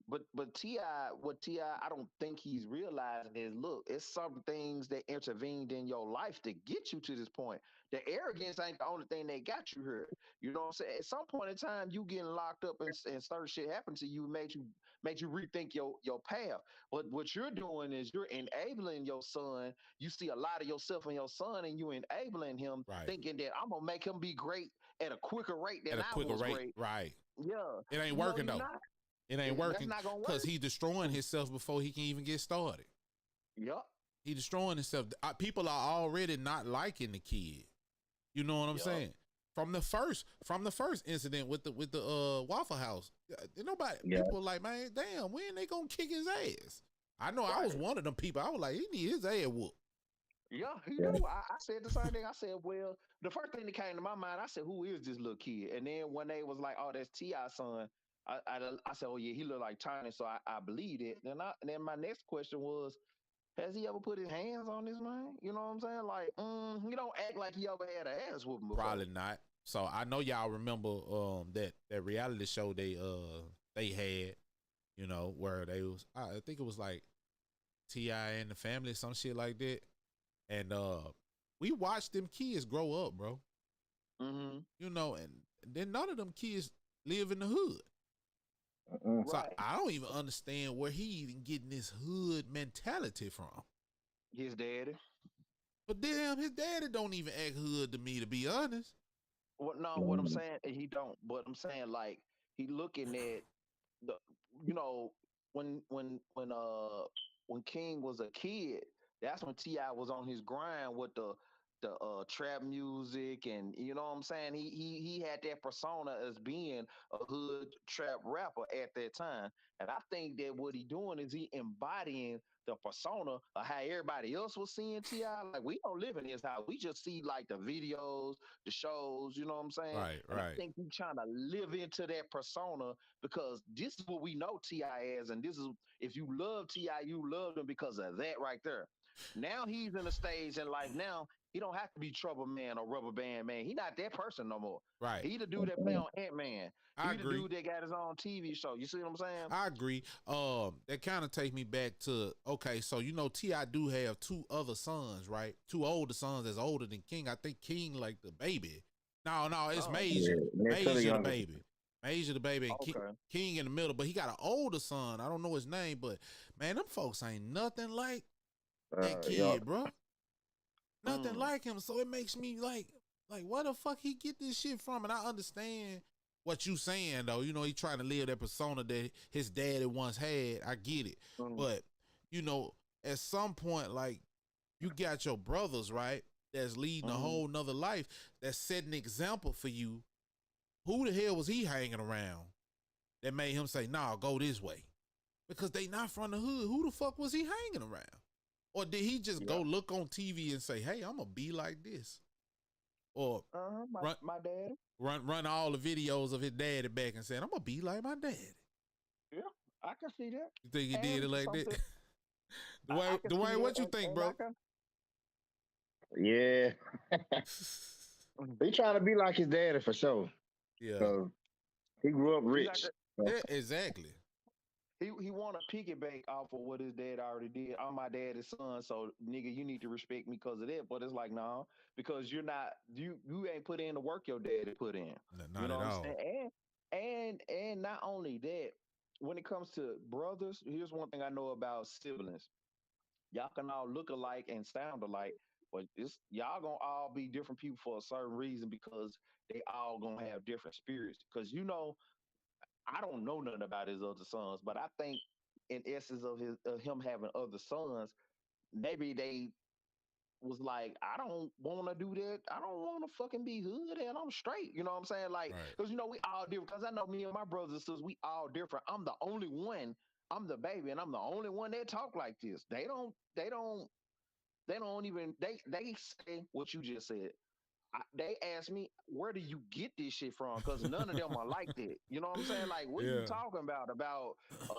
But T.I., I don't think he's realizing is, look, it's some things that intervened in your life to get you to this point. The arrogance ain't the only thing that got you here. You know what I'm saying? At some point in time, you getting locked up and certain shit happened to you, made you rethink your path. But what you're doing is you're enabling your son. You see a lot of yourself in your son, and you enabling him, thinking that I'm gonna make him be great at a quicker rate than I was great. Right. Yeah. It ain't working though. It ain't working because he's destroying himself before he can even get started. Yep. He destroying himself. People are already not liking the kid. You know what I'm saying? From the first incident with the Waffle House, people like, man, damn, when they gonna kick his ass? I know I was one of them people. I was like, he need his ass whooped. Yeah, he do. I said the same thing. I said, well, the first thing that came to my mind, I said, who is this little kid? And then when they was like, oh, that's T.I.'s son, I said, oh yeah, he look like Tiny, so I believed it. And then my next question was, has he ever put his hands on this man? You know what I'm saying? Like, he don't act like he ever had an ass whooping before. Probably not. So I know y'all remember that reality show they had, you know, where they was, I think it was like T.I. and the Family, some shit like that. And we watched them kids grow up, bro. Mm-hmm. You know, and then none of them kids live in the hood. So Right. I don't even understand where he even getting this hood mentality from. His daddy. But damn, his daddy don't even act hood to me, to be honest. What? No, what I'm saying, he don't. But I'm saying, like, he looking at the, you know, when King was a kid, that's when T.I. was on his grind with the trap music, and you know what I'm saying. He had that persona as being a hood trap rapper at that time, and I think that what he doing is he embodying the persona of how everybody else was seeing T.I. Like, we don't live in his house, we just see like the videos, the shows, you know what I'm saying? Right, And I right. think he's trying to live into that persona because this is what we know T.I. as, and this is, if you love T.I., you love him because of that right there. Now he's in a stage in life now. He don't have to be Trouble Man or Rubber Band Man. He not that person no more. Right. He the dude that play on Ant-Man. I He the agree. dude that got his own TV show. You see what I'm saying? I agree. That kind of take me back to, okay, so you know T.I. do have two other sons, right? Two older sons that's older than King. I think King like the baby. No, it's Major. Major the baby. Major the baby and King in the middle. But he got an older son. I don't know his name, but man, them folks ain't nothing like that kid, bro. Nothing like him. So it makes me like where the fuck he get this shit from? And I understand what you saying though. You know, he trying to live that persona that his daddy once had. I get it. But, you know, at some point, like, you got your brothers, right? That's leading a whole nother life. That's setting an example for you. Who the hell was he hanging around that made him say, nah, go this way? Because they not from the hood. Who the fuck was he hanging around? Or did he just go look on TV and say, hey, I'm going to be like this? Or my dad. Run all the videos of his daddy back and saying, I'm going to be like my daddy. Yeah, I can see that. You think he did it like that? Dwayne, what you think, bro? Yeah. He trying to be like his daddy for sure. Yeah. He grew up rich. Yeah, exactly. He want to piggyback off of what his dad already did. I'm my daddy's son, so nigga, you need to respect me because of that. But it's like, no, because you're not, you ain't put in the work your daddy put in. Not you know at what all. I'm saying? And not only that, when it comes to brothers, here's one thing I know about siblings. Y'all can all look alike and sound alike, but y'all gonna all be different people for a certain reason because they all gonna have different spirits. Because you know, I don't know nothing about his other sons, but I think in essence of him having other sons, maybe they was like, I don't want to do that. I don't want to fucking be hood and I'm straight. You know what I'm saying? Like, because you know, we all different. Because I know me and my brothers and sisters, we all different. I'm the only one. I'm the baby, and I'm the only one that talk like this. They don't even say what you just said. They ask me, where do you get this shit from? Because none of them are like that. You know what I'm saying? Like, what are you talking about? About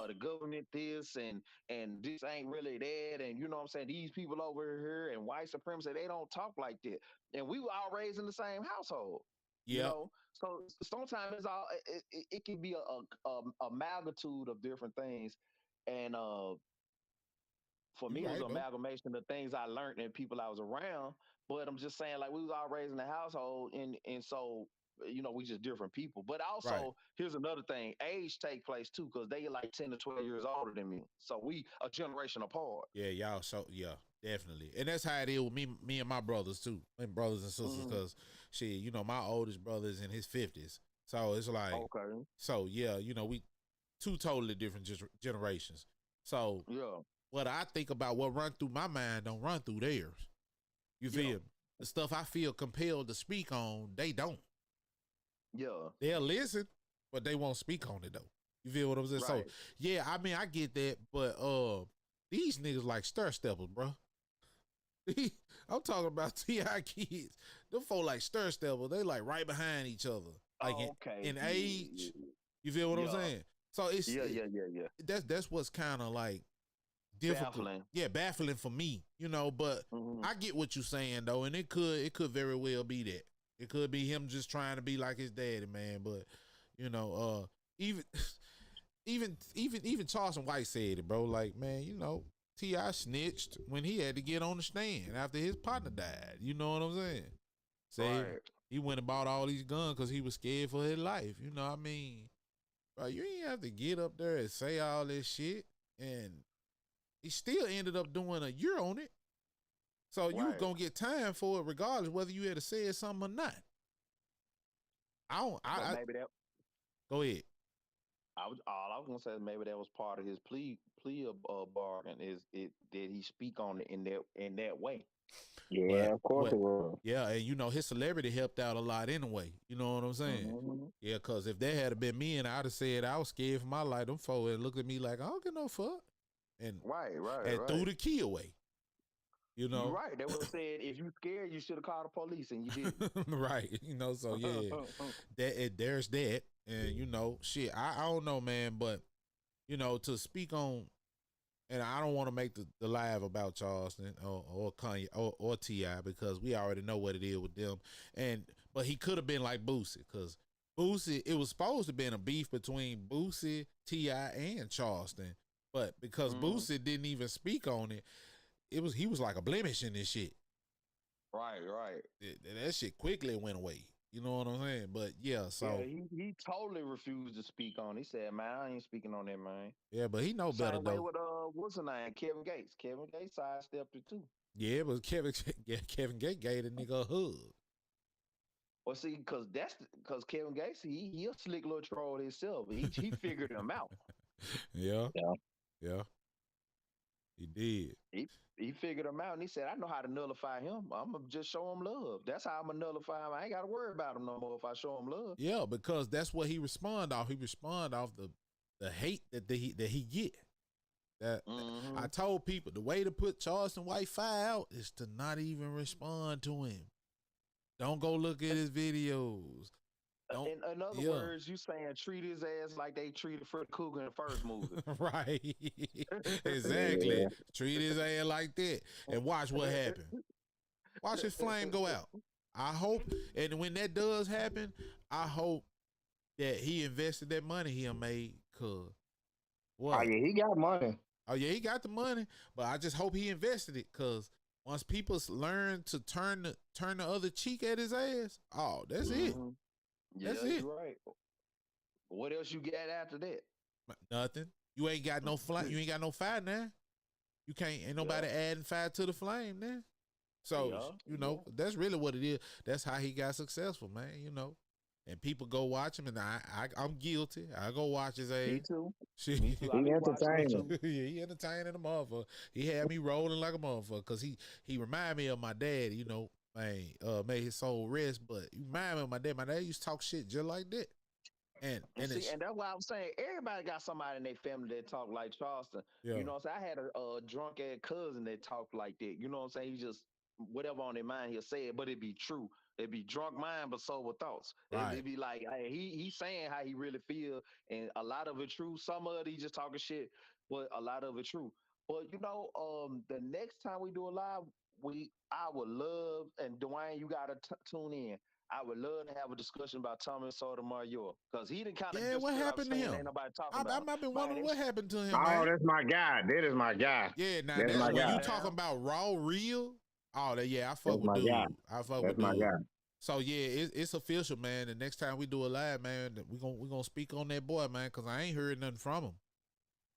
the government this and this ain't really that. And you know what I'm saying? These people over here and white supremacy, they don't talk like that. And we were all raised in the same household. You know? So sometimes it's all, it can be a magnitude of different things. And for me, it was an amalgamation of things I learned and people I was around. But I'm just saying, like, we was all raised in the household, and so, you know, we just different people. But also, here's another thing: age take place too, because they like 10 to 12 years older than me. So we a generation apart. Yeah, y'all. So yeah, definitely, and that's how it is with me and my brothers too, and brothers and sisters. Because shit, you know, my oldest brother is in his 50s, so it's like, so yeah, you know, we two totally different generations. So what I think about what run through my mind don't run through theirs. You feel me? The stuff I feel compelled to speak on, they don't. Yeah. They'll listen, but they won't speak on it though. You feel what I'm saying? So yeah, I mean I get that, but these niggas like stir steppers, bro. I'm talking about T.I. kids. Them folk like stir steppers. They like right behind each other. Like in age. You feel what I'm saying? So it's that's what's kind of like difficult. Baffling for me, you know, but I get what you're saying though, and it could very well be that. It could be him just trying to be like his daddy, man. But you know, even even Charleston White said it, bro. Like, man, you know, T.I. snitched when he had to get on the stand after his partner died. You know what I'm saying? Say he went and bought all these guns because he was scared for his life. You know what I mean? Bro, you ain't have to get up there and say all this shit. And he still ended up doing a year on it. So you was going to get time for it regardless whether you had to say something or not. Maybe that. Go ahead. All I was gonna say is maybe that was part of his plea bargain. Did he speak on it in that way? Yeah, of course it was. Yeah, and you know his celebrity helped out a lot anyway. You know what I'm saying? Mm-hmm. Yeah, because if that had been me and I'd have said I was scared for my life, them folks would looked at me like I don't give no fuck, and threw the key away. You know, you're right. They would have said if you scared, you should have called the police, and you didn't. Right? You know, so yeah, there's that, and you know, shit. I don't know, man, but you know, to speak on. And I don't want to make the live about Charleston or Kanye or T.I. because we already know what it is with them. But he could have been like Boosie because Boosie, it was supposed to have been a beef between Boosie, T.I. and Charleston. But because Boosie didn't even speak on it, he was like a blemish in this shit. Right. That shit quickly went away. You know what I'm saying? But yeah, so yeah, he totally refused to speak on it. He said, "Man, I ain't speaking on that, man." Yeah, but he know better though. With what's his name? Kevin Gates. Kevin Gates sidestepped it too. Yeah, but Kevin Gates gave the nigga a hug. Well, see, because Kevin Gates, he a slick little troll himself. He figured him out. Yeah. He did. He figured him out, and he said, "I know how to nullify him. I'm gonna just show him love. That's how I'm gonna nullify him. I ain't got to worry about him no more if I show him love." Yeah, because that's what he respond off. He respond off the hate that he get. I told people the way to put Charleston White fire out is to not even respond to him. Don't go look at his videos. In other words, you saying treat his ass like they treated Freddy Krueger in the first movie. Right. Exactly. Yeah. Treat his ass like that and watch what happens. Watch his flame go out. I hope, and when that does happen, I hope that he invested that money he made. Cause what? Oh yeah, he got money. Oh yeah, he got the money, but I just hope he invested it. Cause once people learn to turn the other cheek at his ass, oh, that's it. That's it. Right. What else you get after that? Nothing. You ain't got no flame. You ain't got no fire now. You can't. Ain't nobody adding fire to the flame now. So you know that's really what it is. That's how he got successful, man. You know, and people go watch him, and I'm guilty. I go watch his ass. Me too. Me too. He entertaining. Yeah, he entertaining the motherfucker. He had me rolling like a motherfucker because he reminded me of my dad. You know. Man, made his soul rest, but you remind me of my dad. My dad used to talk shit just like that. And that's why I'm saying everybody got somebody in their family that talk like Charleston. Yeah. You know what I'm saying? I had a drunk ass cousin that talked like that. You know what I'm saying? He just whatever on their mind he'll say it, but it'd be true. It'd be drunk mind but sober thoughts. Right. It'd be like hey, he's saying how he really feel, and a lot of it true. Some of it he just talking shit, but a lot of it true. But you know, the next time we do a live, I would love, and Dwayne, you gotta tune in. I would love to have a discussion about Thomas Sotomayor because he didn't kind of. Yeah, what happened to him? Ain't nobody talking about him. I've been wondering what happened to him. Oh, man. That's my guy. That is my guy. Yeah, now that's my guy. You talking about raw real? Oh, I fuck with dude. Guy. I fuck that's with my dude. Guy. So yeah, it's official, man. The next time we do a live, man, we gonna speak on that boy, man, because I ain't heard nothing from him.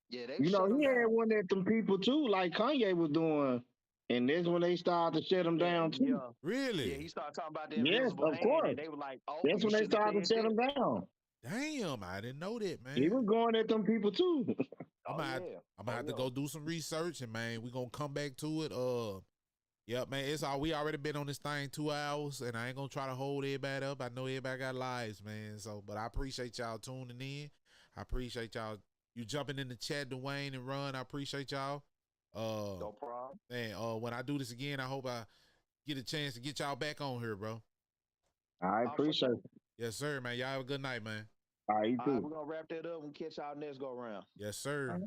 Yeah, he had one at them people too, like Kanye was doing. And that's when they started to shut him down too. Yeah. Really? Yeah, he started talking about the invisible hand, of course. And they were like, "Oh, that's when they started to shut him down." Damn, I didn't know that, man. He was going at them people too. I'm gonna have to go do some research, and man, we gonna come back to it. Yeah, man, we already been on this thing 2 hours, and I ain't gonna try to hold everybody up. I know everybody got lives, man. So, but I appreciate y'all tuning in. I appreciate y'all you jumping in the chat, Dwayne and Ron. I appreciate y'all. No problem. Man, when I do this again, I hope I get a chance to get y'all back on here, bro. I appreciate it. Yes, sir, man. Y'all have a good night, man. All right, you too. We're gonna wrap that up and catch y'all next go around. Yes, sir.